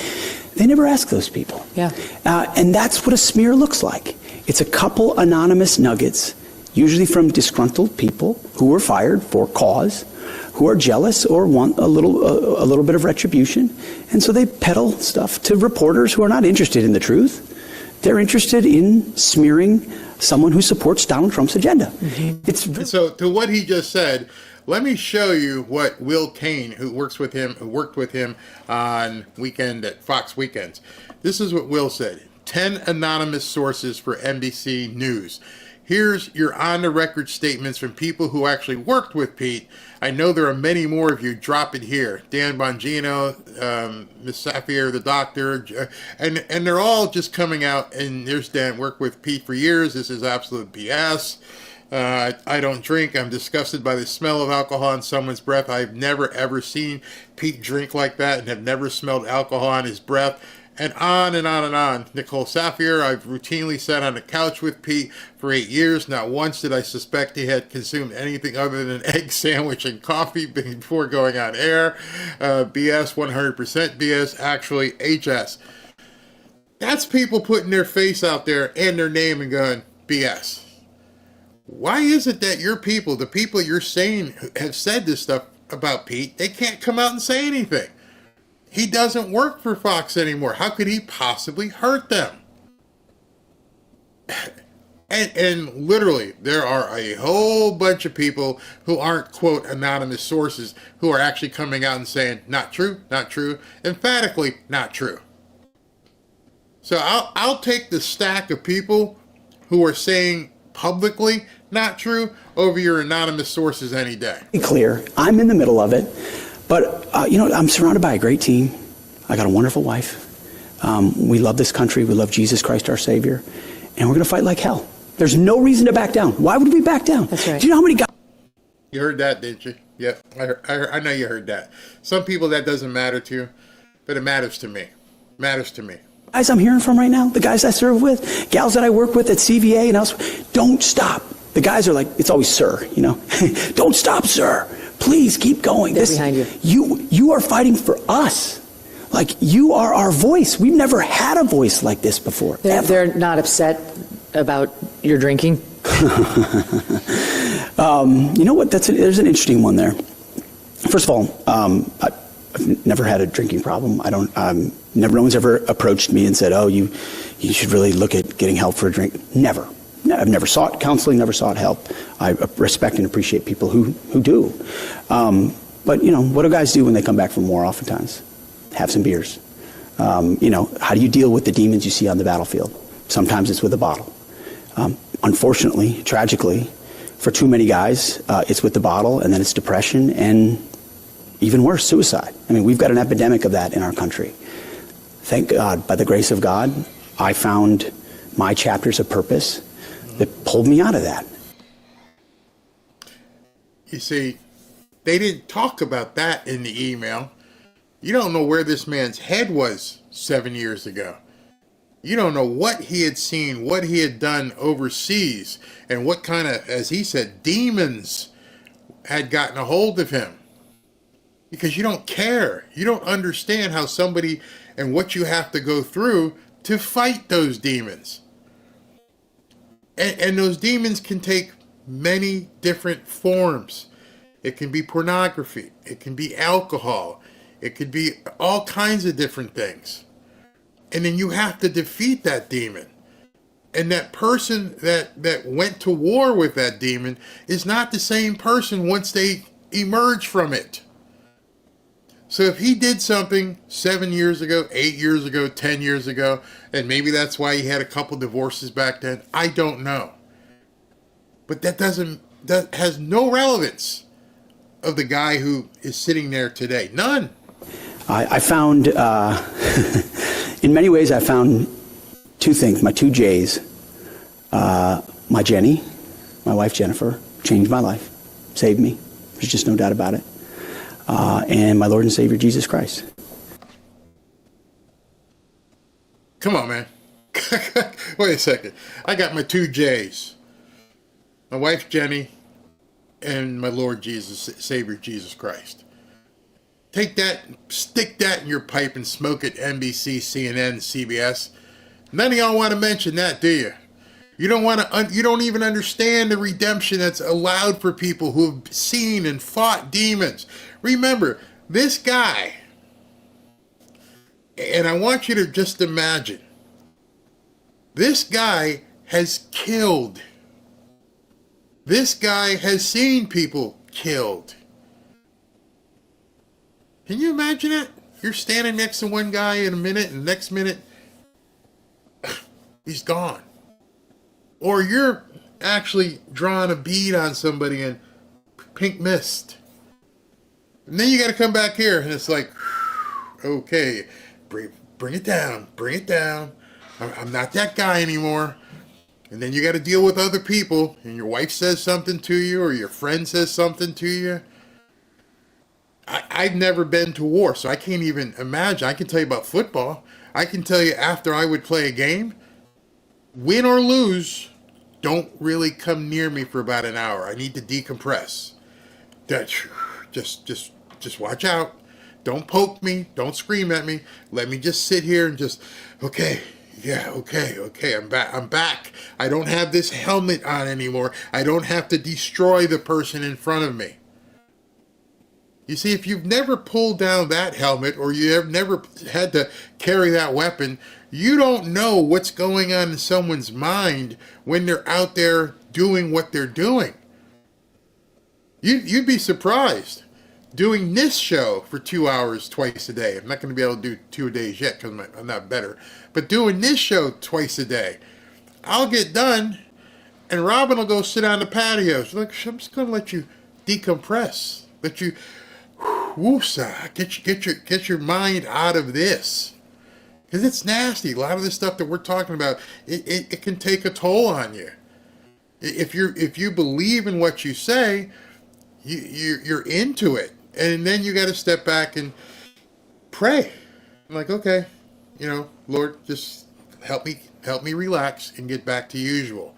They never ask those people. Yeah. And that's what a smear looks like. It's a couple anonymous nuggets, usually from disgruntled people who were fired for cause, who are jealous or want a little bit of retribution. And so they peddle stuff to reporters who are not interested in the truth. They're interested in smearing someone who supports Donald Trump's agenda. Mm-hmm. So to what he just said, let me show you what Will Cain, who worked with him on Weekend at Fox Weekends. This is what Will said. 10 anonymous sources for NBC News. Here's your on-the-record statements from people who actually worked with Pete. I know there are many more of you. Drop it here. Dan Bongino, Miss Safier, the doctor, and they're all just coming out, and there's Dan, worked with Pete for years. This is absolute BS. I don't drink. I'm disgusted by the smell of alcohol in someone's breath. I've never, ever seen Pete drink like that and have never smelled alcohol on his breath. And on and on and on. Nicole Safier, I've routinely sat on the couch with Pete for 8 years. Not once did I suspect he had consumed anything other than an egg sandwich and coffee before going on air. BS, 100% BS, actually HS. That's people putting their face out there and their name and going, BS. Why is it that your people, the people you're saying have said this stuff about Pete, they can't come out and say anything? He doesn't work for Fox anymore. How could he possibly hurt them? And literally, there are a whole bunch of people who aren't, quote, anonymous sources who are actually coming out and saying, not true, emphatically not true. So I'll take the stack of people who are saying publicly not true over your anonymous sources any day. Be clear, I'm in the middle of it. But, I'm surrounded by a great team. I got a wonderful wife. We love this country. We love Jesus Christ, our Savior. And we're going to fight like hell. There's no reason to back down. Why would we back down? That's right. Do you know how many guys... You heard that, didn't you? Yeah, I know you heard that. Some people that doesn't matter to, but it matters to me. Matters to me. Guys I'm hearing from right now, the guys I serve with, gals that I work with at CVA and elsewhere, don't stop. The guys are like, it's always sir, Don't stop, sir. Please keep going. They're behind you. You are fighting for us. Like, you are our voice. We've never had a voice like this before. They're not upset about your drinking? You know what? There's an interesting one there. First of all, I've never had a drinking problem. No one's ever approached me and said, oh, you should really look at getting help for a drink. Never. I've never sought counseling, never sought help. I respect and appreciate people who do. But, what do guys do when they come back from war oftentimes? Have some beers. How do you deal with the demons you see on the battlefield? Sometimes it's with a bottle. Unfortunately, tragically, for too many guys, it's with the bottle, and then it's depression, and even worse, suicide. I mean, we've got an epidemic of that in our country. Thank God, by the grace of God, I found my chapters of purpose that pulled me out of that. You see, they didn't talk about that in the email. You don't know where this man's head was 7 years ago. You don't know what he had seen, what he had done overseas, and what kind of, as he said, demons had gotten a hold of him. Because you don't care. You don't understand how somebody and what you have to go through to fight those demons. And those demons can take many different forms. It can be pornography. It can be alcohol. It could be all kinds of different things. And then you have to defeat that demon. And that person that went to war with that demon is not the same person once they emerge from it. So if he did something 7 years ago, 8 years ago, 10 years ago, and maybe that's why he had a couple divorces back then, I don't know. But that has no relevance of the guy who is sitting there today. None. I found, in many ways, I found two things. My two J's. My Jenny, my wife Jennifer, changed my life, saved me. There's just no doubt about it. And my Lord and Savior, Jesus Christ. Come on, man. Wait a second. I got my two J's. My wife Jenny and my Lord Jesus, Savior Jesus Christ. Take that, stick that in your pipe and smoke it, NBC, CNN, CBS. None of y'all want to mention that, do you? You don't want to. You don't even understand the redemption that's allowed for people who have seen and fought demons. Remember, this guy, and I want you to just imagine, this guy has killed. This guy has seen people killed. Can you imagine that? You're standing next to one guy in a minute, and the next minute, he's gone. Or you're actually drawing a bead on somebody in pink mist. And then you got to come back here, and it's like, okay, bring it down, bring it down. I'm not that guy anymore. And then you got to deal with other people, and your wife says something to you, or your friend says something to you. I've never been to war, so I can't even imagine. I can tell you about football. I can tell you after I would play a game, win or lose, don't really come near me for about an hour. I need to decompress. Just watch out. Don't poke me. Don't scream at me. Let me just sit here and just, okay. Yeah, okay. I'm back. I don't have this helmet on anymore. I don't have to destroy the person in front of me. You see, if you've never pulled down that helmet or you have never had to carry that weapon, you don't know what's going on in someone's mind when they're out there doing what they're doing. You'd be surprised. Doing this show for 2 hours twice a day. I'm not going to be able to do 2 days yet because I'm not better. But doing this show twice a day, I'll get done and Robin will go sit on the patio. She's like, I'm just going to let you decompress. Let you woosah, get your mind out of this. Because it's nasty. A lot of the stuff that we're talking about, it can take a toll on you. If you believe in what you say, you're into it. And then you got to step back and pray. I'm like, okay, Lord, just help me relax and get back to usual.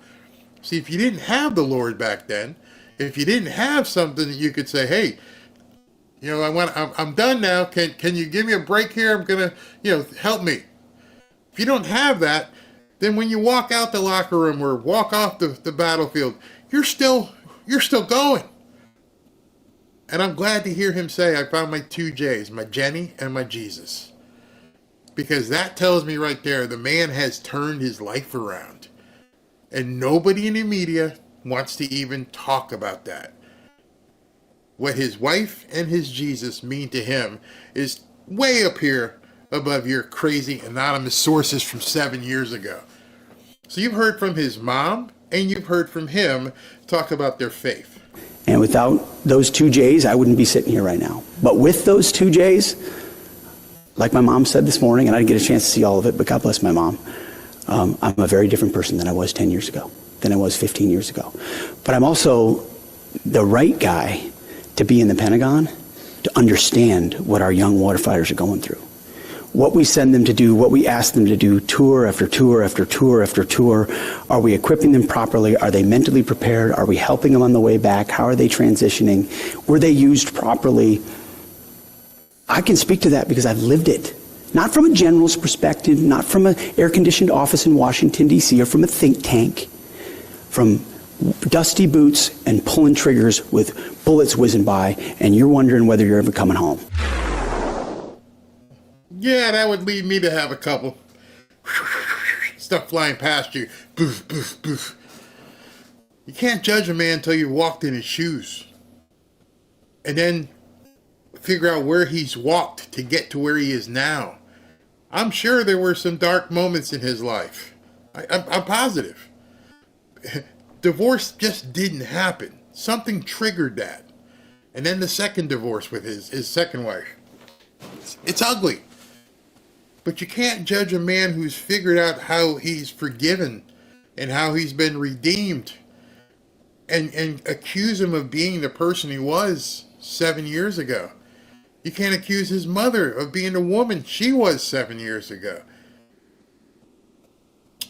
See, if you didn't have the Lord back then, if you didn't have something that you could say, hey, I'm done now. Can you give me a break here? I'm gonna, help me. If you don't have that, then when you walk out the locker room or walk off the battlefield, you're still going. And I'm glad to hear him say, I found my two J's, my Jenny and my Jesus. Because that tells me right there, the man has turned his life around. And nobody in the media wants to even talk about that. What his wife and his Jesus mean to him is way up here above your crazy anonymous sources from 7 years ago. So you've heard from his mom and you've heard from him talk about their faith. And without those two J's, I wouldn't be sitting here right now. But with those two J's, like my mom said this morning, and I didn't get a chance to see all of it, but God bless my mom, I'm a very different person than I was 10 years ago, than I was 15 years ago. But I'm also the right guy to be in the Pentagon to understand what our young water fighters are going through. What we send them to do, what we ask them to do, tour after tour after tour after tour. Are we equipping them properly? Are they mentally prepared? Are we helping them on the way back? How are they transitioning? Were they used properly? I can speak to that because I've lived it. Not from a general's perspective, not from an air-conditioned office in Washington, D.C., or from a think tank. From dusty boots and pulling triggers with bullets whizzing by, and you're wondering whether you're ever coming home. Yeah, that would lead me to have a couple. stuff flying past you. Boof, boof, boof. You can't judge a man until you walked in his shoes. And then figure out where he's walked to get to where he is now. I'm sure there were some dark moments in his life. I'm positive. Divorce just didn't happen. Something triggered that. And then the second divorce with his second wife. It's ugly. But you can't judge a man who's figured out how he's forgiven and how he's been redeemed and accuse him of being the person he was 7 years ago. You can't accuse his mother of being the woman she was 7 years ago.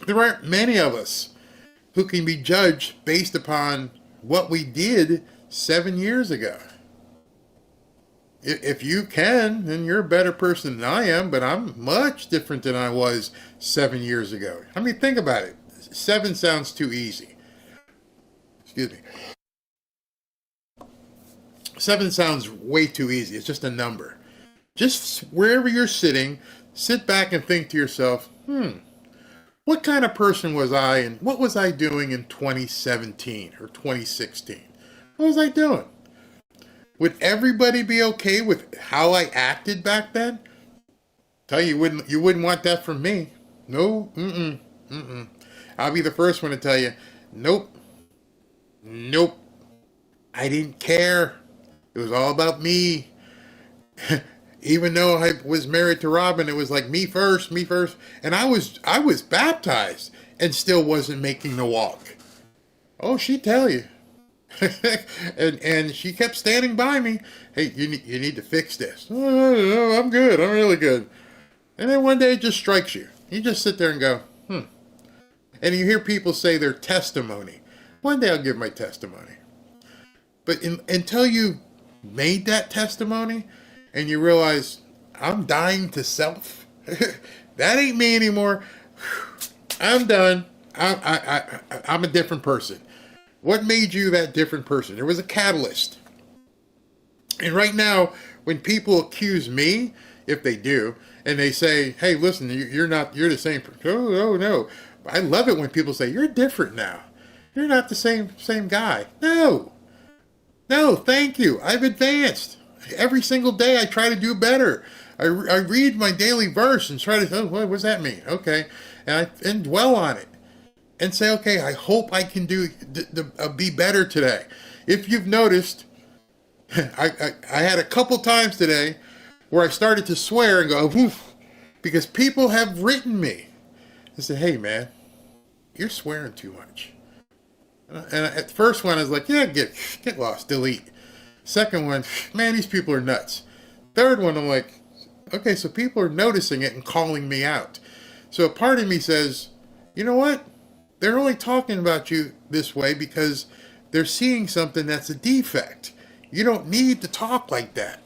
There aren't many of us who can be judged based upon what we did 7 years ago. If you can, then you're a better person than I am, but I'm much different than I was 7 years ago. I mean, think about it. 7 sounds too easy. Excuse me. 7 sounds way too easy. It's just a number. Just wherever you're sitting, sit back and think to yourself, what kind of person was I and what was I doing in 2017 or 2016? What was I doing? Would everybody be okay with how I acted back then? Tell you wouldn't want that from me. No, I'll be the first one to tell you, nope. I didn't care. It was all about me. Even though I was married to Robin, it was like me first. And I was baptized and still wasn't making the walk. Oh, she'd tell you. and she kept standing by me. Hey, you need to fix this. Oh, I'm good. I'm really good. And then one day it just strikes you. You just sit there and go, And you hear people say their testimony. One day I'll give my testimony. But until you made that testimony and you realize I'm dying to self, that ain't me anymore. I'm done. I'm a different person. What made you that different person? There was a catalyst. And right now, when people accuse me, if they do, and they say, hey, listen, you're the same person. Oh, no. I love it when people say, you're different now. You're not the same guy. No, thank you. I've advanced. Every single day I try to do better. I read my daily verse and try to, what does that mean? Okay. And dwell on it. And say, okay, I hope I can be better today. If you've noticed, I had a couple times today where I started to swear and go, woof, because people have written me and said, hey, man, you're swearing too much. And at the first one, I was like, yeah, get lost, delete. Second one, man, these people are nuts. Third one, I'm like, okay, so people are noticing it and calling me out. So a part of me says, you know what? They're only talking about you this way because they're seeing something that's a defect. You don't need to talk like that.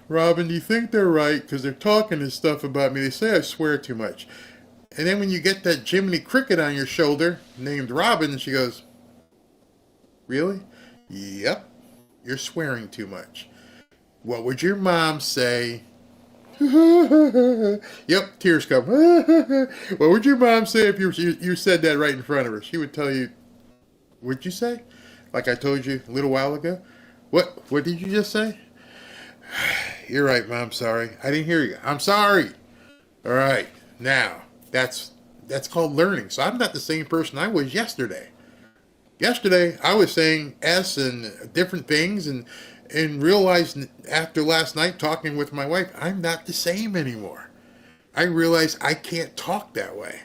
Robin, do you think they're right? Because they're talking this stuff about me. They say I swear too much. And then when you get that Jiminy Cricket on your shoulder named Robin, she goes, really? Yep, you're swearing too much. What would your mom say? Yep, tears come. What would your mom say if you said that right in front of her? She would tell you, what'd you say? Like I told you a little while ago? What did you just say? You're right, Mom, sorry. I didn't hear you. I'm sorry. All right, now, that's called learning. So I'm not the same person I was yesterday. Yesterday, I was saying S and different things and realized after last night talking with my wife, I'm not the same anymore. I realize I can't talk that way.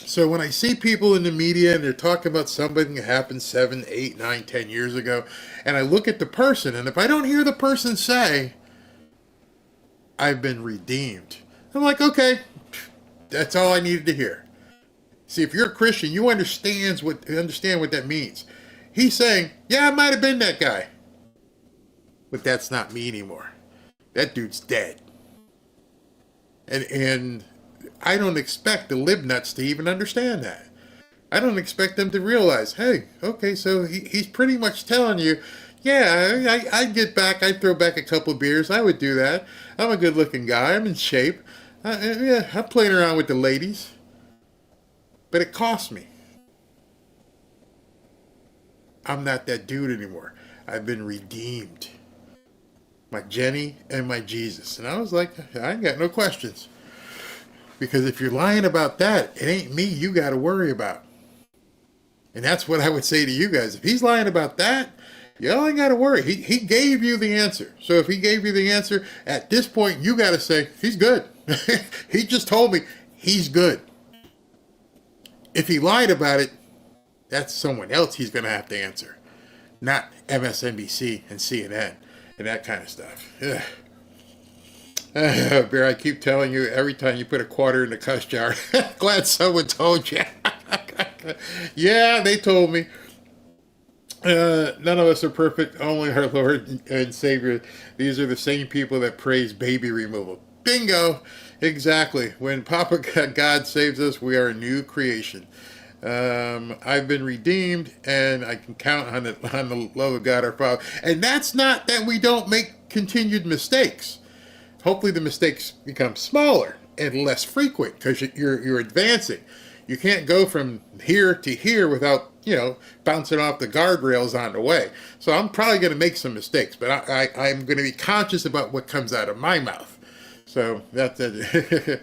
So when I see people in the media and they're talking about something that happened 7, 8, 9, 10 years ago, and I look at the person, and if I don't hear the person say, I've been redeemed, I'm like, okay, that's all I needed to hear. See, if you're a Christian, you understand what that means. He's saying, yeah, I might have been that guy. But that's not me anymore. That dude's dead. And I don't expect the libnuts to even understand that. I don't expect them to realize, hey, okay, so he's pretty much telling you, yeah, I'd get back, I'd throw back a couple of beers, I would do that. I'm a good-looking guy, I'm in shape. Yeah, I'm playing around with the ladies. But it cost me. I'm not that dude anymore. I've been redeemed. My Jenny and my Jesus. And I was like, I ain't got no questions. Because if you're lying about that, it ain't me you got to worry about. And that's what I would say to you guys. If he's lying about that, y'all ain't got to worry. He gave you the answer. So if he gave you the answer, at this point, you got to say, he's good. He just told me he's good. If he lied about it, that's someone else he's going to have to answer. Not MSNBC and CNN and that kind of stuff. Bear, I keep telling you every time you put a quarter in the cuss jar. Glad someone told you. Yeah, they told me. None of us are perfect. Only our Lord and Savior. These are the same people that praise baby removal. Bingo! Exactly. When Papa God saves us, we are a new creation. I've been redeemed, and I can count on the love of God our Father. And that's not that we don't make continued mistakes. Hopefully the mistakes become smaller and less frequent because you're advancing. You can't go from here to here without, bouncing off the guardrails on the way. So I'm probably going to make some mistakes, but I'm going to be conscious about what comes out of my mouth. So that's it.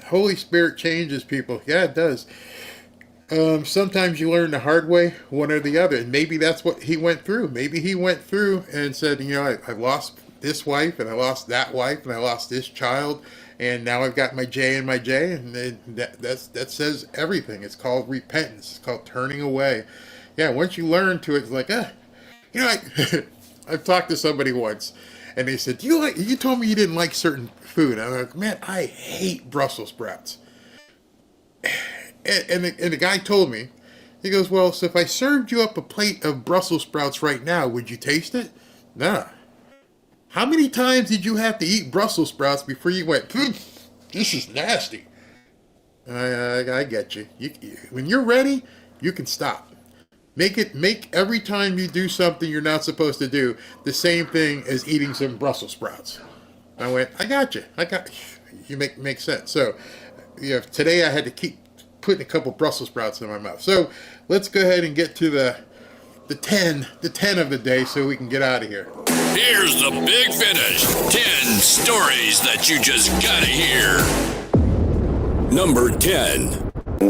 Holy Spirit changes people. Yeah, it does. Sometimes you learn the hard way, one or the other. And maybe that's what he went through. Maybe he went through and said, I lost this wife, and I lost that wife, and I lost this child, and now I've got my J and my J, and that says everything. It's called repentance. It's called turning away. Yeah, once you learn to it, it's like, I've talked to somebody once, and they said, you told me you didn't like certain food. I'm like, man, I hate Brussels sprouts. And the guy told me, he goes, well, so if I served you up a plate of Brussels sprouts right now, would you taste it? Nah. How many times did you have to eat Brussels sprouts before you went, this is nasty? I get you. When you're ready, you can stop. Make every time you do something you're not supposed to do the same thing as eating some Brussels sprouts. I went, I got you. You make sense. So, today I had to keep putting a couple Brussels sprouts in my mouth. So let's go ahead and get to the 10 of the day so we can get out of here. Here's the big finish. 10 stories that you just gotta hear. Number 10.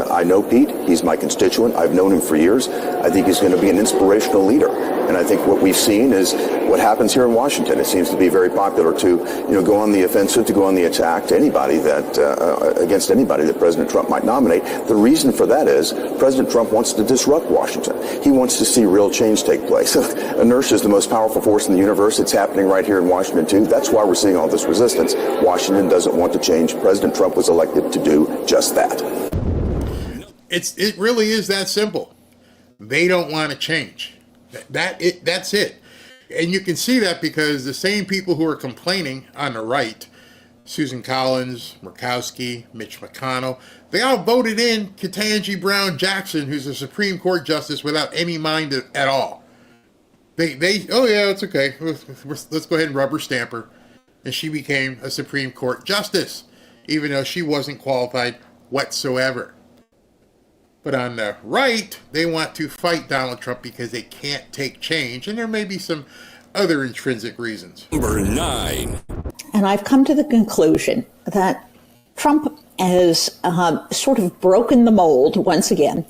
I know Pete. He's my constituent. I've known him for years. I think he's going to be an inspirational leader. And I think what we've seen is what happens here in Washington. It seems to be very popular to, go on the offensive, to go on the attack to anybody against anybody that President Trump might nominate. The reason for that is President Trump wants to disrupt Washington. He wants to see real change take place. Inertia is the most powerful force in the universe. It's happening right here in Washington, too. That's why we're seeing all this resistance. Washington doesn't want to change. President Trump was elected to do just that. It really is that simple. They don't want to change. That's it. And you can see that because the same people who are complaining on the right, Susan Collins, Murkowski, Mitch McConnell, they all voted in Ketanji Brown Jackson, who's a Supreme Court justice, without any mind at all. They oh yeah, it's okay. Let's go ahead and rubber stamp her. And she became a Supreme Court justice, even though she wasn't qualified whatsoever. But on the right, they want to fight Donald Trump because they can't take change, and there may be some other intrinsic reasons. Number 9. And I've come to the conclusion that Trump has sort of broken the mold once again,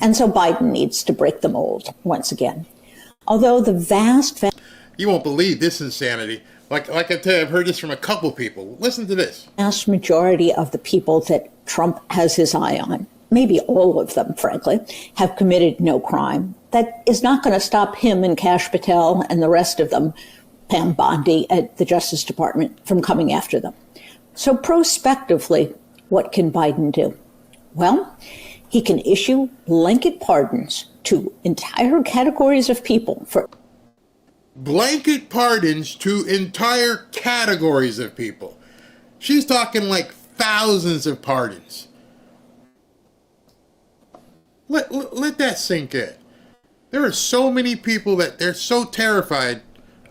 and so Biden needs to break the mold once again. Although the vast... You won't believe this insanity. Like I tell you, I've heard this from a couple people. Listen to this. Vast majority of the people that Trump has his eye on, maybe all of them, frankly, have committed no crime. That is not going to stop him and Kash Patel and the rest of them, Pam Bondi at the Justice Department, from coming after them. So prospectively, what can Biden do? Well, he can issue blanket pardons to entire categories of people for... Blanket pardons to entire categories of people. She's talking like thousands of pardons. Let that sink in. There are so many people that they're so terrified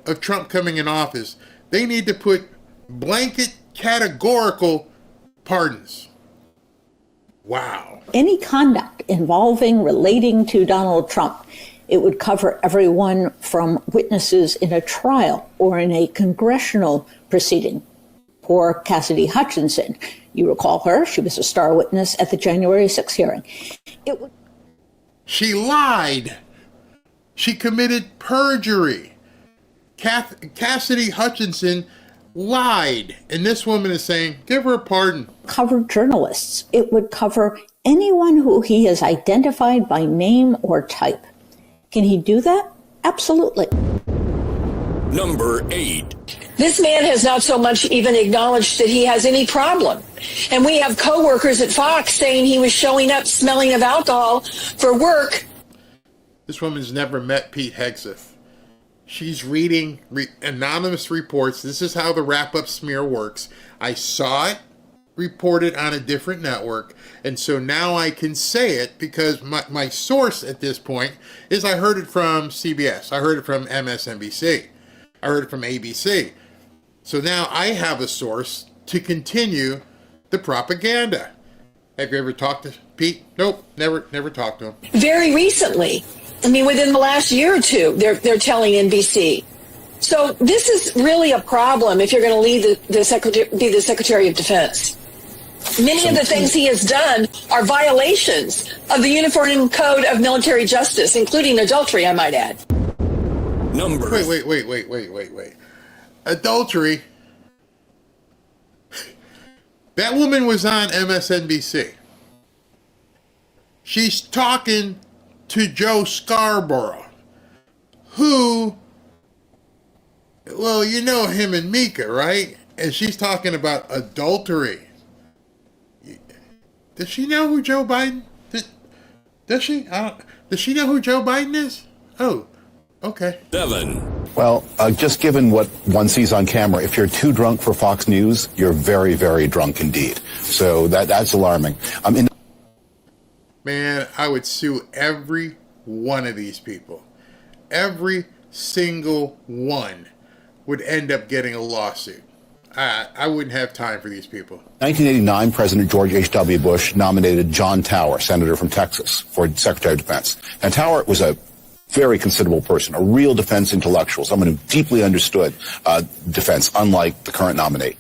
of Trump coming in office, they need to put blanket categorical pardons. Wow. Any conduct involving, relating to Donald Trump, it would cover everyone from witnesses in a trial or in a congressional proceeding. Poor Cassidy Hutchinson, you recall her, she was a star witness at the January 6th hearing. She lied. She committed perjury. Cassidy Hutchinson lied. And this woman is saying, give her a pardon. Cover journalists. It would cover anyone who he has identified by name or type. Can he do that? Absolutely. Number 8. This man has not so much even acknowledged that he has any problem. And we have coworkers at Fox saying he was showing up smelling of alcohol for work. This woman's never met Pete Hegseth. She's reading anonymous reports. This is how the wrap-up smear works. I saw it reported on a different network, and so now I can say it because my source at this point is I heard it from CBS. I heard it from MSNBC. I heard it from ABC. So now I have a source to continue the propaganda. Have you ever talked to Pete? Nope, never talked to him. Very recently, I mean, within the last year or two, they're telling NBC. So this is really a problem if you're going to lead be the Secretary of Defense. Many of the things he has done are violations of the Uniform Code of Military Justice, including adultery, I might add. Number. Wait. Adultery. That woman was on MSNBC. She's talking to Joe Scarborough, who, well, you know him and Mika, right? And she's talking about adultery. Does she know who Joe Biden? Does she? Does she know who Joe Biden is? Oh, okay. 7. Well, just given what one sees on camera, if you're too drunk for Fox News, you're very, very drunk indeed. So that's alarming. Man, I would sue every one of these people. Every single one would end up getting a lawsuit. I wouldn't have time for these people. 1989, President George H.W. Bush nominated John Tower, senator from Texas, for Secretary of Defense. Now, Tower was a very considerable person, a real defense intellectual, someone who deeply understood defense, unlike the current nominee.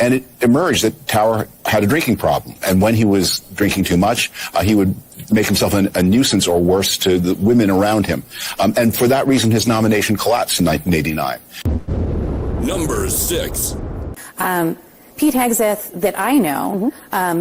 And it emerged that Tower had a drinking problem. And when he was drinking too much, he would make himself a nuisance or worse to the women around him. And for that reason, his nomination collapsed in 1989. Number 6. Pete Hegseth, that I know,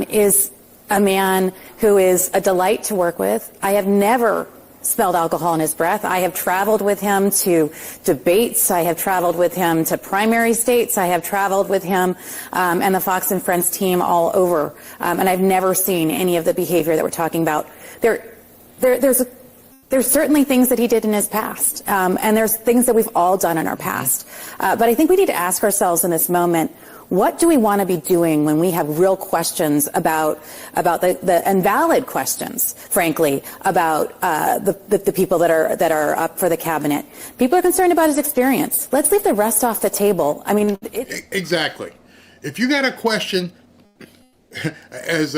is a man who is a delight to work with. I have never smelled alcohol in his breath. I have traveled with him to debates. I have traveled with him to primary states. I have traveled with him and the Fox and Friends team all over. And I've never seen any of the behavior that we're talking about. There's certainly things that he did in his past, and there's things that we've all done in our past. But I think we need to ask ourselves in this moment, what do we want to be doing when we have real questions about the and valid questions, frankly, about the people that are up for the cabinet? People are concerned about his experience. Let's leave the rest off the table. I mean, exactly. If you got a question, as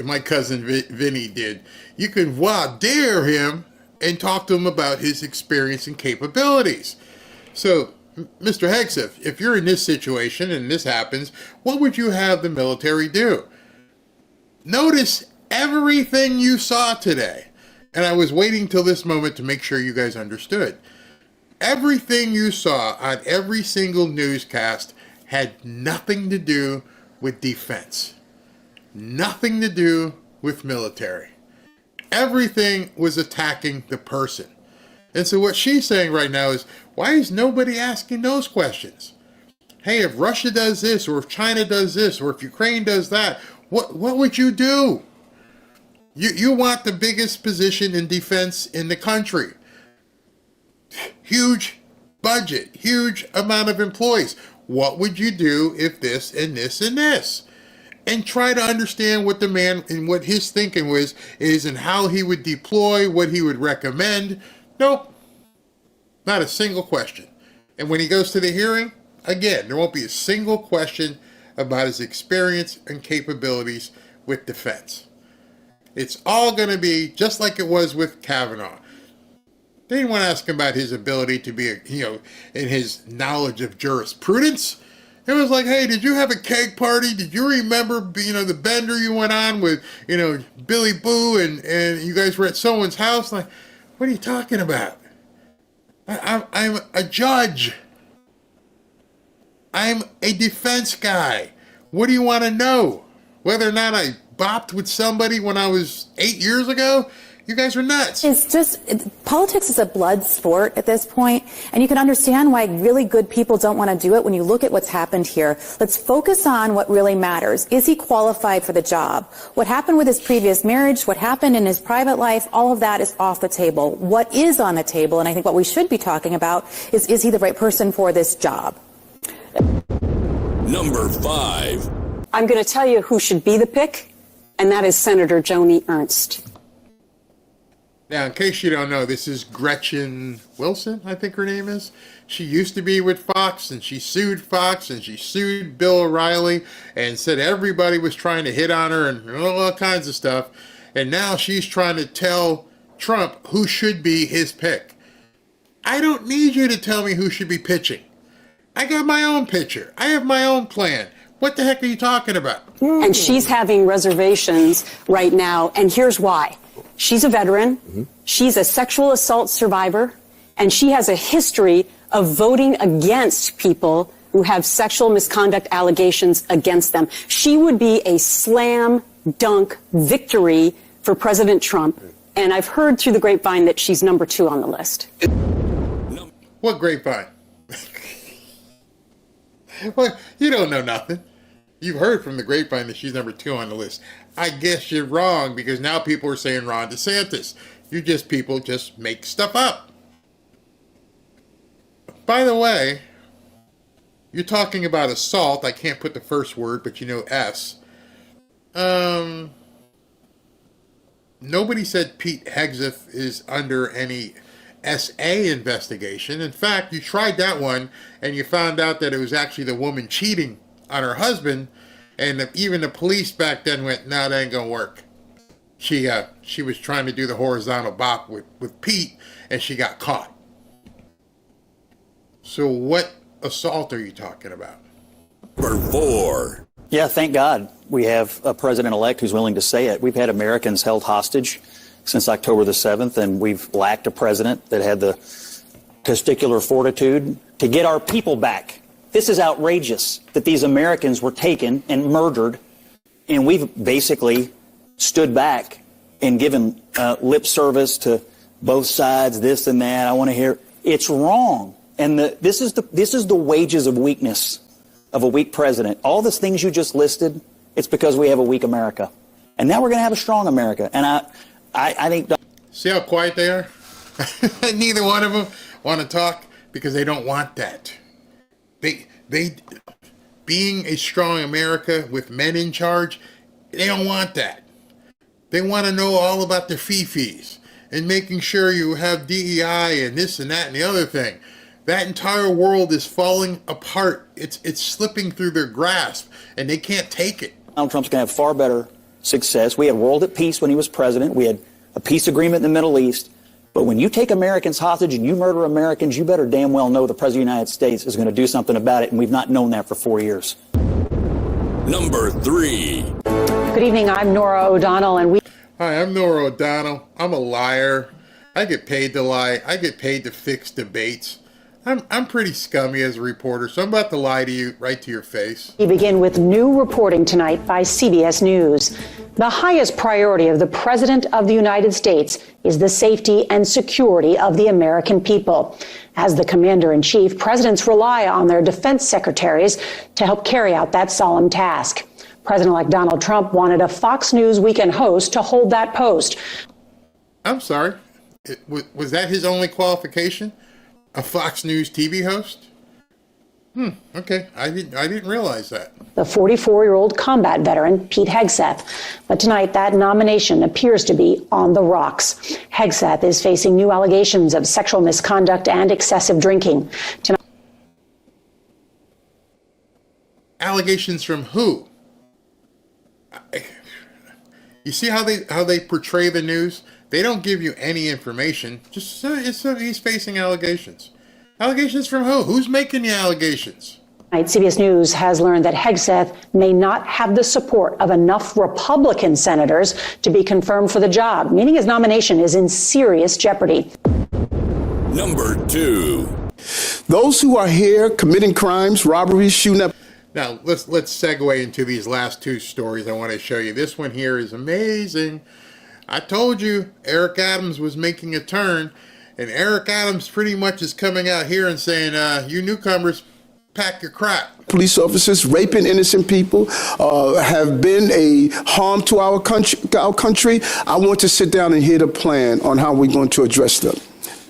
my cousin Vinny did, you can voir dire him and talk to him about his experience and capabilities. So, Mr. Hegseth, if you're in this situation and this happens, what would you have the military do? Notice everything you saw today. And I was waiting till this moment to make sure you guys understood. Everything you saw on every single newscast had nothing to do with defense. Nothing to do with military. Everything was attacking the person. And so what she's saying right now is, why is nobody asking those questions? Hey, if Russia does this, or if China does this, or if Ukraine does that, what would you do? You want the biggest position in defense in the country. Huge budget, huge amount of employees. What would you do if this and this and this? And try to understand what the man and what his thinking is and how he would deploy, what he would recommend. Nope. Not a single question. And when he goes to the hearing, again, there won't be a single question about his experience and capabilities with defense. It's all going to be just like it was with Kavanaugh. They didn't want to ask him about his ability to be, in his knowledge of jurisprudence. It was like, hey, did you have a keg party? Did you remember, the bender you went on with, Billy Boo and you guys were at someone's house? Like, what are you talking about? I'm a judge. I'm a defense guy. What do you want to know? Whether or not I bopped with somebody when I was 8 years ago? You guys are nuts. Politics is a blood sport at this point, and you can understand why really good people don't want to do it when you look at what's happened here. Let's focus on what really matters. Is he qualified for the job? What happened with his previous marriage, what happened in his private life, all of that is off the table. What is on the table, and I think what we should be talking about, is he the right person for this job? Number 5. I'm going to tell you who should be the pick, and that is Senator Joni Ernst. Now, in case you don't know, this is Gretchen Wilson, I think her name is. She used to be with Fox, and she sued Fox, and she sued Bill O'Reilly, and said everybody was trying to hit on her and all kinds of stuff. And now she's trying to tell Trump who should be his pick. I don't need you to tell me who should be pitching. I got my own pitcher. I have my own plan. What the heck are you talking about? And she's having reservations right now, and here's why. She's a veteran, she's a sexual assault survivor, and she has a history of voting against people who have sexual misconduct allegations against them. She would be a slam dunk victory for President Trump, and I've heard through the grapevine that she's number 2 on the list. What grapevine? Well, you don't know nothing. You've heard from the grapevine that she's number 2 on the list. I guess you're wrong, because now people are saying Ron DeSantis. People just make stuff up. By the way, you're talking about assault. I can't put the first word, but you know S. Nobody said Pete Hegseth is under any SA investigation. In fact, you tried that one, and you found out that it was actually the woman cheating on her husband. And even the police back then went, no, that ain't gonna work. She was trying to do the horizontal bop with Pete, and she got caught. So what assault are you talking about? Number 4. Yeah, thank God we have a president-elect who's willing to say it. We've had Americans held hostage since October the 7th, and we've lacked a president that had the testicular fortitude to get our people back. This is outrageous that these Americans were taken and murdered, and we've basically stood back and given lip service to both sides, this and that. I want to hear. It's wrong, and this is the wages of weakness of a weak president. All the things you just listed, it's because we have a weak America, and now we're going to have a strong America. And I think. See how quiet they are? Neither one of them want to talk because they don't want that. They being a strong America with men in charge, they don't want that. They want to know all about the fifis and making sure you have DEI and this and that and the other thing. That entire world is falling apart. It's slipping through their grasp, and they can't take it. Donald Trump's going to have far better success. We had world at peace when he was president. We had a peace agreement in the Middle East. But when you take Americans hostage and you murder Americans, you better damn well know the President of the United States is going to do something about it, and we've not known that for 4 years. Number 3. Good evening, I'm Nora O'Donnell, and Hi, I'm Nora O'Donnell. I'm a liar. I get paid to lie. I get paid to fix debates. I'm pretty scummy as a reporter, so I'm about to lie to you right to your face. we begin with new reporting tonight by CBS News. The highest priority of the President of the United States is the safety and security of the American people. As the Commander-in-Chief, presidents rely on their defense secretaries to help carry out that solemn task. President-elect Donald Trump wanted a Fox News weekend host to hold that post. I'm sorry. Was that his only qualification? A Fox News TV host? Okay. I didn't realize that. The 44-year-old combat veteran, Pete Hegseth. But tonight, that nomination appears to be on the rocks. Hegseth is facing new allegations of sexual misconduct and excessive drinking. Tonight, allegations from who? You see how they portray the news? They don't give you any information. Just he's facing allegations. Allegations from who? Who's making the allegations? CBS News has learned that Hegseth may not have the support of enough Republican senators to be confirmed for the job, meaning his nomination is in serious jeopardy. Number 2. Those who are here committing crimes, robberies, shooting up. Now, let's segue into these last two stories I want to show you. This one here is amazing. I told you Eric Adams was making a turn, and Eric Adams pretty much is coming out here and saying, you newcomers, pack your crap. Police officers raping innocent people have been a harm to our country. I want to sit down and hear the plan on how we're going to address them.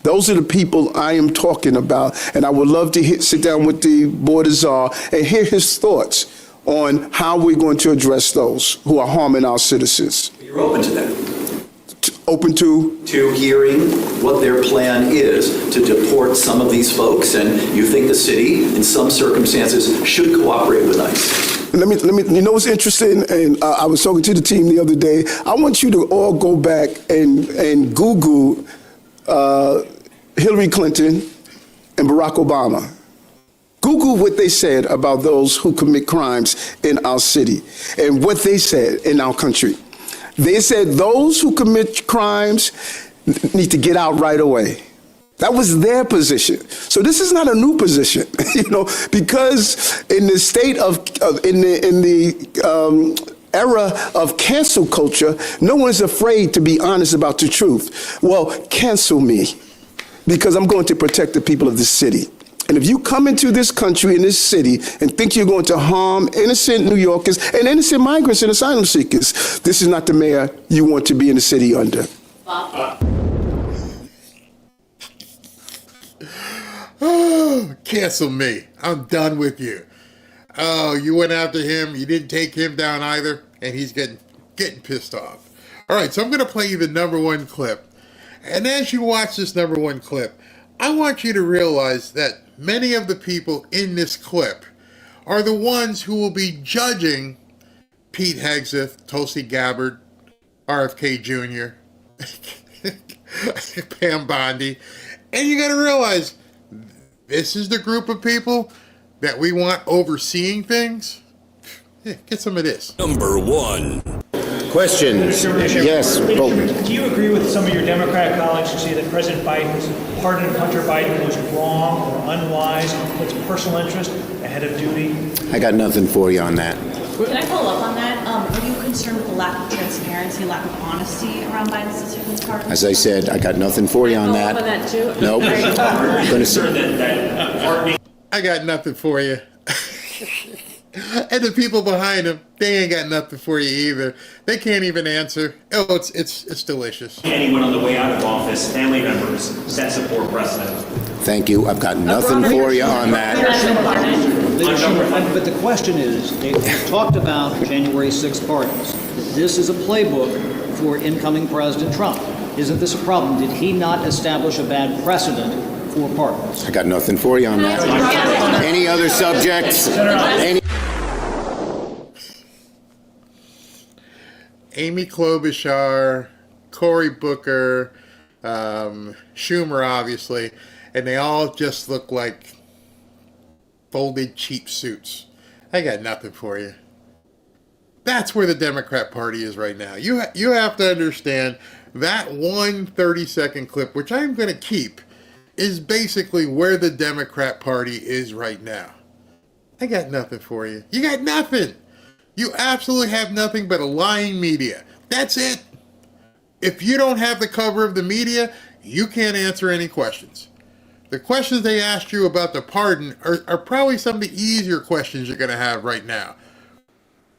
Those are the people I am talking about, and I would love to sit down with the Board of Czar and hear his thoughts on how we're going to address those who are harming our citizens. You're open to that? Open to? To hearing what their plan is to deport some of these folks, and you think the city, in some circumstances, should cooperate with ICE. Let me. You know what's interesting? And I was talking to the team the other day. I want you to all go back and Google Hillary Clinton and Barack Obama. Google what they said about those who commit crimes in our city and what they said in our country. They said those who commit crimes need to get out right away. That was their position. So this is not a new position, because in the state of era of cancel culture, no one is afraid to be honest about the truth. Well, cancel me, because I'm going to protect the people of this city. And if you come into this country, in this city, and think you're going to harm innocent New Yorkers and innocent migrants and asylum seekers, this is not the mayor you want to be in the city under. Oh, cancel me. I'm done with you. Oh, you went after him. You didn't take him down either, and he's getting pissed off. All right, so I'm going to play you the number one clip. And as you watch this number one clip, I want you to realize that many of the people in this clip are the ones who will be judging Pete Hegseth, Tulsi Gabbard, RFK Jr., Pam Bondi. And you got to realize, this is the group of people that we want overseeing things. Yeah, get some of this. Number 1. Questions? Yes, Bolton. Do you agree with some of your Democratic colleagues who say that President Biden's pardon of Hunter Biden was wrong or unwise and puts personal interest ahead of duty? I got nothing for you on that. Can I follow up on that? Are you concerned with the lack of transparency, lack of honesty around Biden's decision to pardon? As I said, I got nothing for you on that. Follow up on that too? Nope. Going to say. I got nothing for you. And the people behind him, they ain't got nothing for you either. They can't even answer. Oh, it's delicious. Anyone on the way out of office, family members, set support precedent. Thank you. I've got nothing for you on that. But the question is, they talked about January 6th pardons. This is a playbook for incoming President Trump. Isn't this a problem? Did he not establish a bad precedent for pardons? I got nothing for you on that. Any other subjects? Amy Klobuchar, Cory Booker, Schumer, obviously, and they all just look like folded cheap suits. I got nothing for you. That's where the Democrat Party is right now. You have to understand that 1 30-second clip, which I'm going to keep, is basically where the Democrat Party is right now. I got nothing for you. You got nothing. You absolutely have nothing but a lying media. That's it. If you don't have the cover of the media, you can't answer any questions. The questions they asked you about the pardon are probably some of the easier questions you're going to have right now.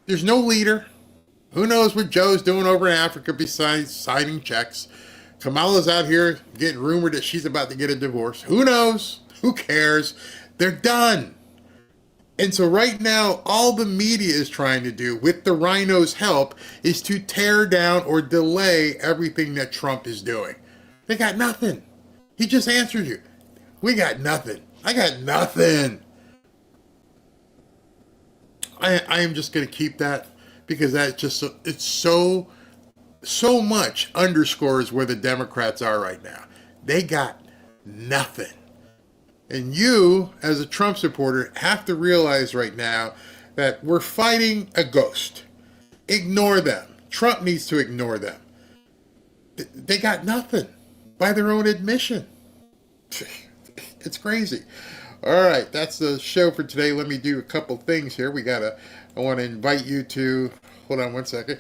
There's no leader. Who knows what Joe's doing over in Africa besides signing checks? Kamala's out here getting rumored that she's about to get a divorce. Who knows? Who cares? They're done. And so right now, all the media is trying to do, with the RINOs' help, is to tear down or delay everything that Trump is doing. They got nothing. He just answered you. We got nothing. I got nothing. I am just going to keep that because that just, it's so much underscores where the Democrats are right now. They got nothing. And you, as a Trump supporter, have to realize right now that we're fighting a ghost. Ignore them. Trump needs to ignore them. They got nothing by their own admission. It's crazy. All right, that's the show for today. Let me do a couple things here. I want to invite you to, hold on one second.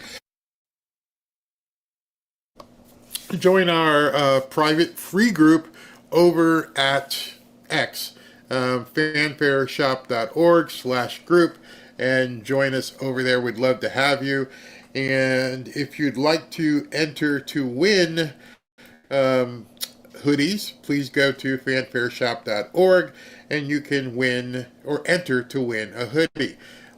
Join our private free group over at X, fanfareshop.org/group, and join us over there. We'd love to have you. And if you'd like to enter to win hoodies, please go to fanfareshop.org and you can win or enter to win a hoodie.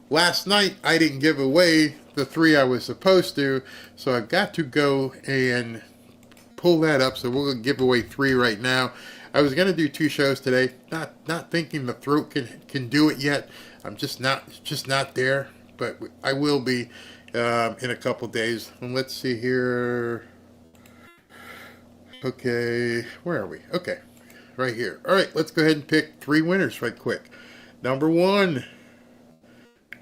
Last night I didn't give away the 3 I was supposed to, so I've got to go and pull that up. So we're going to give away 3 right now. I was going to do 2 shows today, not thinking the throat can do it yet. I'm just not there, but I will be in a couple days. And let's see here. Okay, where are we? Okay, right here. All right, let's go ahead and pick 3 winners right quick. Number 1,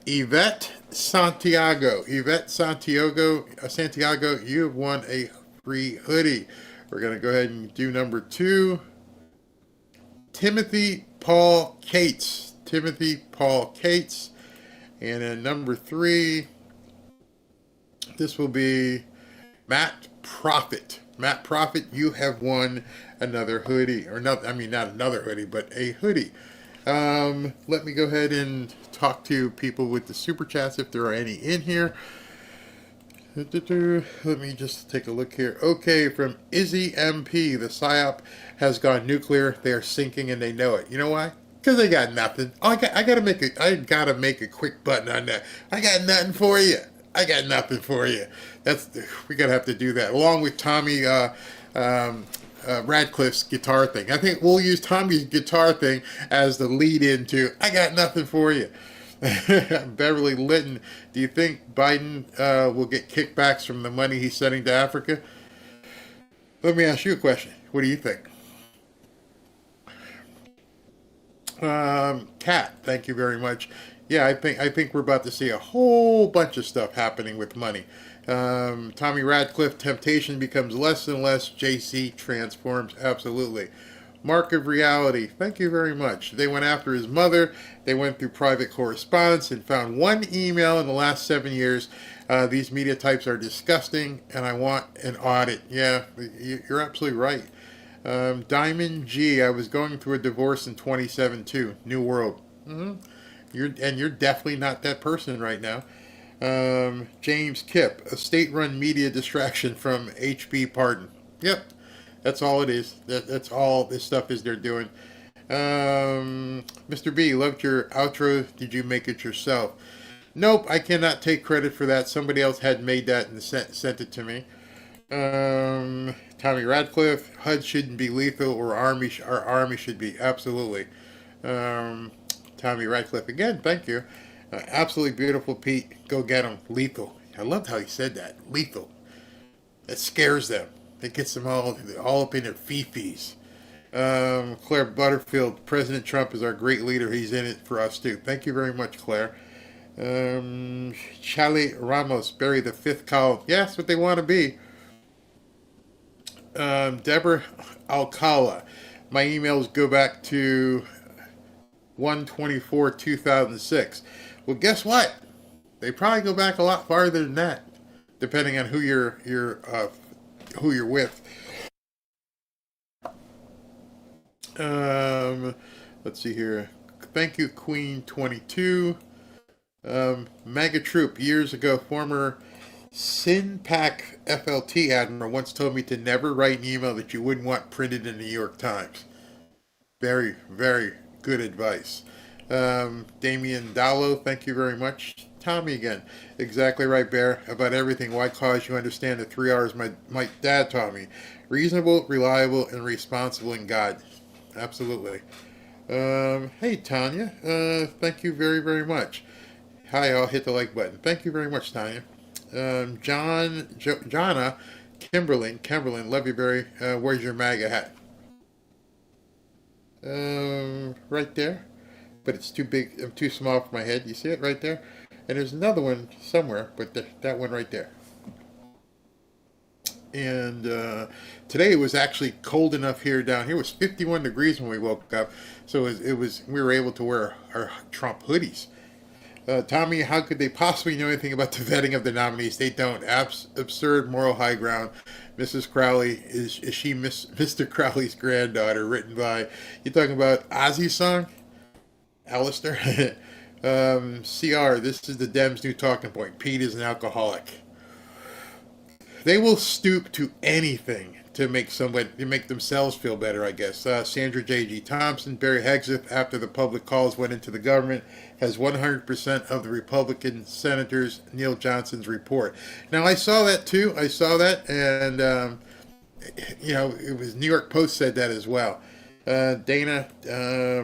Yvette Santiago. Yvette Santiago, you have won a free hoodie. We're going to go ahead and do number 2. Timothy Paul Cates. And then number 3, this will be Matt Profit. Matt Profit, you have won another hoodie. Or not another hoodie, but a hoodie. Let me go ahead and talk to people with the super chats if there are any in here. Let me just take a look here. Okay, from Izzy MP, the PSYOP has gone nuclear. They are sinking and they know it. You know why? Because they got nothing. I gotta make a quick button on that. I got nothing for you. I got nothing for you. We gotta have to do that along with Tommy Radcliffe's guitar thing. I think we'll use Tommy's guitar thing as the lead into I got nothing for you. Beverly Litton, do you think Biden will get kickbacks from the money he's sending to Africa? Let me ask you a question. What do you think? Kat, thank you very much. Yeah, I think we're about to see a whole bunch of stuff happening with money. Tommy Radcliffe, temptation becomes less and less. JC transforms. Absolutely. Mark of Reality, thank you very much. They went after his mother. They went through private correspondence and found 1 email in the last 7 years. These media types are disgusting, and I want an audit. Yeah, you're absolutely right. Diamond G, I was going through a divorce in 2007 too. New World. You're definitely not that person right now. James Kipp, a state-run media distraction from HB Pardon. Yep. That's all it is. That's all this stuff is they're doing. Mr. B, loved your outro. Did you make it yourself? Nope, I cannot take credit for that. Somebody else had made that and sent it to me. Tommy Radcliffe, HUD shouldn't be lethal, or our army should be. Absolutely. Tommy Radcliffe, again, thank you. Absolutely beautiful, Pete. Go get him. Lethal. I loved how he said that. Lethal. That scares them. It gets them all up in their fifis. Claire Butterfield, President Trump is our great leader. He's in it for us too. Thank you very much, Claire. Charlie Ramos, bury the 5th column. Yeah, that's what they want to be. Deborah Alcala, my emails go back to 1/24/2006. Well, guess what? They probably go back a lot farther than that, depending on who you're with. Let's see here. Thank you, Queen 22. Mega Troop, years ago, former SINPAC FLT admiral once told me to never write an email that you wouldn't want printed in the New York Times. Very, very good advice. Damian Dallo, thank you very much. Tommy again. Exactly right, Bear. About everything. Why cause you understand the 3 R's my dad taught me. Reasonable, reliable, and responsible in God. Absolutely. Hey, Tanya. Thank you very, very much. Hi, I'll hit the like button. Thank you very much, Tanya. Jonna, Kimberlyn, love you very. Where's your MAGA hat? Right there. But it's too big, too small for my head. You see it right there? And there's another one somewhere, but that one right there. And today it was actually cold enough here down here. It was 51 degrees when we woke up, so it was we were able to wear our Trump hoodies. Tommy, how could they possibly know anything about the vetting of the nominees? They don't. Absurd moral high ground. Mrs. Crowley, is she Mr. Crowley's granddaughter? Written by, you talking about Ozzy's song? Alistair? CR, this is the Dems' new talking point. Pete is an alcoholic. They will stoop to anything to make themselves feel better, I guess. Sandra J.G. Thompson, Barry Hegseth, after the public calls went into the government, has 100% of the Republican senators Neil Johnson's report. Now, I saw that too. I saw that, and it was New York Post said that as well. Dana,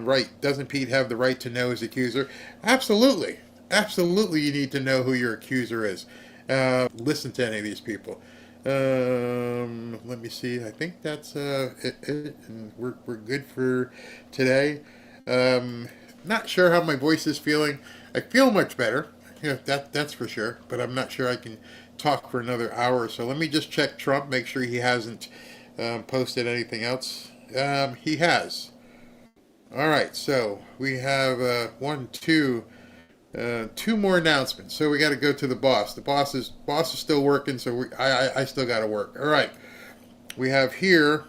right? Doesn't Pete have the right to know his accuser? Absolutely, you need to know who your accuser is. Listen to any of these people. Let me see. I think that's it, and we're good for today. Not sure how my voice is feeling. I feel much better. That's for sure. But I'm not sure I can talk for another hour or so. Let me just check Trump, make sure he hasn't posted anything else. He has. All right. So we have two more announcements. So we got to go to the boss. The boss is still working, so I still got to work. All right. We have here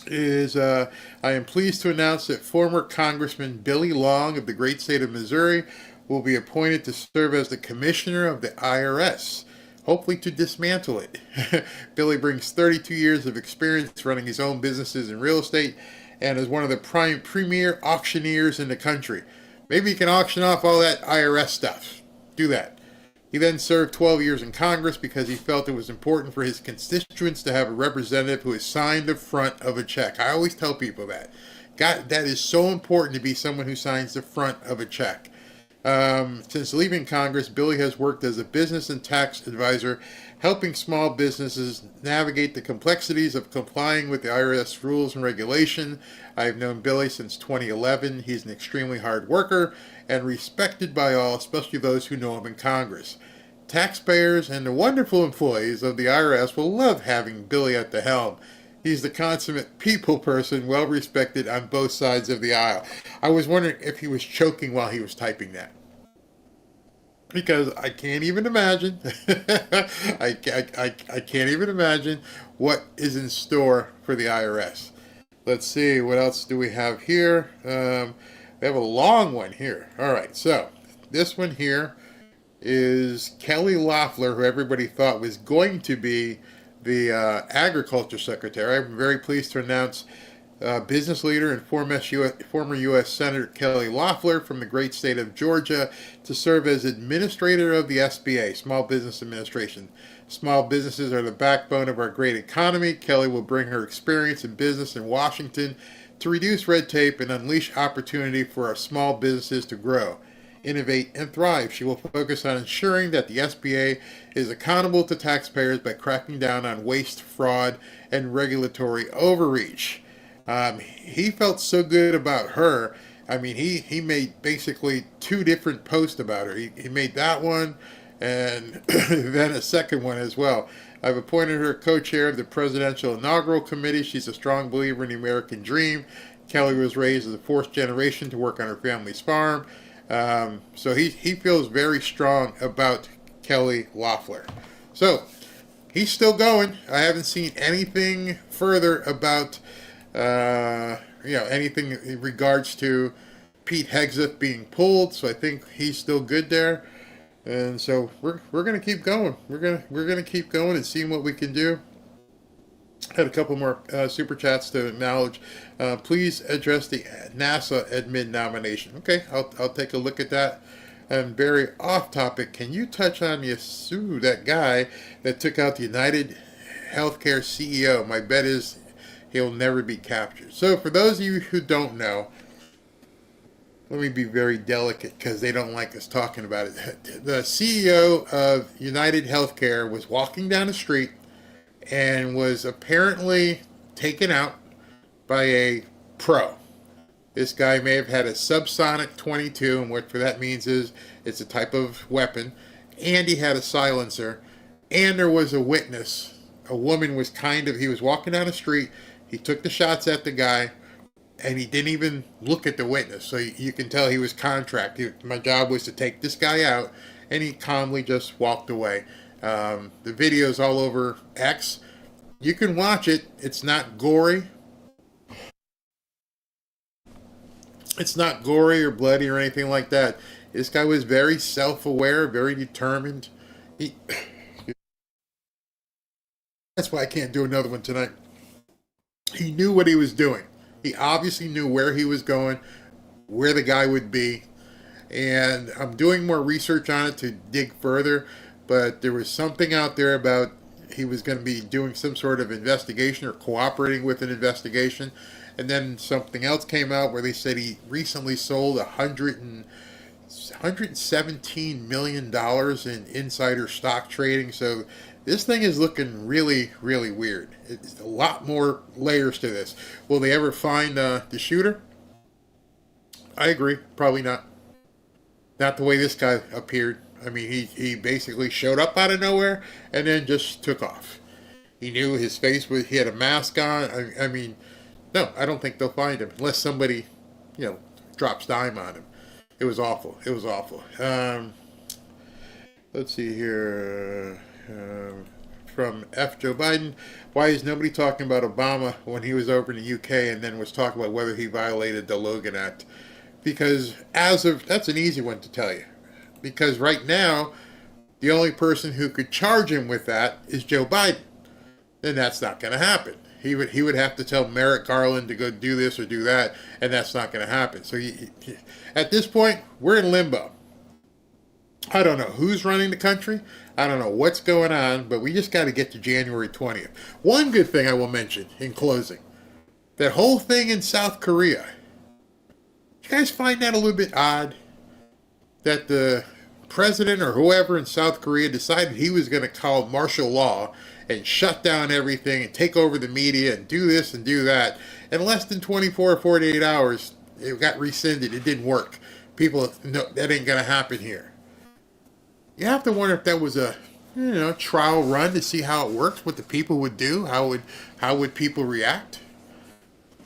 is I am pleased to announce that former Congressman Billy Long of the great state of Missouri will be appointed to serve as the commissioner of the IRS, hopefully to dismantle it. Billy brings 32 years of experience running his own businesses in real estate and is one of the premier auctioneers in the country. Maybe you can auction off all that IRS stuff. Do that. He then served 12 years in Congress because he felt it was important for his constituents to have a representative who has signed the front of a check. I always tell people that. That is so important to be someone who signs the front of a check. Since leaving Congress, Billy has worked as a business and tax advisor, helping small businesses navigate the complexities of complying with the IRS rules and regulation. I've known Billy since 2011. He's an extremely hard worker and respected by all, especially those who know him in Congress. Taxpayers and the wonderful employees of the IRS will love having Billy at the helm. He's the consummate people person, well respected on both sides of the aisle. I was wondering if he was choking while he was typing that, because I can't even imagine. I can't even imagine what is in store for the IRS. Let's see, what else do we have here? We have a long one here. All right, so this one here is Kelly Loeffler, who everybody thought was going to be the agriculture secretary. I'm very pleased to announce business leader and former U.S. Senator Kelly Loeffler from the great state of Georgia to serve as administrator of the SBA, Small Business Administration. Small businesses are the backbone of our great economy. Kelly will bring her experience in business in Washington to reduce red tape and unleash opportunity for our small businesses to grow, innovate, and thrive. She will focus on ensuring that the SBA is accountable to taxpayers by cracking down on waste, fraud, and regulatory overreach. He felt so good about her. I mean, he made basically two different posts about her. He made that one and then a second one as well. I've appointed her co-chair of the Presidential Inaugural Committee. She's a strong believer in the American dream. Kelly was raised as the fourth generation to work on her family's farm. So he feels very strong about Kelly Loeffler. So he's still going. I haven't seen anything further about anything in regards to Pete Hegseth being pulled. So I think he's still good there. And so we're going to keep going. We're going to keep going and seeing what we can do. Had a couple more super chats to acknowledge. Please address the NASA admin nomination. Okay, I'll take a look at that. And very off topic, can you touch on that guy that took out the United Healthcare CEO? My bet is he'll never be captured. So for those of you who don't know, let me be very delicate because they don't like us talking about it. The CEO of United Healthcare was walking down the street and was apparently taken out by a pro. This guy may have had a subsonic 22, and what that means is it's a type of weapon, and he had a silencer, and there was a witness. A woman was he was walking down the street, he took the shots at the guy, and he didn't even look at the witness. So you can tell he was contracted. My job was to take this guy out, and he calmly just walked away. The video's all over X. You can watch it. It's not gory. It's not gory or bloody or anything like that. This guy was very self-aware, very determined. That's why I can't do another one tonight. He knew what he was doing. He obviously knew where he was going, where the guy would be. And I'm doing more research on it to dig further, but there was something out there about he was going to be doing some sort of investigation or cooperating with an investigation. And then something else came out where they said he recently sold $117 million in insider stock trading. So this thing is looking really, really weird. It's a lot more layers to this. Will they ever find the shooter? I agree. Probably not. Not the way this guy appeared. I mean, he basically showed up out of nowhere and then just took off. He knew his face he had a mask on. I mean, no, I don't think they'll find him unless somebody, drops dime on him. It was awful. It was awful. Let's see here. From F. Joe Biden, why is nobody talking about Obama when he was over in the UK and then was talking about whether he violated the Logan Act? Because that's an easy one to tell you. Because right now, the only person who could charge him with that is Joe Biden. And that's not going to happen. He would have to tell Merrick Garland to go do this or do that, and that's not going to happen. So at this point, we're in limbo. I don't know who's running the country. I don't know what's going on, but we just got to get to January 20th. One good thing I will mention in closing, that whole thing in South Korea. You guys find that a little bit odd? That the president or whoever in South Korea decided he was going to call martial law and shut down everything and take over the media and do this and do that. In less than 24 or 48 hours, it got rescinded. It didn't work. People, no, that ain't going to happen here. You have to wonder if that was a trial run to see how it works, what the people would do, how would people react.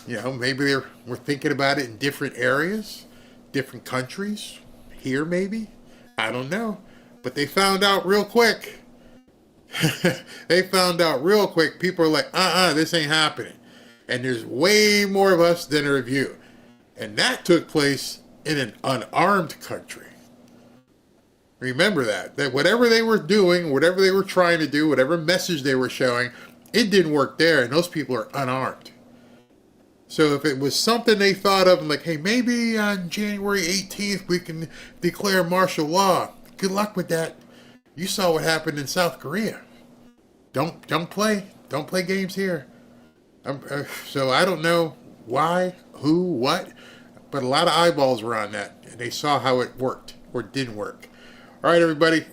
Maybe they were thinking about it in different areas, different countries, here maybe. I don't know. But they found out real quick. They found out real quick. People are like, this ain't happening. And there's way more of us than there of you. And that took place in an unarmed country. Remember that whatever they were doing, whatever they were trying to do, whatever message they were showing, it didn't work there. And those people are unarmed. So if it was something they thought of, like, hey, maybe on January 18th we can declare martial law. Good luck with that. You saw what happened in South Korea. Don't play games here. So I don't know why, who, what, but a lot of eyeballs were on that, and they saw how it worked or didn't work. All right, everybody.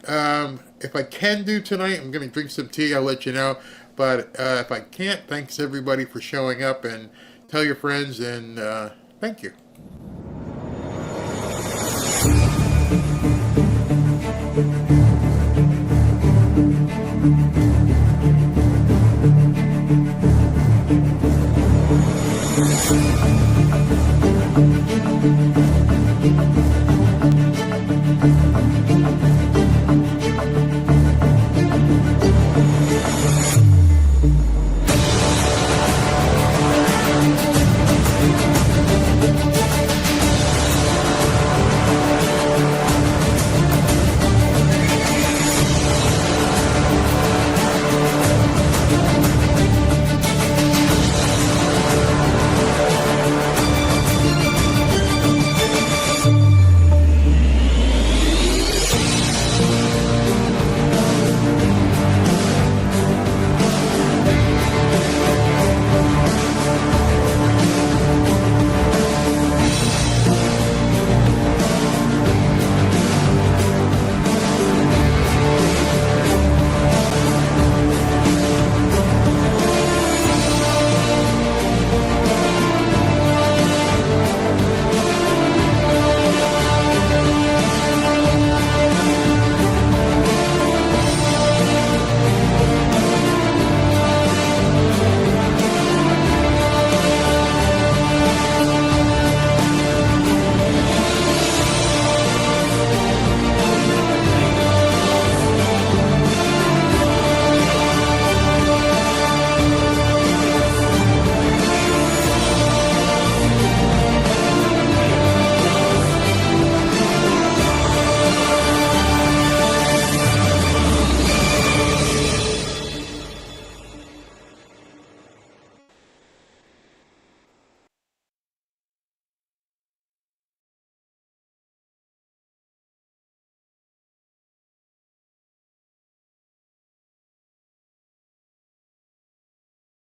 If I can do tonight, I'm going to drink some tea. I'll let you know. But if I can't, thanks everybody for showing up, and tell your friends, and thank you.